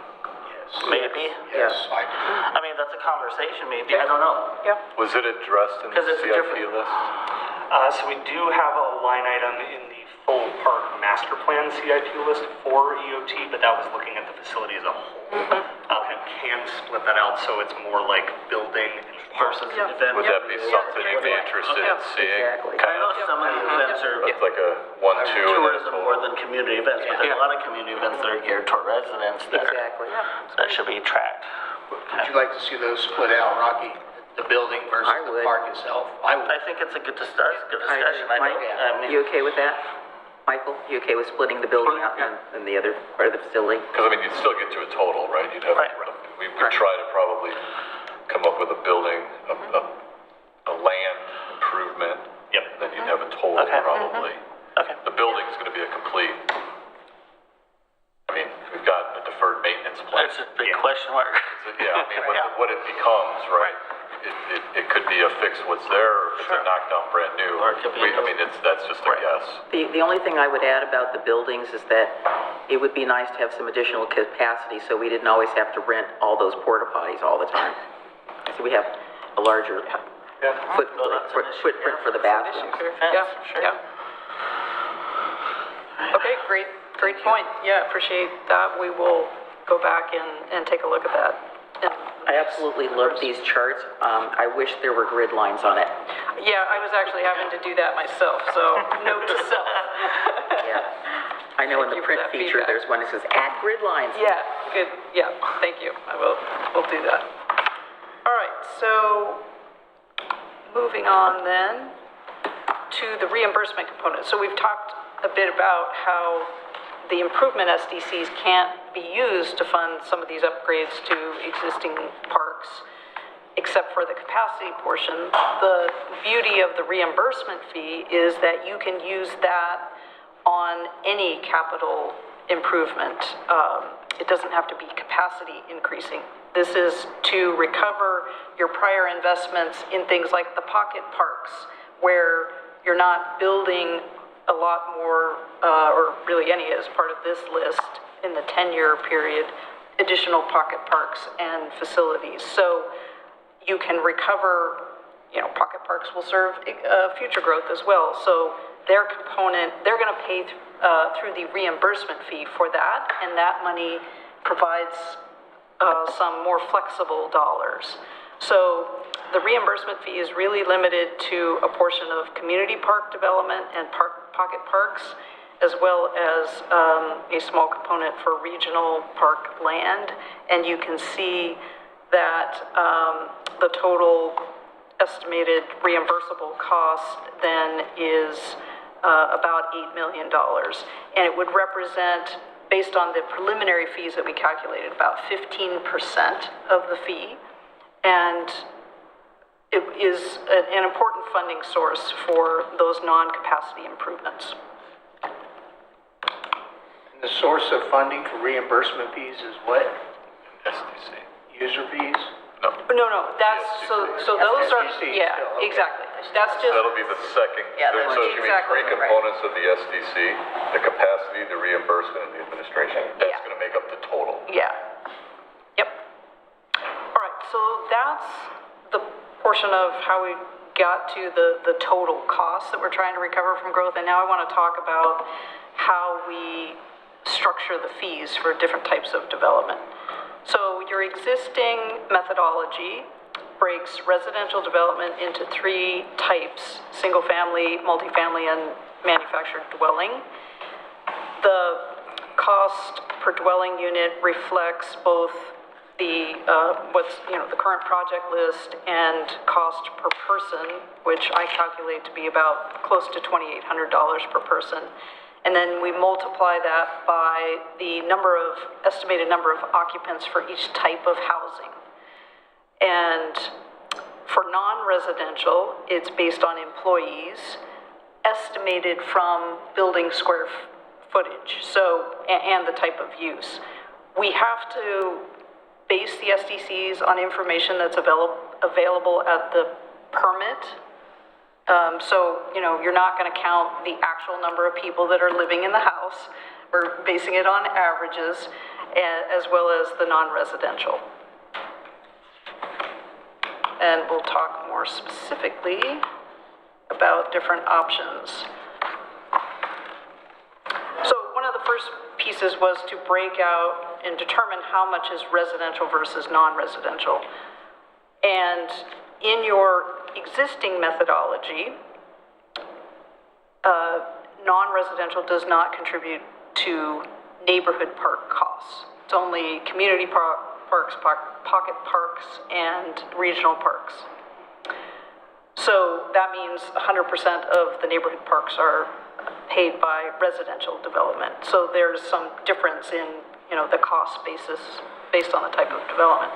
C: Maybe.
E: Yes, I do.
C: I mean, that's a conversation, maybe. I don't know.
N: Yeah.
D: Was it addressed in the
C: 'Cause it's a
D: CIP
C: different-
D: list?
P: So we do have a line item in the full park master plan CIP list for EOT, but that was looking at the facility as a whole. We can split that out so it's more like building
C: Versus an event.
D: Would that be something you'd be interested in seeing?
A: Exactly.
C: I know some of the events are
D: That's like a 1-2.
C: tourism more than community events, but there's a lot of community events that are geared toward residents that are,
A: Exactly.
C: that should be tracked.
E: Would you like to see those split out, Rocky? The building versus
A: I
E: the
A: would.
E: park itself? I would.
C: I think it's a good discussion. I
A: Mike,
C: mean,
A: you okay with that? Michael, you okay with splitting the building out and the other part of the facility?
D: Because, I mean, you'd still get to a total, right? You'd have,
C: Right.
D: we would try to probably come up with a building, a land improvement.
C: Yep.
D: Then you'd have a total
C: Okay.
D: probably.
C: Okay.
D: The building's gonna be a complete, I mean, we've got a deferred maintenance plan.
C: It's a big question mark.
D: Yeah, I mean, what it becomes, right? It could be a fix what's there, or if it's a knockdown brand new.
C: Or it could be
D: I mean, that's just a guess.
A: The only thing I would add about the buildings is that it would be nice to have some additional capacity so we didn't always have to rent all those porta potties all the time. So we have a larger footprint for the bathrooms.
N: Yeah. Okay, great point. Yeah, appreciate that. We will go back and take a look at that.
A: I absolutely love these charts. I wish there were grid lines on it.
N: Yeah, I was actually having to do that myself, so note to self.
A: Yeah. I know in the print feature, there's one that says add grid lines.
N: Yeah, good. Yeah, thank you. We'll do that. All right, so moving on then to the reimbursement component. So we've talked a bit about how the improvement SDCs can't be used to fund some of these upgrades to existing parks, except for the capacity portion. The beauty of the reimbursement fee is that you can use that on any capital improvement. It doesn't have to be capacity increasing. This is to recover your prior investments in things like the pocket parks, where you're not building a lot more, or really any as part of this list in the 10-year period, additional pocket parks and facilities. So you can recover, pocket parks will serve future growth as well. So their component, they're going to pay through the reimbursement fee for that, and that money provides some more flexible dollars. So the reimbursement fee is really limited to a portion of community park development and pocket parks, as well as a small component for regional park land. And you can see that the total estimated reimbursable cost then is about $8 million. And it would represent, based on the preliminary fees that we calculated, about 15% of the fee. And it is an important funding source for those non-capacity improvements.
E: And the source of funding for reimbursement fees is what?
D: SDC.
E: User fees?
N: No, that's, so those are,
E: SDC
N: yeah,
E: still, okay.
N: exactly. That's just,
D: That'll be the second.
A: Yeah,
D: So it's going to be
N: exactly
D: three components of the SDC, the capacity, the reimbursement, and the administration. That's
N: Yeah.
D: going to make up the total.
N: yeah. Yep. All right, so that's the portion of how we got to the total cost that we're trying to recover from growth. And now I want to talk about how we structure the fees for different types of development. So your existing methodology breaks residential development into three types: single family, multifamily, and manufactured dwelling. The cost per dwelling unit reflects both the the current project list and cost per person, which I calculate to be about close to $2,800 per person. And then we multiply that by the estimated number of occupants for each type of housing. And for non-residential, it's based on employees, estimated from building square footage, and the type of use. We have to base the SDCs on information that's available at the permit. So, you're not going to count the actual number of people that are living in the house. We're basing it on averages, as well as the non-residential. And we'll talk more specifically about different options. So one of the first pieces was to break out and determine how much is residential versus non-residential. And in your existing methodology, non-residential does not contribute to neighborhood park costs. It's only community parks, pocket parks, and regional parks. So that means 100% of the neighborhood parks are paid by residential development. So there's some difference in, the cost basis based on the type of development.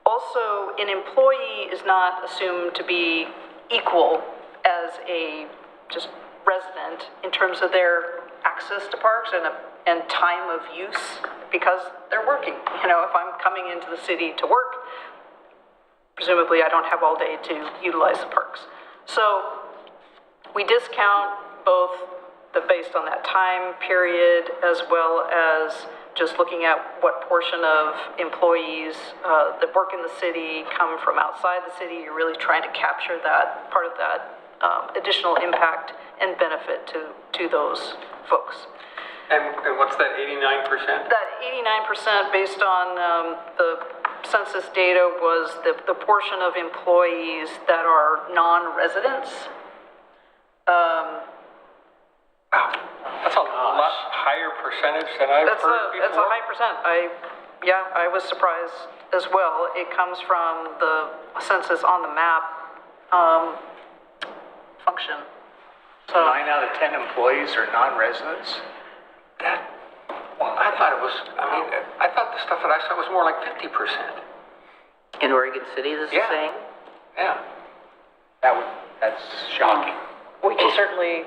N: Also, an employee is not assumed to be equal as a just resident in terms of their access to parks and time of use, because they're working. If I'm coming into the city to work, presumably I don't have all day to utilize the parks. So we discount both based on that time period as well as just looking at what portion of employees that work in the city come from outside the city. You're really trying to capture that, part of that additional impact and benefit to those folks.
F: And what's that 89%?
N: That 89% based on the census data was the portion of employees that are non-residents.
F: That's a lot higher percentage than I've heard before.
N: That's a high percent. I was surprised as well. It comes from the census on the map function. So
E: 9 out of 10 employees are non-residents?
F: Well, I thought it was, I thought the stuff that I saw was more like 50%.
A: In Oregon City, this is saying?
E: Yeah. That's shocking.
N: we can certainly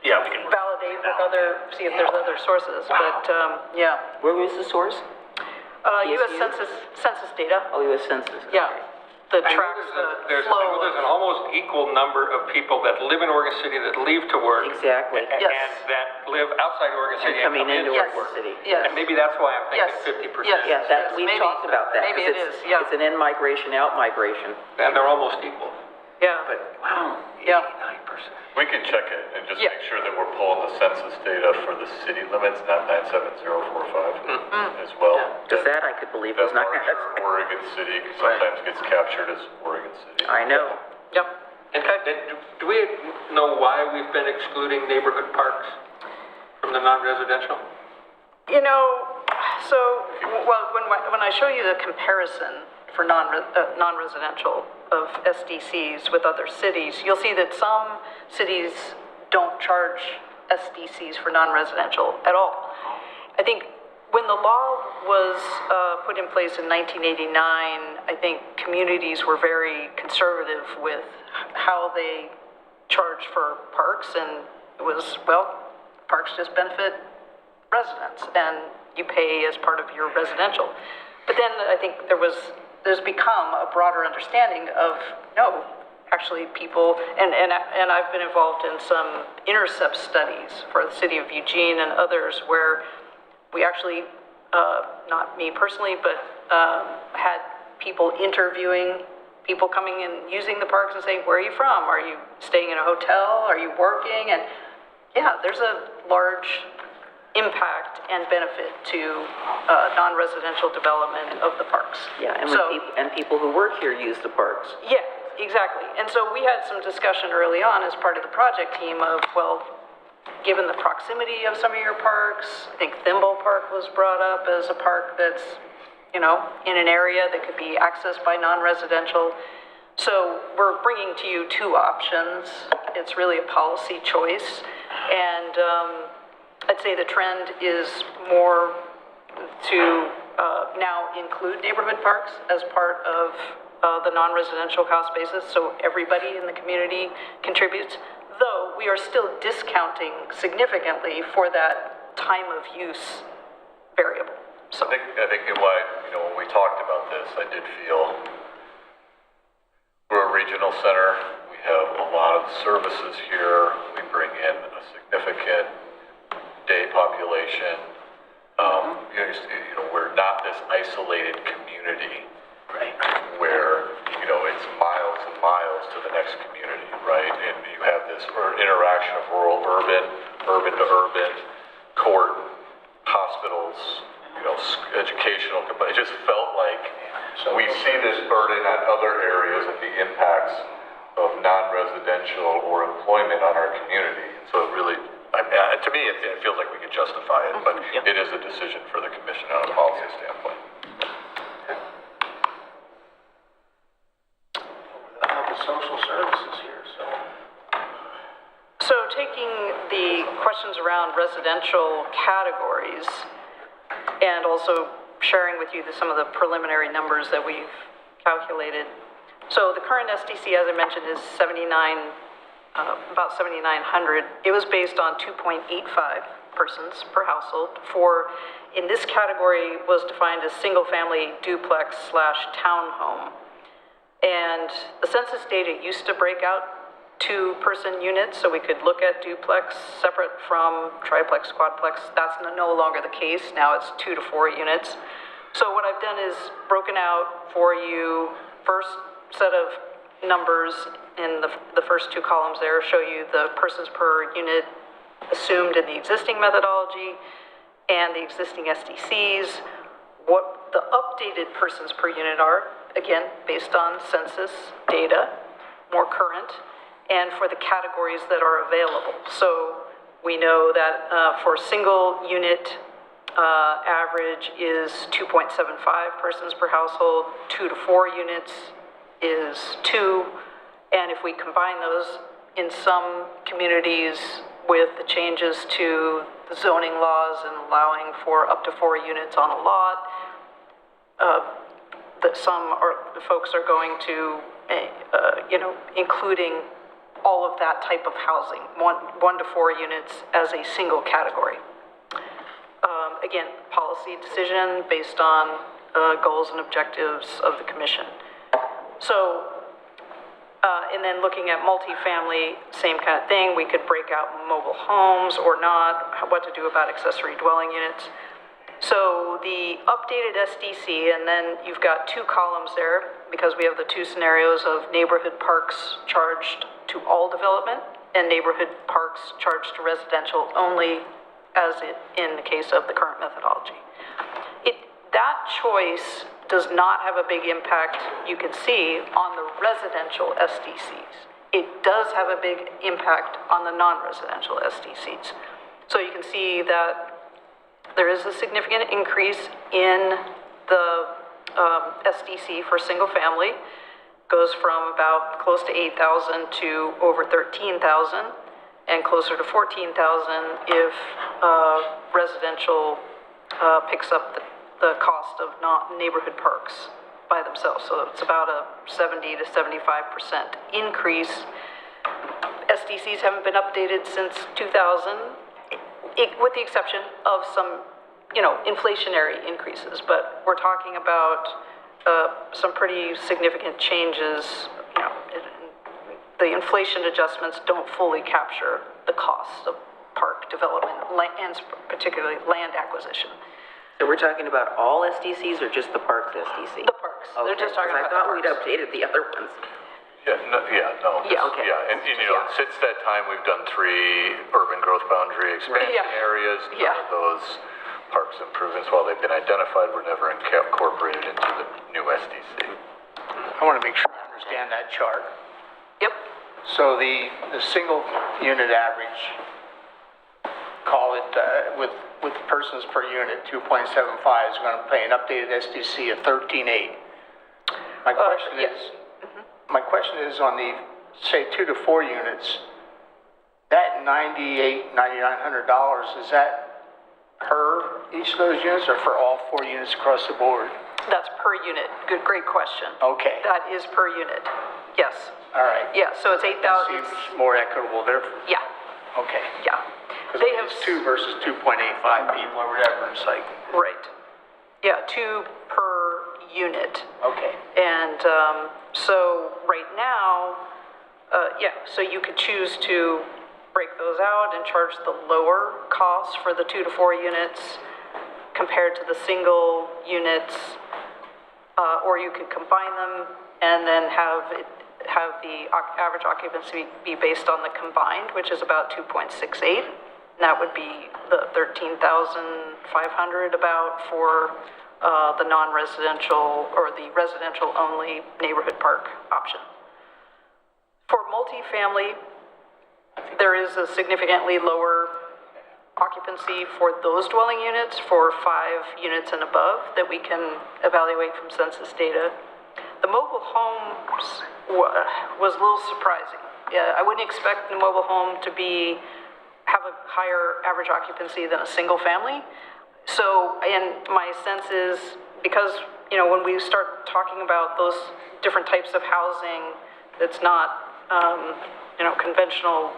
P: Yeah, we can
N: validate with see if there's other sources, but yeah.
A: Where was the source?
N: U.S. Census data.
A: Oh, U.S. Census.
N: Yeah, that
F: I know
N: tracks the
F: there's
N: flow.
F: an almost equal number of people that live in Oregon City that leave to work.
A: Exactly.
F: And that live outside Oregon City and
A: coming
F: come
A: into
F: into
A: Oregon
F: work.
A: City.
N: Yes.
F: And maybe that's why I'm thinking 50%.
N: Yes.
A: Yeah, that, we've
N: maybe-
A: talked about that.
N: maybe
A: 'cause
N: it
A: it's,
N: is, yeah.
A: It's an in-migration, out-migration.
F: And they're almost equal.
N: Yeah.
F: But wow,
N: Yeah.
F: 89%.
D: We can check it and just
N: Yeah.
D: make sure that we're pulling the census data for the city limits, not 97045 as well.
A: Just that I could believe was
D: That
A: not.
D: larger Oregon City sometimes gets captured as Oregon City.
A: I know.
N: Yep.
F: And do we know why we've been excluding neighborhood parks from the non-residential?
N: You know, so, well, when I show you the comparison for non-residential of SDCs with other cities, you'll see that some cities don't charge SDCs for non-residential at all. I think when the law was put in place in 1989, I think communities were very conservative with how they charge for parks, and it was, well, parks just benefit residents, and you pay as part of your residential. But then I think there's become a broader understanding of, no, actually people, and I've been involved in some intercept studies for the city of Eugene and others where we actually, not me personally, but had people interviewing people coming and using the parks and saying, where are you from? Are you staying in a hotel? Are you working? And yeah, there's a large impact and benefit to non-residential development of the parks.
A: Yeah, and,
N: so,
A: people who work here use the parks.
N: yeah, exactly. And so we had some discussion early on as part of the project team of, well, given the proximity of some of your parks, I think Thimble Park was brought up as a park that's, you know, in an area that could be accessed by non-residential. So we're bringing to you two options. It's really a policy choice. And I'd say the trend is more to now include neighborhood parks as part of the non-residential cost basis, so everybody in the community contributes, though we are still discounting significantly for that time of use variable. So
D: I think when we talked about this, I did feel we're a regional center. We have a lot of services here. We bring in a significant day population. We're not this isolated community, right? Where it's miles and miles to the next community, right? And you have this interaction of rural, urban, urban to urban, court, hospitals, educational. It just felt like we see this burden on other areas of the impacts of non-residential or employment on our community. And so it really, to me, it feels like we could justify it, but it is a decision for the commission on a policy standpoint.
E: The social services here,
N: So taking the questions around residential categories and also sharing with you some of the preliminary numbers that we've calculated. So the current SDC, as I mentioned, is about 7,900. It was based on 2.85 persons per household. In this category was defined as single-family duplex / townhome. And the census data used to break out two-person units, so we could look at duplex separate from triplex, quadplex. That's no longer the case. Now it's 2 to 4 units. So what I've done is broken out for you first set of numbers in the first 2 columns there show you the persons per unit assumed in the existing methodology and the existing SDCs, what the updated persons per unit are, again, based on census data, more current, and for the categories that are available. So we know that for single unit, average is 2.75 persons per household, 2 to 4 units is 2, and if we combine those in some communities with the changes to the zoning laws and allowing for up to 4 units on a lot, that the folks are going to, including all of that type of housing, 1 to 4 units as a single category. Again, policy decision based on goals and objectives of the commission. So, and then looking at multifamily, same kind of thing. We could break out mobile homes or not, what to do about accessory dwelling units. So the updated SDC, and then you've got 2 columns there because we have the 2 scenarios of neighborhood parks charged to all development and neighborhood parks charged to residential only, as in the case of the current methodology. That choice does not have a big impact, you can see, on the residential SDCs. It does have a big impact on the non-residential SDCs. So you can see that there is a significant increase in the SDC for single family. Goes from about close to 8,000 to over 13,000, and closer to 14,000 if residential picks up the cost of neighborhood parks by themselves. So it's about a 70 to 75% increase. SDCs haven't been updated since 2000, with the exception of some, inflationary increases. But we're talking about some pretty significant changes. The inflation adjustments don't fully capture the cost of park development and particularly land acquisition.
A: So we're talking about all SDCs or just the parks SDC?
N: The parks.
A: Okay,
N: They're just talking about
A: I thought
N: the
A: we'd
N: parks.
A: updated the other ones.
D: Yeah, no.
A: Yeah, okay.
D: Yeah, and since that time, we've done 3 urban growth boundary expansion areas. None of those parks improvements, while they've been identified, were never incorporated into the new SDC.
E: I want to make sure I understand that chart.
N: Yep.
E: So the single unit average, call it with persons per unit, 2.75 is going to pay an updated SDC of 13.8. My question is on the, say, 2 to 4 units, that $9,900, is that per each of those units or for all 4 units across the board?
N: That's per unit. Great question.
E: Okay.
N: That is per unit. Yes.
E: All right.
N: Yeah, so it's 8,000.
E: That seems more equitable there.
N: Yeah.
E: Okay.
N: Yeah.
E: Because it's 2 versus 2.85 people or whatever, it's like.
N: Right. Yeah, 2 per unit.
E: Okay.
N: And so right now, so you could choose to break those out and charge the lower costs for the 2 to 4 units compared to the single units, or you could combine them and then have the average occupancy be based on the combined, which is about 2.68. And that would be the 13,500 about for the non-residential or the residential only neighborhood park option. For multifamily, there is a significantly lower occupancy for those dwelling units for 5 units and above that we can evaluate from census data. The mobile homes was a little surprising. Yeah, I wouldn't expect the mobile home to have a higher average occupancy than a single family. So, and my sense is because, when we start talking about those different types of housing that's not, conventional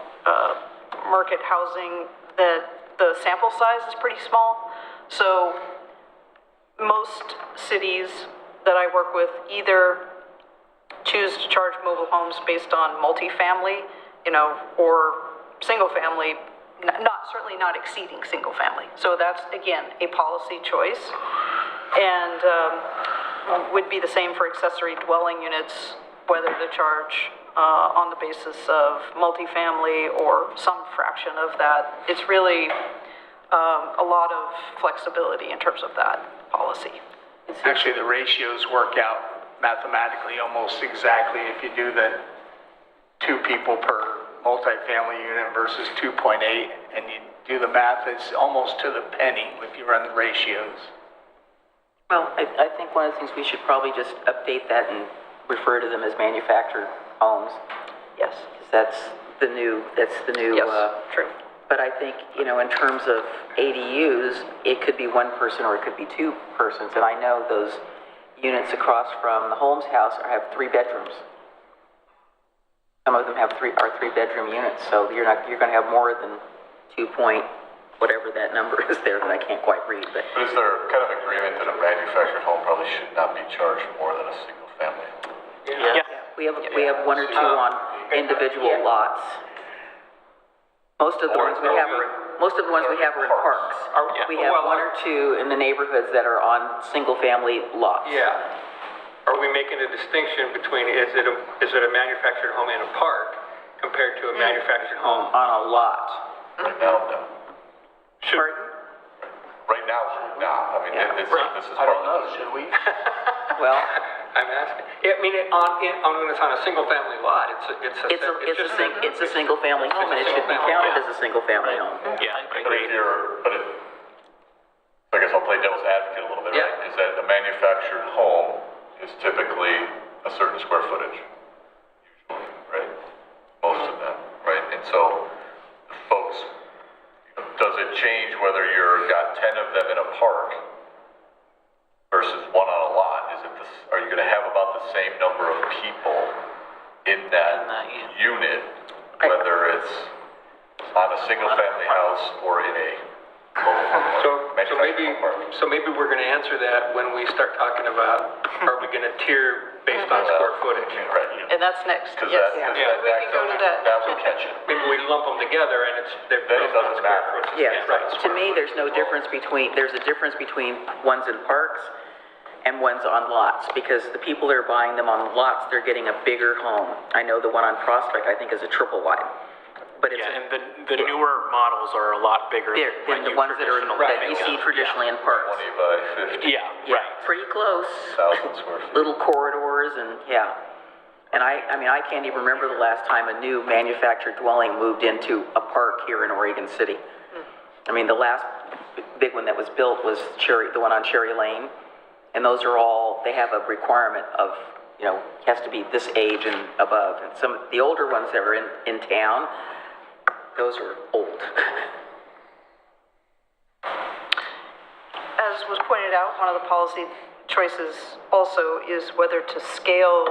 N: market housing, that the sample size is pretty small. So most cities that I work with either choose to charge mobile homes based on multifamily or single family, certainly not exceeding single family. So that's, again, a policy choice. And would be the same for accessory dwelling units, whether to charge on the basis of multifamily or some fraction of that. It's really a lot of flexibility in terms of that policy.
E: Actually, the ratios work out mathematically almost exactly if you do the 2 people per multifamily unit versus 2.8, and you do the math, it's almost to the penny if you run the ratios.
A: Well, I think one of the things we should probably just update that and refer to them as manufactured homes.
N: Yes.
A: Because that's the new,
N: Yes, true.
A: But I think, in terms of ADUs, it could be 1 person or it could be 2 persons. And I know those units across from the Holmes house have 3 bedrooms. Some of them are 3-bedroom units, so you're going to have more than 2 point, whatever that number is there that I can't quite read. But
D: Is there kind of agreement that a manufactured home probably should not be charged more than a single family?
K: Yeah.
A: we have 1 or 2 on individual lots. Most of the ones we have are in parks. We have 1 or 2 in the neighborhoods that are on single-family lots.
F: Yeah. Are we making a distinction between, is it a manufactured home in a park compared to a manufactured home
A: on a lot?
D: Right now, no.
A: Pardon?
D: Right now, not. I mean, this is
E: I
D: part
E: don't know, should we?
A: Well,
F: I'm asking. I mean, when it's on a single-family lot,
A: it's a single-family home, and it should be counted as a single-family home.
K: Yeah, I
D: But
K: agree.
D: I guess I'll play devil's advocate a little bit, right? Is that a manufactured home is typically a certain square footage, usually, right? Most of them, right? And so, the folks, does it change whether you've got 10 of them in a park versus 1 on a lot? Are you going to have about the same number of people in that unit, whether it's on a single-family house or in a
F: So maybe we're going to answer that when we start talking about, are we going to tier based on square footage?
N: And that's next.
D: Because
N: Yes.
D: that would catch it.
F: Maybe we lump them together and they're based on square footage.
A: Yeah, to me, there's a difference between ones in parks and ones on lots, because the people that are buying them on lots, they're getting a bigger home. I know the one on Prospect, I think, is a triple wide. But it's
K: and the newer models are a lot bigger
A: than the ones that you see traditionally in parks.
D: 20 by 50.
K: Yeah, right.
A: Pretty close.
D: 1,000 square feet.
A: Little corridors and And I can't even remember the last time a new manufactured dwelling moved into a park here in Oregon City. I mean, the last big one that was built was the one on Cherry Lane. And those are all, they have a requirement of, has to be this age and above. And some of the older ones that are in town, those are old.
N: As was pointed out, one of the policy choices also is whether to scale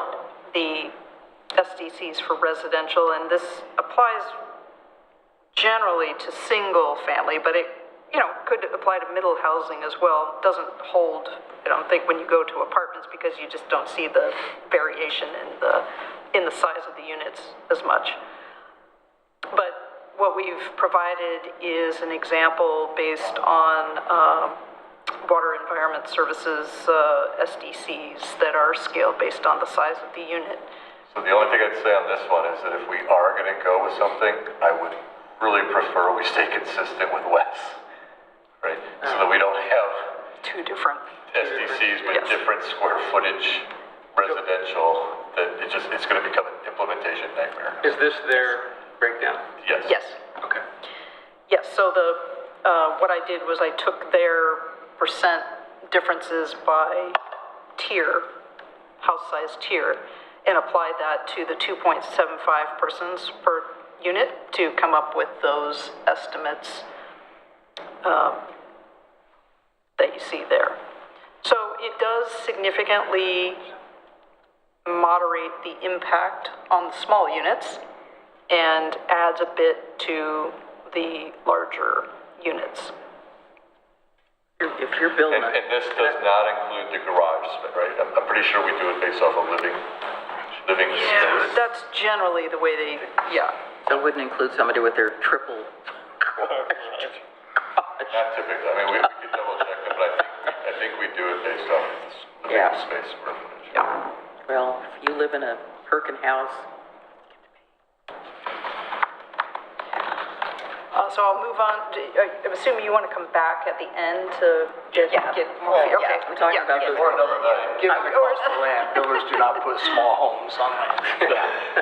N: the SDCs for residential, and this applies generally to single family, but it could apply to middle housing as well. It doesn't hold, I don't think, when you go to apartments, because you just don't see the variation in the size of the units as much. But what we've provided is an example based on Water Environment Services SDCs that are scaled based on the size of the unit.
D: So the only thing I'd say on this one is that if we are going to go with something, I would really prefer we stay consistent with Wes, right? So that we don't have
N: two different
D: SDCs with different square footage residential, that it's going to become an implementation nightmare.
F: Is this their breakdown?
D: Yes.
N: Yes.
F: Okay.
N: Yes, so what I did was I took their percent differences by tier, house size tier, and applied that to the 2.75 persons per unit to come up with those estimates that you see there. So it does significantly moderate the impact on the small units and adds a bit to the larger units.
A: If you're building
D: and this does not include the garage, right? I'm pretty sure we do it based off of living
N: Yeah, that's generally the way they,
A: So That wouldn't include somebody with their triple.
D: Not typically, I mean, we could double check it, but I think we do it based off the
A: Yeah.
D: space square footage.
A: Yeah. Well, if you live in a Perkin house.
N: So I'll move on. I'm assuming you want to come back at the end to get more. Okay.
A: I'm talking about those.
E: Or another night. Given the cost of land, builders do not put small homes on land.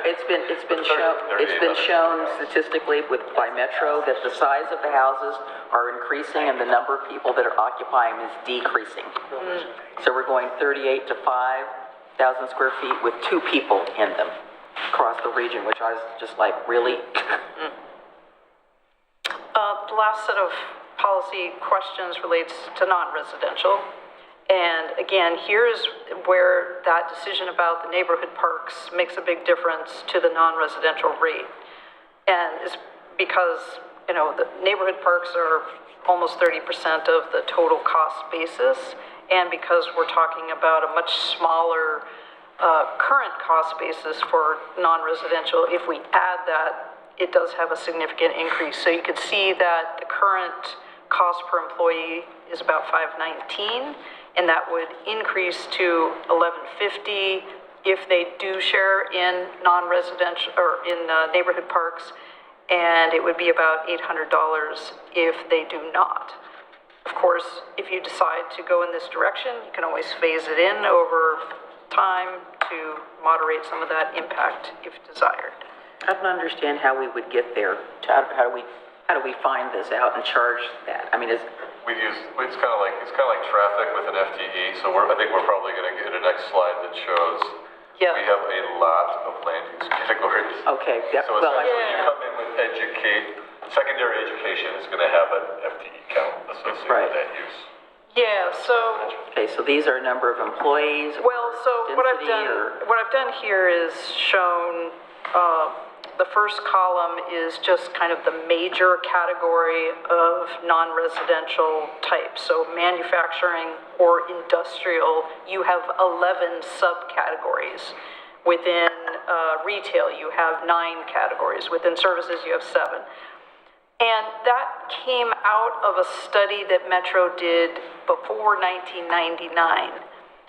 A: It's been shown statistically by Metro that the size of the houses are increasing and the number of people that are occupying is decreasing. So we're going 38 to 5,000 square feet with 2 people in them across the region, which I was just like, really?
N: The last set of policy questions relates to non-residential. And again, here's where that decision about the neighborhood parks makes a big difference to the non-residential rate. And it's because, the neighborhood parks are almost 30% of the total cost basis. And because we're talking about a much smaller current cost basis for non-residential, if we add that, it does have a significant increase. So you could see that the current cost per employee is about $519, and that would increase to $1150 if they do share in non-residential or in neighborhood parks, and it would be about $800 if they do not. Of course, if you decide to go in this direction, you can always phase it in over time to moderate some of that impact if desired.
A: I don't understand how we would get there. How do we find this out and charge that? I mean, it's
D: kind of like traffic with an FTE. So I think we're probably going to get a next slide that shows we have a lot of land use categories.
A: Okay.
D: So essentially, you come in with secondary education is going to have an FTE count associated with that use.
N: Yeah. So.
A: Okay. So these are a number of employees.
N: Well, so what I've done here is shown. The first column is just kind of the major category of non-residential types. So manufacturing or industrial, you have 11 subcategories. Within retail, you have 9 categories. Within services, you have 7. And that came out of a study that Metro did before 1999.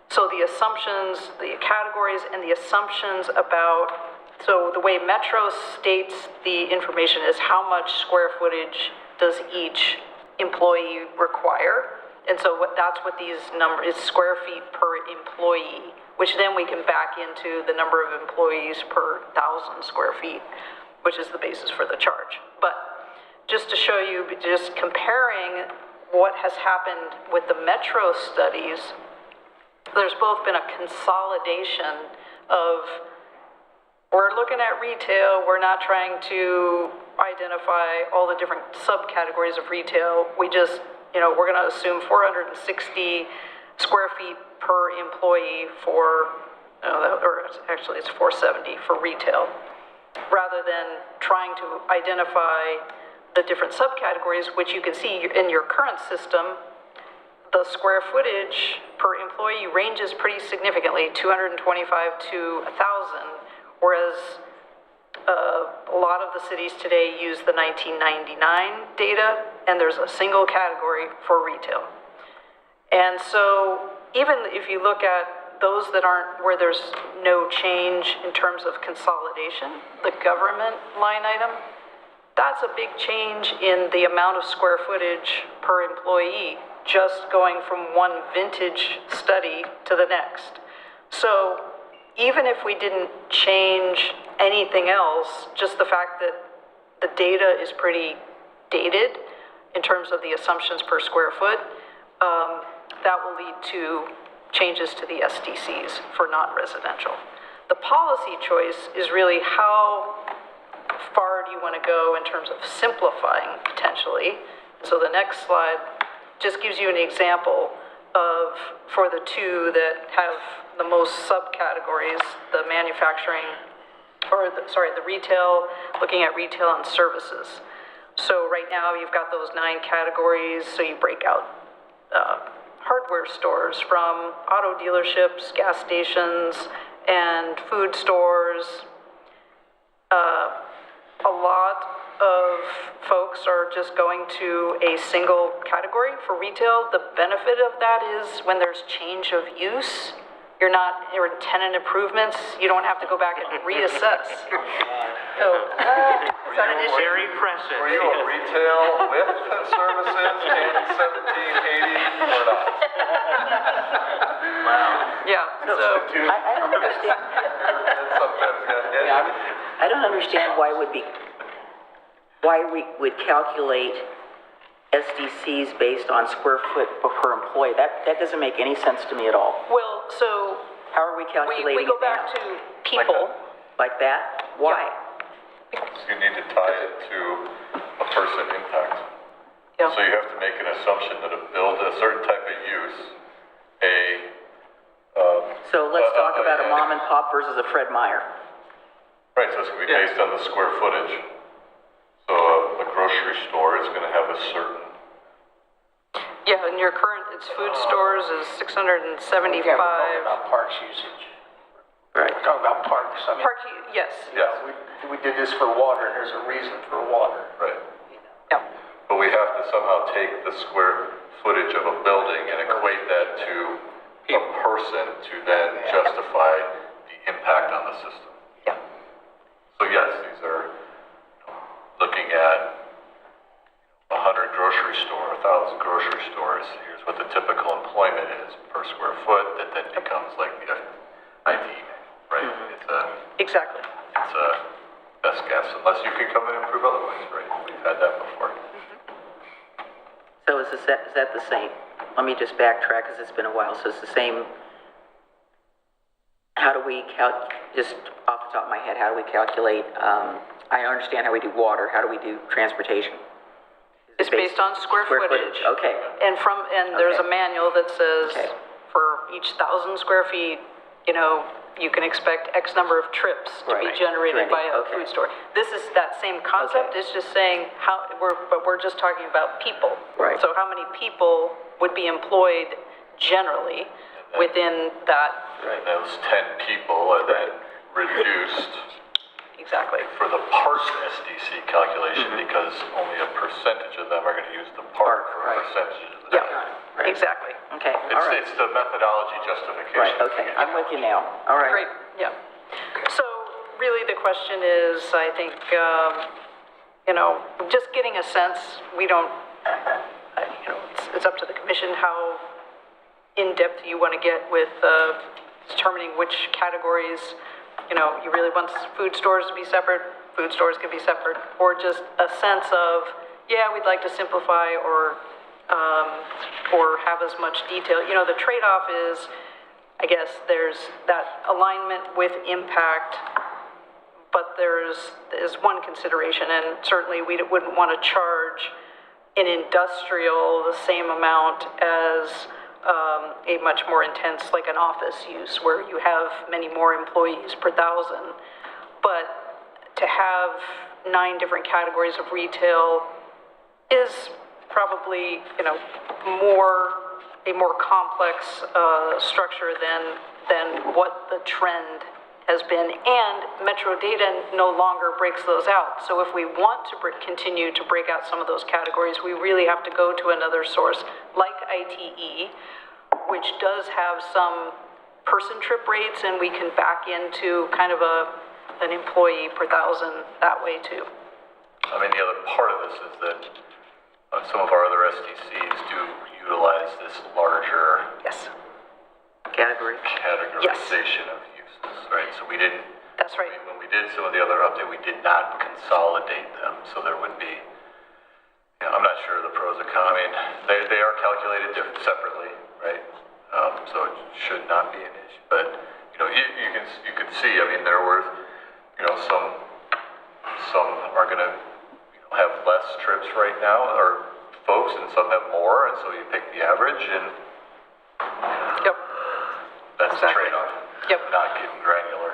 N: So the assumptions, the categories and the assumptions about. So the way Metro states the information is how much square footage does each employee require. And so that's what these numbers is, square feet per employee, which then we can back into the number of employees per 1,000 square feet, which is the basis for the charge. But just to show you, just comparing what has happened with the Metro studies, there's both been a consolidation of. We're looking at retail, we're not trying to identify all the different subcategories of retail. We just, we're gonna assume 460 square feet per employee for, or actually it's 470 for retail, rather than trying to identify the different subcategories, which you can see in your current system. The square footage per employee ranges pretty significantly, 225 to 1,000. Whereas a lot of the cities today use the 1999 data, and there's a single category for retail. And so even if you look at those that aren't, where there's no change in terms of consolidation, the government line item, that's a big change in the amount of square footage per employee, just going from one vintage study to the next. So even if we didn't change anything else, just the fact that the data is pretty dated in terms of the assumptions per square foot, that will lead to changes to the SDCs for non-residential. The policy choice is really how far do you want to go in terms of simplifying potentially. So the next slide just gives you an example of, for the 2 that have the most subcategories, the manufacturing, the retail, looking at retail and services. So right now you've got those 9 categories, so you break out hardware stores from auto dealerships, gas stations, and food stores, a lot of folks are just going to a single category for retail. The benefit of that is when there's change of use, your tenant improvements, you don't have to go back and reassess. So, is that an issue?
C: Very precious.
D: Were you a retail with services in 1780 or not?
N: Yeah, so.
A: I don't understand. I don't understand why we would calculate SDCs based on square foot per employee. That doesn't make any sense to me at all.
N: Well, so.
A: How are we calculating
N: We go
A: it
N: back
A: now?
N: to people.
A: Like that? Why?
D: You need to tie it to a person impact.
N: Yeah.
D: So you have to make an assumption that a certain type of use,
A: So let's talk about a mom and pop versus a Fred Meyer.
D: right, so it's gonna be based on the square footage. So a grocery store is gonna have a certain.
N: Yeah, and your current, it's food stores is 675.
E: Yeah, we're talking about parks usage.
A: Right.
E: We're talking about parks. I mean,
N: Yes.
D: Yes.
E: we did this for water, and there's a reason for water.
D: Right.
N: Yeah.
D: But we have to somehow take the square footage of a building and equate that to a person to then justify the impact on the system.
N: Yeah.
D: So yes, these are looking at 100 grocery store, 1,000 grocery stores. Here's what the typical employment is per square foot. That then becomes like the ID, right?
N: Exactly.
D: It's a best guess, unless you can come in and prove otherwise, right? We've had that before.
A: So is that the same? Let me just backtrack because it's been a while. So it's the same. How do we just off the top of my head, how do we calculate, I understand how we do water. How do we do transportation?
N: It's based on square footage.
A: Okay.
N: And there's a manual that says for each 1,000 square feet, you can expect X number of trips to be generated by a food store. This is that same concept. It's just saying but we're just talking about people.
A: Right.
N: So how many people would be employed generally within that?
D: And those 10 people are then reduced.
N: Exactly.
D: For the park SDC calculation, because only a percentage of them are going to use the park for a percentage of the
N: Yeah, exactly.
A: Okay, all right.
D: It's the methodology justification.
A: Right, okay, I'm with you now. All right.
N: Great, yeah. So really the question is, I think, just getting a sense, we don't, it's up to the commission how in-depth you want to get with determining which categories, you really want food stores to be separate, food stores can be separate, or just a sense of, we'd like to simplify or have as much detail. The trade-off is, I guess, there's that alignment with impact, but there's one consideration, and certainly we wouldn't want to charge an industrial the same amount as a much more intense, like an office use, where you have many more employees per 1,000. But to have 9 different categories of retail is probably, a more complex structure than what the trend has been, and Metro data no longer breaks those out. So if we want to continue to break out some of those categories, we really have to go to another source like ITE, which does have some person trip rates, and we can back into kind of an employee per 1,000 that way too.
D: I mean, the other part of this is that some of our other SDCs do utilize this larger categorization of uses, right? So we didn't.
N: That's right.
D: When we did some of the other update, we did not consolidate them, so there would be. I'm not sure the pros and cons. I mean, they are calculated separately, right? So it should not be an issue. But you can see. I mean, there were some are going to have less trips right now, or folks, and some have more, and so you pick the average, and that's the trade-off. Not getting granular.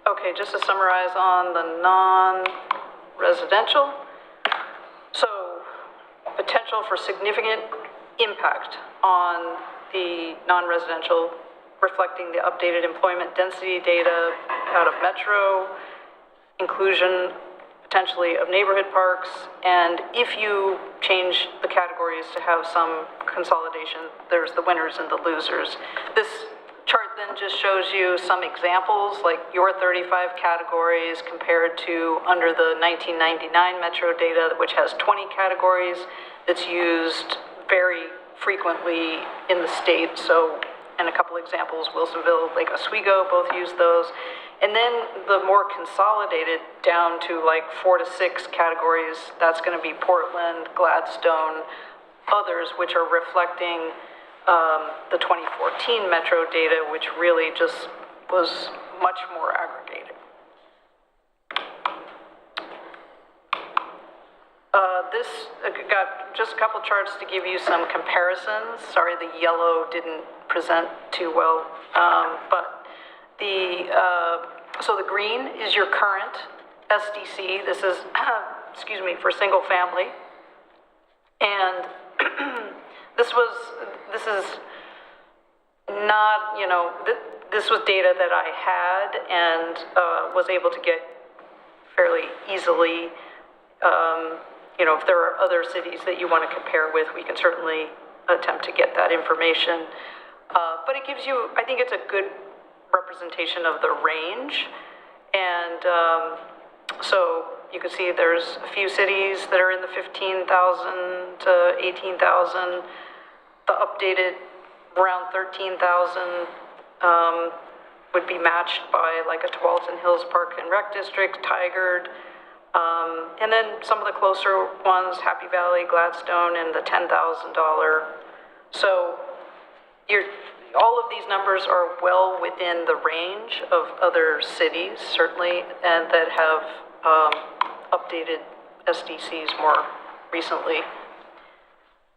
N: Okay, just to summarize on the non-residential. So, potential for significant impact on the non-residential, reflecting the updated employment density data out of metro, inclusion potentially of neighborhood parks, and if you change the categories to have some consolidation, there's the winners and the losers. This chart then just shows you some examples, like your 35 categories compared to under the 1999 metro data, which has 20 categories, that's used very frequently in the state. So, and a couple examples, Wilsonville, Lake Oswego, both use those. And then the more consolidated down to like 4 to 6 categories, that's going to be Portland, Gladstone, others, which are reflecting the 2014 metro data, which really just was much more aggregated. This got just a couple charts to give you some comparisons. Sorry, the yellow didn't present too well, but so the green is your current SDC. This is, excuse me, for single family. And this is not, you know, this was data that I had and was able to get fairly easily. You know, if there are other cities that you want to compare with, we can certainly attempt to get that information. But it gives you, I think it's a good representation of the range. And so you can see there's a few cities that are in the 15,000 to 18,000. The updated around 13,000 would be matched by like a Tualatin Hills Park and Rec District, Tigard. And then some of the closer ones, Happy Valley, Gladstone, and the $10,000. So all of these numbers are well within the range of other cities, certainly, and that have updated SDCs more recently.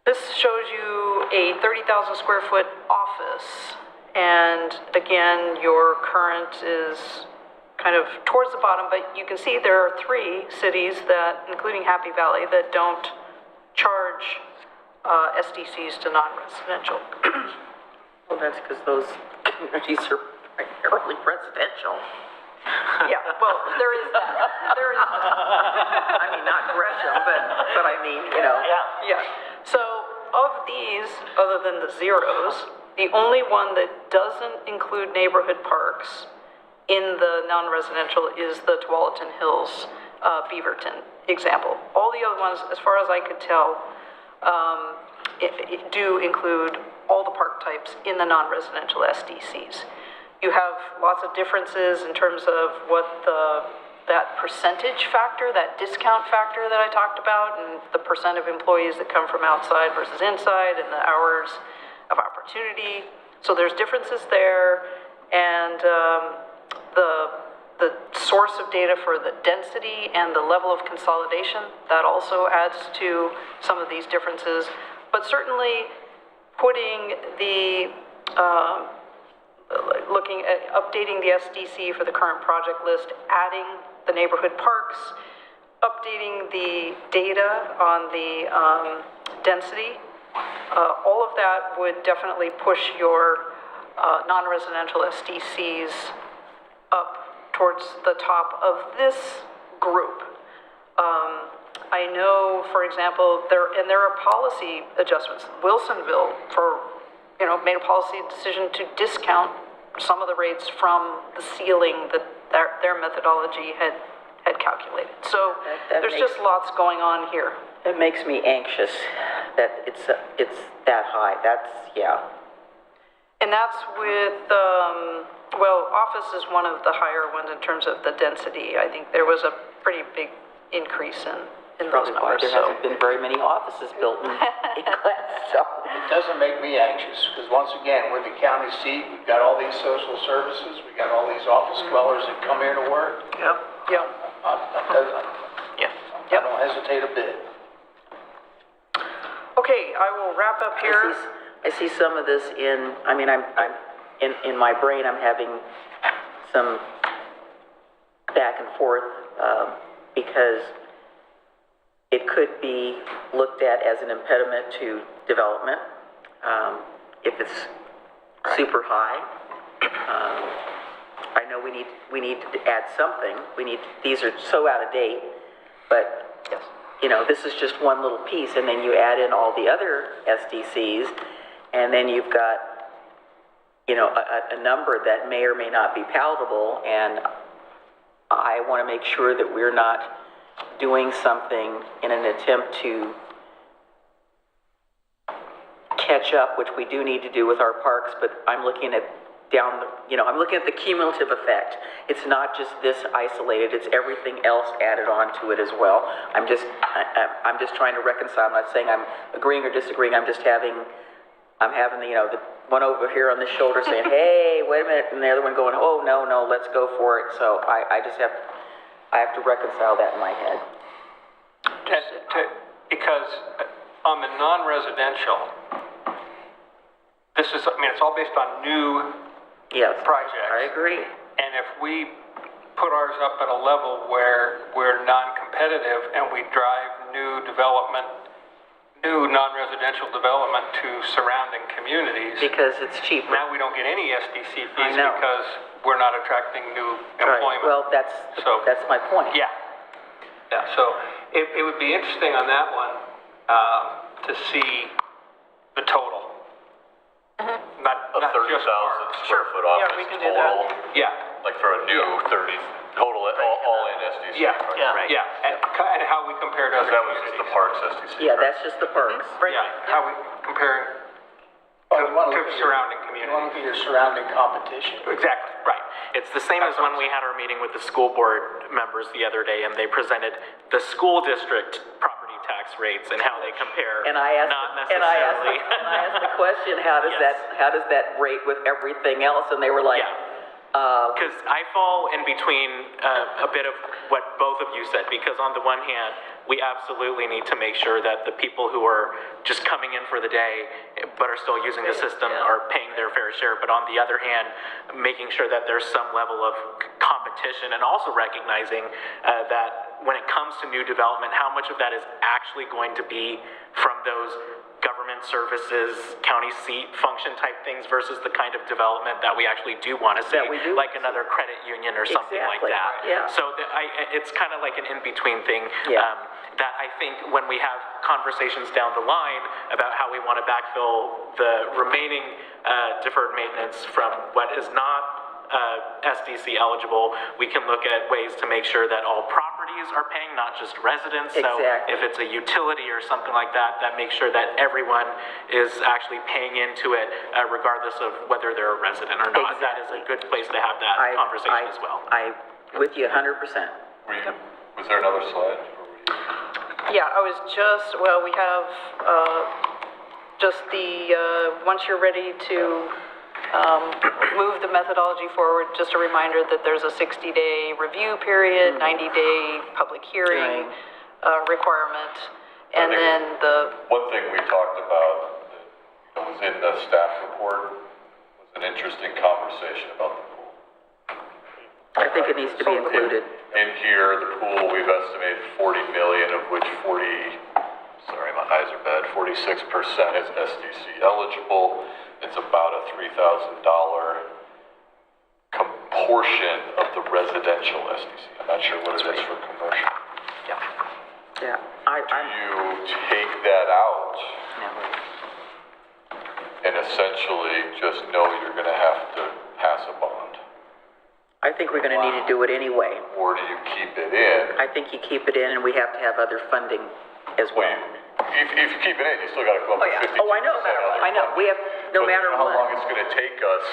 N: This shows you a 30,000 square foot office. And again, your current is kind of towards the bottom, but you can see there are 3 cities that, including Happy Valley, that don't charge SDCs to non-residential.
A: Well, that's because those communities are primarily residential.
N: Yeah, well, there is that. There is that.
A: I mean, not Gresham, but I mean, you know.
N: Yeah. So of these, other than the zeros, the only one that doesn't include neighborhood parks in the non-residential is the Tualatin Hills Beaverton example. All the other ones, as far as I could tell, it do include all the park types in the non-residential SDCs. You have lots of differences in terms of what that percentage factor, that discount factor that I talked about, and the percent of employees that come from outside versus inside, and the hours of opportunity. So there's differences there, and the source of data for the density and the level of consolidation, that also adds to some of these differences. But certainly putting the, looking at updating the SDC for the current project list, adding the neighborhood parks, updating the data on the density, all of that would definitely push your non-residential SDCs up towards the top of this group. I know, for example, there are policy adjustments. Wilsonville, made a policy decision to discount some of the rates from the ceiling that their methodology had calculated. So there's just lots going on here.
A: It makes me anxious that it's that high. Yeah.
N: And that's with, office is one of the higher ones in terms of the density. I think there was a pretty big increase in those numbers.
A: There hasn't been very many offices built in Gladstone.
E: It doesn't make me anxious, because once again, we're the county seat, we've got all these social services, we've got all these office dwellers that come here to work.
N: Yep.
E: I don't hesitate a bit.
N: Okay, I will wrap up here.
A: I see some of this in my brain, I'm having some back and forth because it could be looked at as an impediment to development if it's super high. I know we need to add something. These are so out of date, but, you know, this is just one little piece, and then you add in all the other SDCs, and then you've got, you know, a number that may or may not be palatable, and I want to make sure that we're not doing something in an attempt to catch up, which we do need to do with our parks, but I'm looking at I'm looking at the cumulative effect. It's not just this isolated, it's everything else added on to it as well. I'm just trying to reconcile. I'm not saying I'm agreeing or disagreeing, I'm having the one over here on this shoulder saying, hey, wait a minute, and the other one going, oh, no, let's go for it. So I have to reconcile that in my head.
F: Because on the non-residential, it's all based on new projects.
A: I agree.
F: And if we put ours up at a level where we're non-competitive and we drive new non-residential development to surrounding communities.
A: Because it's cheaper.
F: Now we don't get any SDC fees because we're not attracting new employment.
A: Right. Well, that's my point.
F: Yeah. So it would be interesting on that one to see the total. Not
D: A 30,000
F: just ours.
D: square foot office
N: we can do
D: total.
N: that.
F: Yeah.
D: Like for a new 30 total, all in SDC.
F: Yeah.
D: Right?
F: Yeah. And how we compare to other
D: That was just
F: communities.
D: the parks SDC.
A: Yeah, that's just the perks.
F: Yeah. How we compare to surrounding
E: You want to
F: communities.
E: look at your surrounding competition.
F: Exactly. Right.
K: It's the same as when we had our meeting with the school board members the other day, and they presented the school district property tax rates and how they compare.
A: And I asked,
K: not
A: and I
K: necessarily.
A: asked the question, how does that rate with everything else? And they were like,
K: Because I fall in between a bit of what both of you said, because on the one hand, we absolutely need to make sure that the people who are just coming in for the day but are still using the system are paying their fair share, but on the other hand, making sure that there's some level of competition and also recognizing that when it comes to new development, how much of that is actually going to be from those government services, county seat function type things versus the kind of development that we actually do want to see, like another credit union or something like that.
A: Yeah.
K: So it's kind of like an in-between thing that I think when we have conversations down the line about how we want to backfill the remaining deferred maintenance from what is not SDC eligible, we can look at ways to make sure that all properties are paying, not just residents. So if it's a utility or something like that, that makes sure that everyone is actually paying into it, regardless of whether they're a resident or not. That is a good place to have that conversation as well.
A: I'm with you 100%.
D: Was there another slide?
N: Yeah, I was we have just once you're ready to move the methodology forward, just a reminder that there's a 60-day review period, 90-day public hearing requirement, and then
D: One thing we talked about that was in the staff report was an interesting conversation about the pool.
A: I think it needs to be included.
D: In here, the pool, we've estimated 40 million, of which 46% is SDC eligible. It's about a $3,000 portion of the residential SDC. I'm not sure what it is for commercial.
A: Yeah.
D: Do you take that out and essentially just know you're going to have to pass a bond?
A: I think we're going to need to do it anyway.
D: Or do you keep it in?
A: I think you keep it in, and we have to have other funding as well.
D: If you keep it in, you still got to come up with 52%.
A: I know. We have, no matter
D: how
A: what.
D: long it's going to take us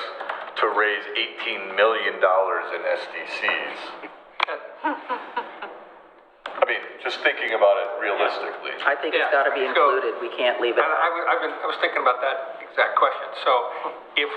D: to raise $18 million in SDCs. I mean, just thinking about it realistically.
A: I think it's got to be included. We can't leave it.
F: I was thinking about that exact question. So if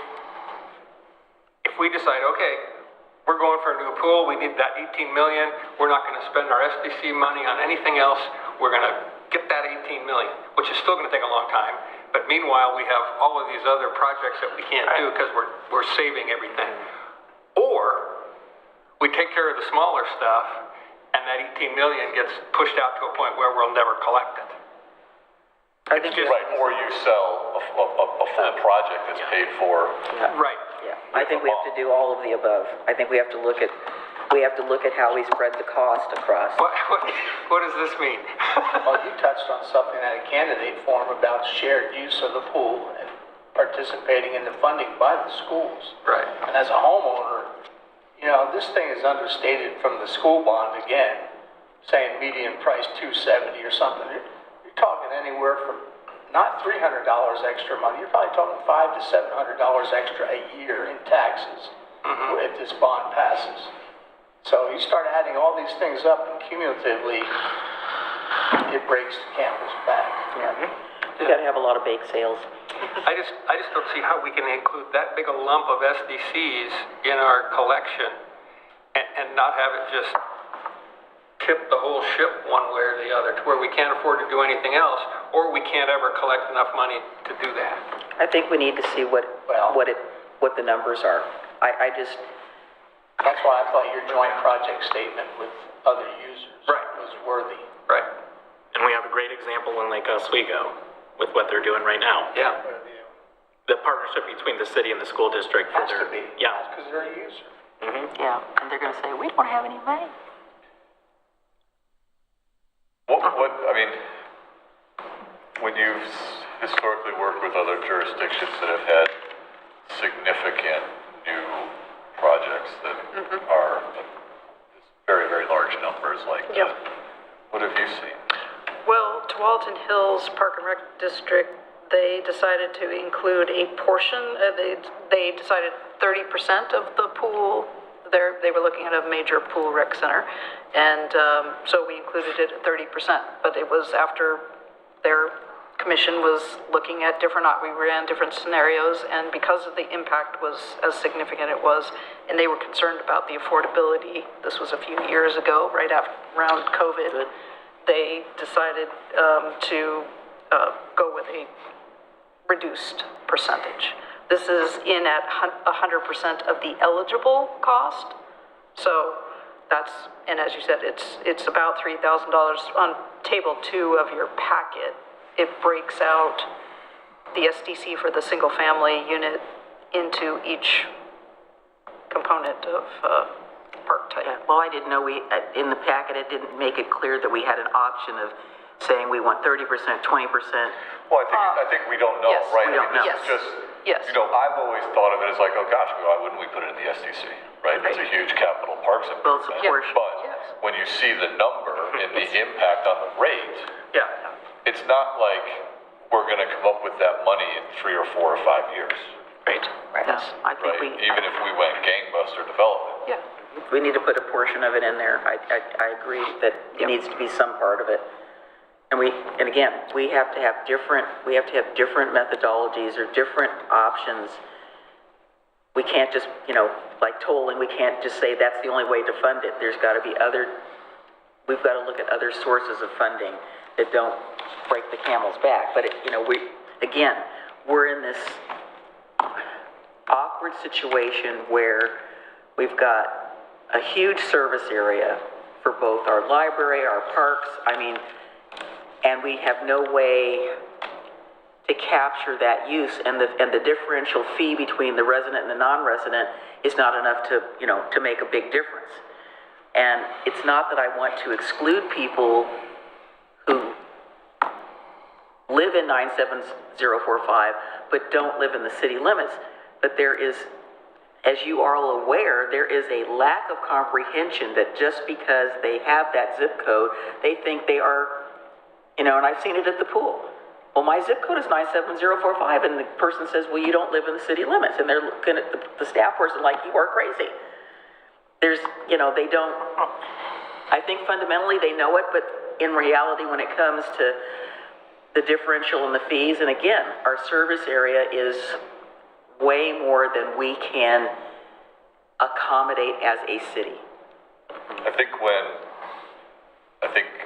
F: we decide, okay, we're going for a new pool, we need that 18 million, we're not going to spend our SDC money on anything else, we're going to get that 18 million, which is still going to take a long time. But meanwhile, we have all of these other projects that we can't do because we're saving everything. Or we take care of the smaller stuff, and that 18 million gets pushed out to a point where we'll never collect it.
D: Right, or you sell a full project that's paid for.
F: Right.
A: Yeah, I think we have to do all of the above. I think we have to look at how we spread the cost across.
F: What does this mean?
E: Well, you touched on something at a candidate forum about shared use of the pool and participating in the funding by the schools.
F: Right.
E: And as a homeowner, you know, this thing is understated from the school bond again, saying median price $270 or something. You're talking anywhere from not $300 extra a month. You're probably talking $500 to $700 extra a year in taxes if this bond passes. So you start adding all these things up, and cumulatively, it breaks the campus back.
A: Yeah. We got to have a lot of bake sales.
F: I just don't see how we can include that big a lump of SDCs in our collection and not have it just tip the whole ship one way or the other to where we can't afford to do anything else, or we can't ever collect enough money to do that.
A: I think we need to see what the numbers are.
E: That's why I thought your joint project statement with other users was worthy.
F: Right.
K: And we have a great example in Lake Oswego with what they're doing right now.
F: Yeah.
K: The partnership between the city and the school district.
E: Has to be.
K: Yeah.
E: Because they're a user.
A: Yeah, and they're going to say, we don't have any money.
D: I mean, when you've historically worked with other jurisdictions that have had significant new projects that are very, very large numbers like that, what have you seen?
N: Well, Tualatin Hills Park and Rec District, they decided to include a portion, they decided 30% of the pool. They were looking at a major pool rec center, and so we included it at 30%, but it was after their commission was looking at we ran different scenarios, and because of the impact was as significant it was, and they were concerned about the affordability, this was a few years ago, right around COVID, they decided to go with a reduced percentage. This is in at 100% of the eligible cost. So that's, and as you said, it's about $3,000 on table 2 of your packet. It breaks out the SDC for the single family unit into each component of park type.
A: Yeah, well, I didn't know in the packet, it didn't make it clear that we had an option of saying we want 30%, 20%.
D: Well, I think we don't know, right?
A: We don't know.
D: This is just, you know, I've always thought of it as like, oh gosh, why wouldn't we put it in the SDC, right? It's a huge capital parks improvement. But when you see the number and the impact on the rate, it's not like we're going to come up with that money in 3 or 4 or 5 years.
A: Right. Yes, I think
D: even if we went gangbuster development.
A: Yeah, we need to put a portion of it in there. I agree that it needs to be some part of it. And again, we have to have different methodologies or different options. We can't just, like tolling, we can't just say that's the only way to fund it. There's got to be we've got to look at other sources of funding that don't break the camel's back. But, we're in this awkward situation where we've got a huge service area for both our library, our parks, and we have no way to capture that use, and the differential fee between the resident and the non-resident is not enough to make a big difference. And it's not that I want to exclude people who live in 97045 but don't live in the city limits, but there is, as you are all aware, there is a lack of comprehension that just because they have that zip code, they think they are, and I've seen it at the pool. Well, my zip code is 97045, and the person says, well, you don't live in the city limits, and they're looking at the staff person like, you are crazy. There's, they don't, I think fundamentally they know it, but in reality, when it comes to the differential and the fees, and again, our service area is way more than we can accommodate as a city.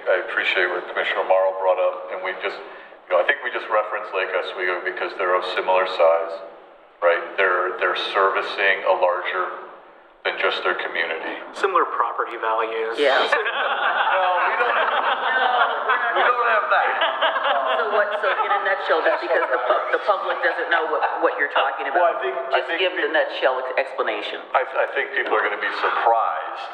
D: I appreciate what Commissioner Marl brought up, and I think we just referenced Lake Oswego because they're of similar size, right? They're servicing a larger than just their community.
K: Similar property values.
A: Yeah.
D: No, we don't have that.
A: So in a nutshell, just because the public doesn't know what you're talking about.
D: Well, I
A: Just
D: think
A: give the nutshell explanation.
D: I think people are going to be surprised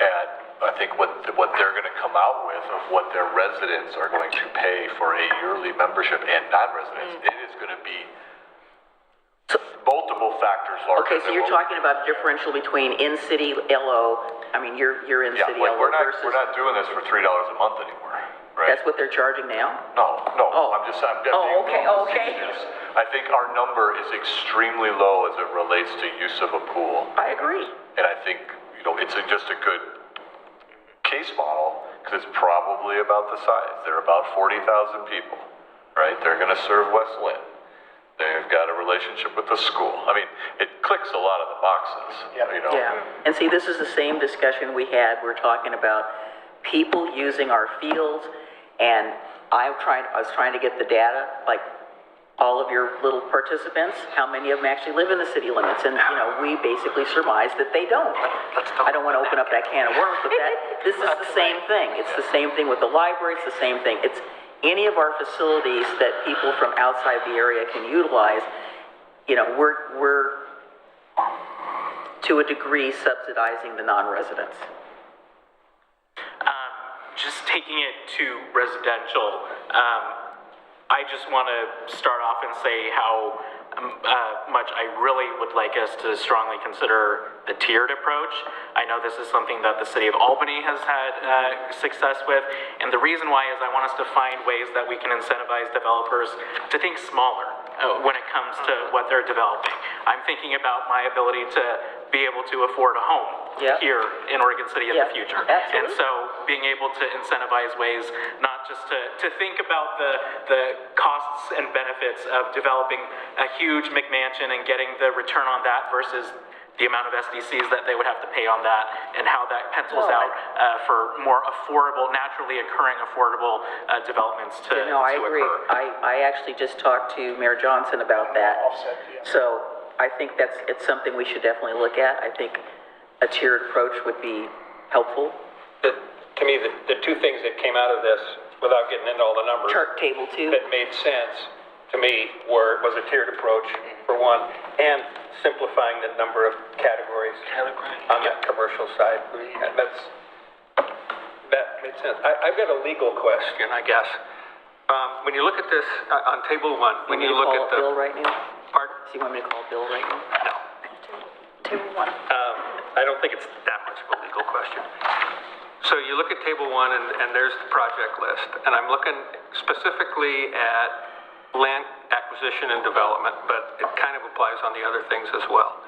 D: at, I think, what they're going to come out with of what their residents are going to pay for a yearly membership and non-residents. It is going to be multiple factors larger.
A: Okay, so you're talking about differential between in-city LO, I mean, you're in-city
D: like
A: LO versus...
D: we're not doing this for $3 a month anymore, right?
A: That's what they're charging now?
D: No,
A: Oh.
D: I'm being
A: okay.
D: facetious. I think our number is extremely low as it relates to use of a pool.
A: I agree.
D: And I think, it's just a good case model, because it's probably about the size. They're about 40,000 people, right? They're going to serve West Lynn. They've got a relationship with the school. I mean, it clicks a lot of the boxes,
A: Yeah, and see, this is the same discussion we had. We're talking about people using our fields, and I was trying to get the data, like all of your little participants, how many of them actually live in the city limits, and we basically surmised that they don't. I don't want to open up that can of worms, but this is the same thing. It's the same thing with the library. It's the same thing. It's any of our facilities that people from outside the area can utilize. We're to a degree subsidizing the non-residents.
K: Just taking it to residential, I just want to start off and say how much I really would like us to strongly consider the tiered approach. I know this is something that the city of Albany has had success with, and the reason why is I want us to find ways that we can incentivize developers to think smaller when it comes to what they're developing. I'm thinking about my ability to be able to afford a home here in Oregon City in the future.
A: Absolutely.
K: And so being able to incentivize ways not just to think about the costs and benefits of developing a huge McMansion and getting the return on that versus the amount of SDCs that they would have to pay on that, and how that pencils out for more affordable, naturally occurring affordable developments to
A: I agree.
K: occur.
A: I actually just talked to Mayor Johnson about that. So I think it's something we should definitely look at. I think a tiered approach would be helpful.
F: To me, the two things that came out of this, without getting into all the numbers,
A: Chart table 2.
F: that made sense to me was a tiered approach, for one, and simplifying the number of categories on that commercial side. That made sense. I've got a legal question, I guess. When you look at this on table 1, when you look at the...
A: Bill right now?
F: Pardon?
A: Do you want me to call Bill right now?
F: No.
N: Table 1.
F: I don't think it's that much of a legal question. So you look at table 1 and there's the project list, and I'm looking specifically at land acquisition and development, but it kind of applies on the other things as well.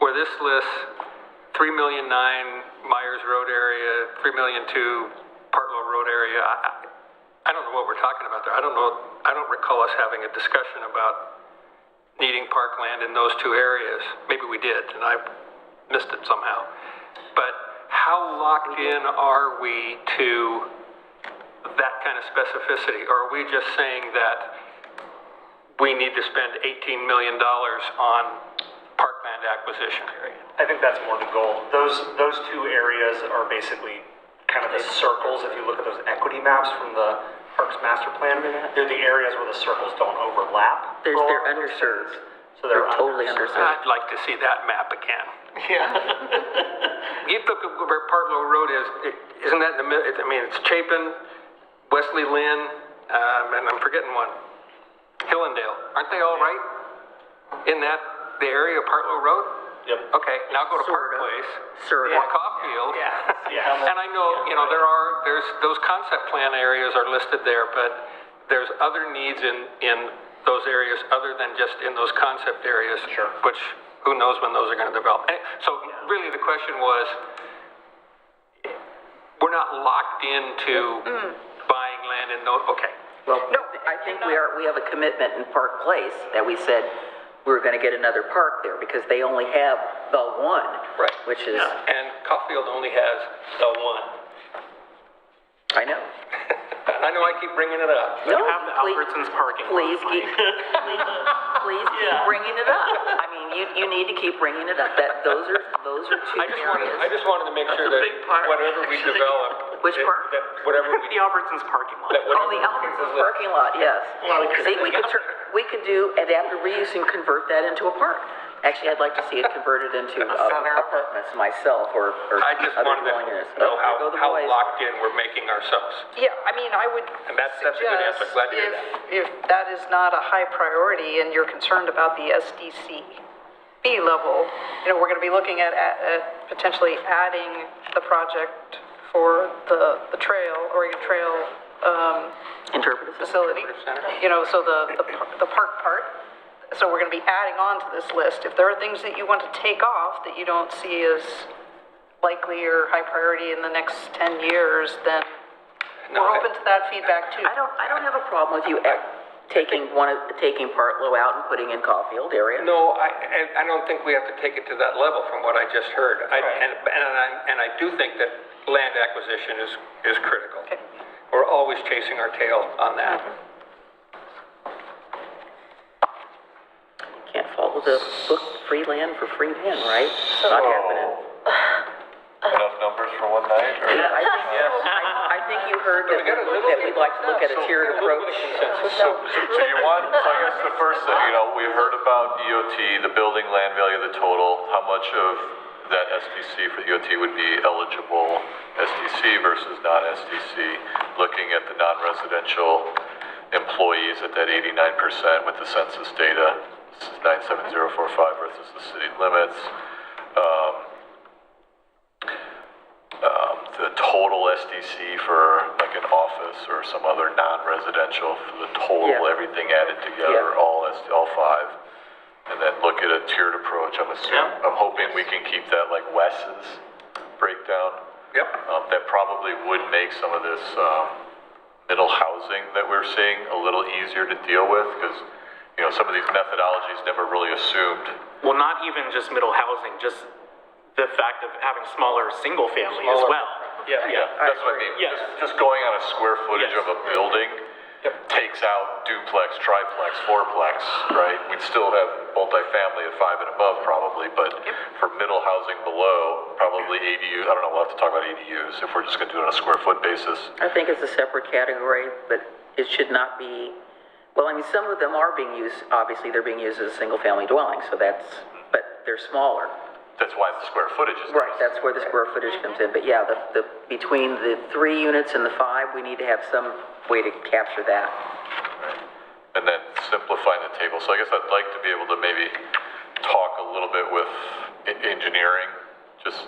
F: Where this lists 3,000,009 Myers Road area, 3,000,002 Partlow Road area. I don't know what we're talking about there. I don't recall us having a discussion about needing parkland in those two areas. Maybe we did, and I missed it somehow. But how locked in are we to that kind of specificity? Or are we just saying that we need to spend $18 million on parkland acquisition?
P: I think that's more the goal. Those two areas are basically kind of the circles. If you look at those equity maps from the Parks Master Plan, they're the areas where the circles don't overlap.
A: They're underserved.
P: So they're
A: totally underserved.
F: I'd like to see that map again.
P: Yeah.
F: You look at where Partlow Road is, isn't that in the middle? I mean, it's Chapin, Wesley Lynn, and I'm forgetting one. Hillendale. Aren't they all right in the area of Partlow Road?
P: Yep.
F: Okay, now go to Park Place.
A: Sort of.
F: Or Caulfield.
P: Yeah.
F: And I know, there's those concept plan areas are listed there, but there's other needs in those areas other than just in those concept areas.
P: Sure.
F: Which, who knows when those are going to develop. So really the question was, we're not locked into buying land in those, okay.
A: Well, no, I think we have a commitment in Park Place that we said we were going to get another park there because they only have the one.
F: Right.
A: Which is...
F: And Caulfield only has the one.
A: I know.
F: I know I keep bringing it up.
A: No,
K: You have the Albertsons parking lot.
A: Please keep bringing it up. I mean, you need to keep bringing it up. Those are two
F: I just wanted to make sure that whatever we develop.
A: Which park?
F: That whatever we...
K: The Albertsons parking lot.
A: Oh, the Albertsons parking lot, yes. See, we could turn we could do adaptive reuse and convert that into a park. Actually, I'd like to see it converted into apartments myself or
F: I just
A: other
F: wanted
A: dwelling units.
F: to know
A: There go the
F: how
A: boys.
F: locked in we're making ourselves.
N: Yeah, I mean, I would
F: And that's a good answer.
N: suggest
F: Glad to hear that.
N: if that is not a high priority and you're concerned about the SDC fee level, we're going to be looking at potentially adding the project for the trail, Oregon Trail
A: Interpretive
N: facility, so the park part. So we're going to be adding on to this list. If there are things that you want to take off that you don't see as likely or high priority in the next 10 years, then we're open to that feedback too.
A: I don't have a problem with you taking Partlow out and putting in Caulfield area.
F: No, I don't think we have to take it to that level from what I just heard. And I do think that land acquisition is critical.
N: Okay.
F: We're always chasing our tail on that.
A: Can't follow the book free land for free land, right? It's not happening.
D: Enough numbers for one night? Or?
A: Yeah, I think you heard that we'd like to look at a tiered approach.
D: So you want, so I guess the first thing, we heard about EOT, the building land value of the total, how much of that SDC for EOT would be eligible SDC versus non-SDC, looking at the non-residential employees at that 89% with the census data. This is 97045 versus the city limits. The total SDC for like an office or some other non-residential for the total, everything added together, all five. And then look at a tiered approach. I'm hoping we can keep that like Wes's breakdown.
F: Yep.
D: That probably would make some of this middle housing that we're seeing a little easier to deal with because some of these methodologies never really assumed.
K: Well, not even just middle housing, just the fact of having smaller single family as well.
D: Yeah, that's what I mean.
K: Yes.
D: Just going on a square footage of a building takes out duplex, triplex, fourplex, right? We'd still have multifamily at 5 and above probably, but for middle housing below, probably ADU, I don't know, we'll have to talk about ADUs if we're just gonna do it on a square foot basis.
A: I think it's a separate category, but it should not be, well, I mean, some of them are being used, obviously they're being used as single family dwellings, so but they're smaller.
D: That's why the square footage is
A: right. That's where the square footage comes in. But yeah, the between the 3 units and the 5, we need to have some way to capture that.
D: Right. And then simplifying the table. So I guess I'd like to be able to maybe talk a little bit with engineering. Just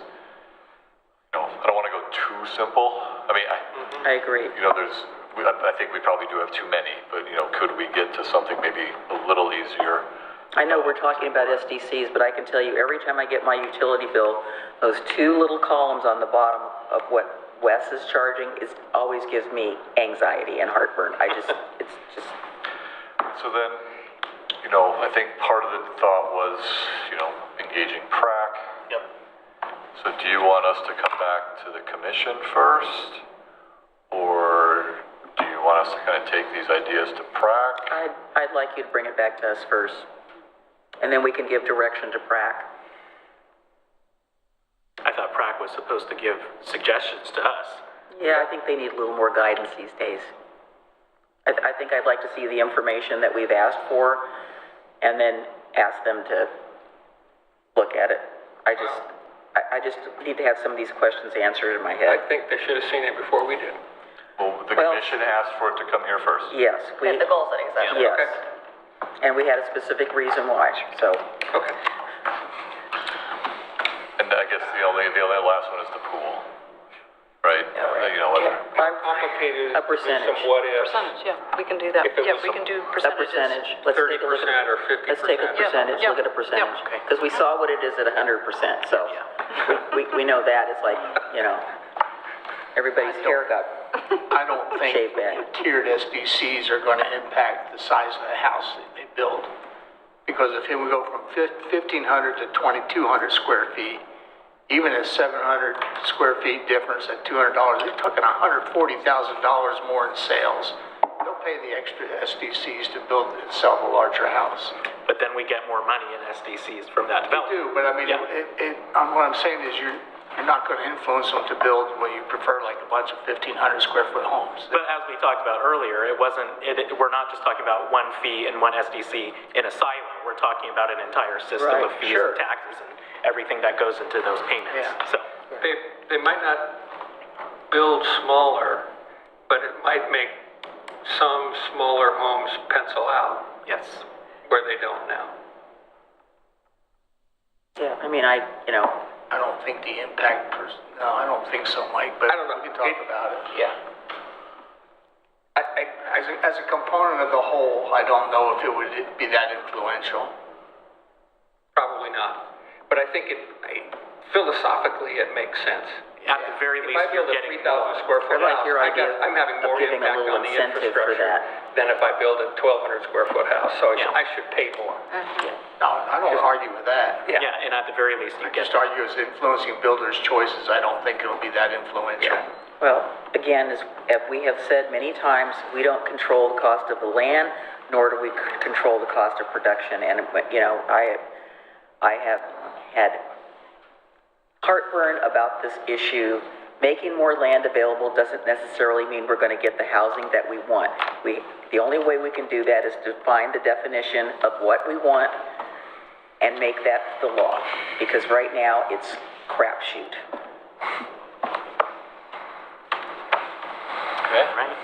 D: I don't want to go too simple. I mean,
A: I agree.
D: I think we probably do have too many, but could we get to something maybe a little easier?
A: I know we're talking about SDCs, but I can tell you every time I get my utility bill, those 2 little columns on the bottom of what Wes is charging always gives me anxiety and heartburn. It's just.
D: So then, I think part of the thought was, engaging PRAC.
P: Yep.
D: So do you want us to come back to the commission first? Or do you want us to kind of take these ideas to PRAC?
A: I'd like you to bring it back to us first. And then we can give direction to PRAC.
K: I thought PRAC was supposed to give suggestions to us.
A: Yeah, I think they need a little more guidance these days. I think I'd like to see the information that we've asked for and then ask them to look at it. I just need to have some of these questions answered in my head.
F: I think they should have seen it before we did.
D: Well, the commission asked for it to come here first.
A: Yes.
O: And the goal setting session.
A: Yes.
F: Okay.
A: And we had a specific reason why, so.
F: Okay.
D: And I guess the only last one is the pool, right?
F: How complicated is
A: A percentage.
F: some what ifs?
N: Percentage, yeah, we can do that.
F: If it
N: Yeah,
F: was
N: we can do
A: A
N: percentages.
A: percentage. Let's take a look
F: 30%
A: at
F: or 50%?
A: Let's take a percentage,
N: Yeah.
A: look at a percentage.
N: Yeah.
A: Because we saw what it is at 100%, so we know that. It's like, everybody's hair got
E: I don't think
A: shaved back.
E: tiered SDCs are going to impact the size of the house that they build. Because if we go from 1,500 to 2,200 square feet, even a 700 square feet difference at $200, they're talking $140,000 more in sales. They'll pay the extra SDCs to build and sell the larger house.
K: But but then we get more money in SDCs from that
E: You
K: development.
E: do, but I mean, what I'm saying is you're not going to influence them to build what you prefer, like a bunch of 1,500 square foot homes.
K: But as we talked about earlier, we're not just talking about one fee and one SDC in a silo. We're talking about an entire system of fees and taxes and everything that goes into those payments.
E: Yeah.
K: So
F: They might not build smaller, but it might make some smaller homes pencil out
K: yes.
F: where they don't now.
A: Yeah, I mean,
E: I don't think the impact, no, I don't think so, Mike, but
F: I don't know.
E: we can talk about it.
F: Yeah.
E: As a component of the whole, I don't know if it would be that influential.
F: Probably not. But I think philosophically, it makes sense.
K: At the very least,
F: If I build
K: you're
F: a
K: getting
F: 3,000 square foot
A: I like
F: house,
A: your idea
F: I'm having more
A: of giving a
F: impact
A: little
F: on the
A: incentive for
F: infrastructure
A: that.
F: than if I build a 1,200 square foot house, so I should pay more.
E: No, I don't argue with that.
K: Yeah, and at the very least, you
E: I
K: get
E: just argue as influencing builders' choices, I don't think it'll be that influential.
A: well, again, as we have said many times, we don't control the cost of the land, nor do we control the cost of production. And, I have had heartburn about this issue. Making more land available doesn't necessarily mean we're going to get the housing that we want. The only way we can do that is to find the definition of what we want and make that the law. Because right now, it's crapshoot.
D: Okay.
K: right.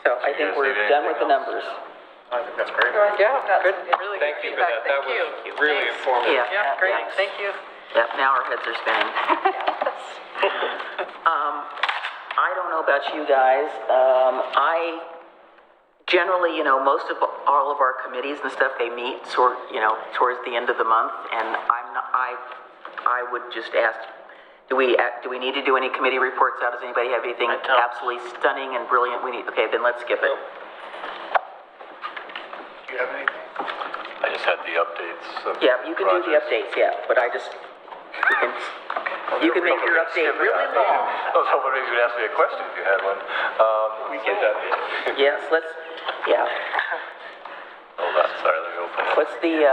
A: So I think we're done with the numbers.
D: I think that's great.
N: Yeah, good, really
F: Thank
N: good
F: you for
N: feedback.
F: that. That
N: Thank you.
F: was really informative.
N: Yeah, great, thank you.
A: Yep, now our heads are spinning. I don't know about you guys. I generally, most of all of our committees and stuff, they meet towards the end of the month, and I would just ask, do we need to do any committee reports out? Does anybody have anything absolutely stunning and brilliant okay, then let's skip it.
E: Do you have anything?
D: I just had the updates.
A: Yeah, you can do the updates, but I just, you can make your update really long.
D: I was hoping maybe you'd ask me a question if you had one. We get that.
A: Yes, let's,
D: Hold on, sorry, let me open it.
A: What's the,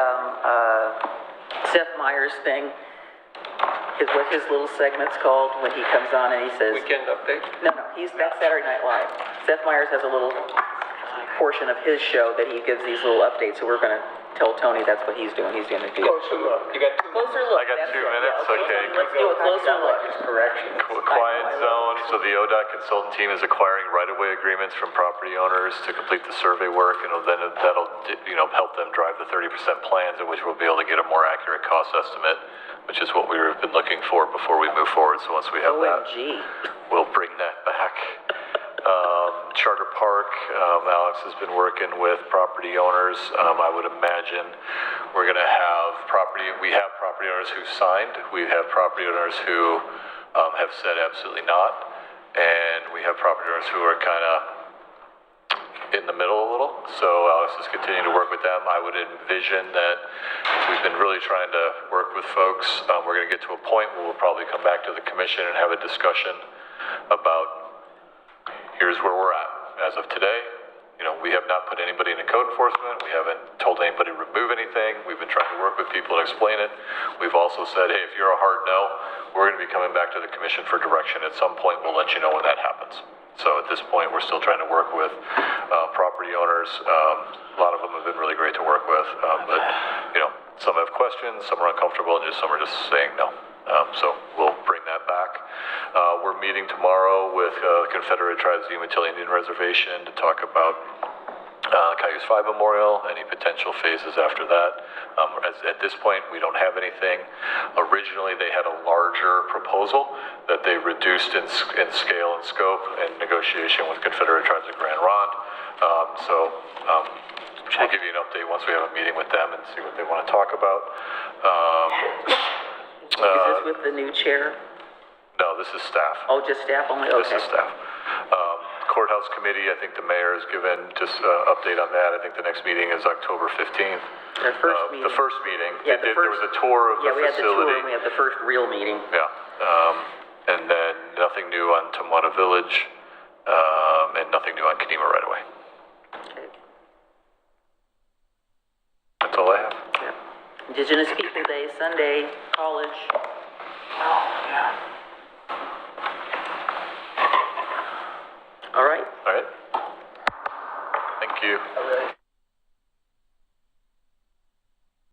A: Seth Meyers thing? What his little segment's called when he comes on and he says...
F: Weekend update?
A: No, that's Saturday Night Live. Seth Meyers has a little portion of his show that he gives these little updates, so we're gonna tell Tony that's what he's doing. He's gonna do.
F: Closer look. You got
A: Closer look.
D: I got 2 minutes, okay.
A: Let's do a closer look.
D: Quiet zone, so the ODOT consultant team is acquiring right-of-way agreements from property owners to complete the survey work, and that'll help them drive the 30% plans, in which we'll be able to get a more accurate cost estimate, which is what we've been looking for before we move forward. So once we have that, we'll bring that back. Charter Park, Alex has been working with property owners. I would imagine we're going to have we have property owners who signed. We have property owners who have said absolutely not. And we have property owners who are kind of in the middle a little. So Alex is continuing to work with them. I would envision that we've been really trying to work with folks. We're going to get to a point where we'll probably come back to the commission and have a discussion about here's where we're at. As of today, we have not put anybody into code enforcement. We haven't told anybody to remove anything. We've been trying to work with people to explain it. We've also said, hey, if you're a hard no, we're going to be coming back to the commission for direction. At some point, we'll let you know when that happens. So at this point, we're still trying to work with property owners. A lot of them have been really great to work with. But, some have questions, some are uncomfortable, and some are just saying no. So we'll bring that back. We're meeting tomorrow with the Confederate Tribes of the Umatilla Indian Reservation to talk about Cayuse 5 Memorial, any potential phases after that. At this point, we don't have anything. Originally, they had a larger proposal that they reduced in scale and scope in negotiation with Confederate Tribes of Grand Ronde. We'll give you an update once we have a meeting with them and see what they want to talk about.
A: Is this with the new chair?
D: No, this is staff.
A: Oh, just staff only? Okay.
D: This is staff. Courthouse committee, I think the mayor has given just an update on that. I think the next meeting is October 15th.
A: Their first meeting.
D: The first meeting.
A: Yeah,
D: there was a tour of the facility.
A: Yeah, we had the tour and we had the first real meeting.
D: Yeah. And then nothing new on Tawana Village, and nothing new on Kadima right away.
A: Okay.
D: That's all I have.
A: Indigenous People Day, Sunday, college.
C: Oh, yeah.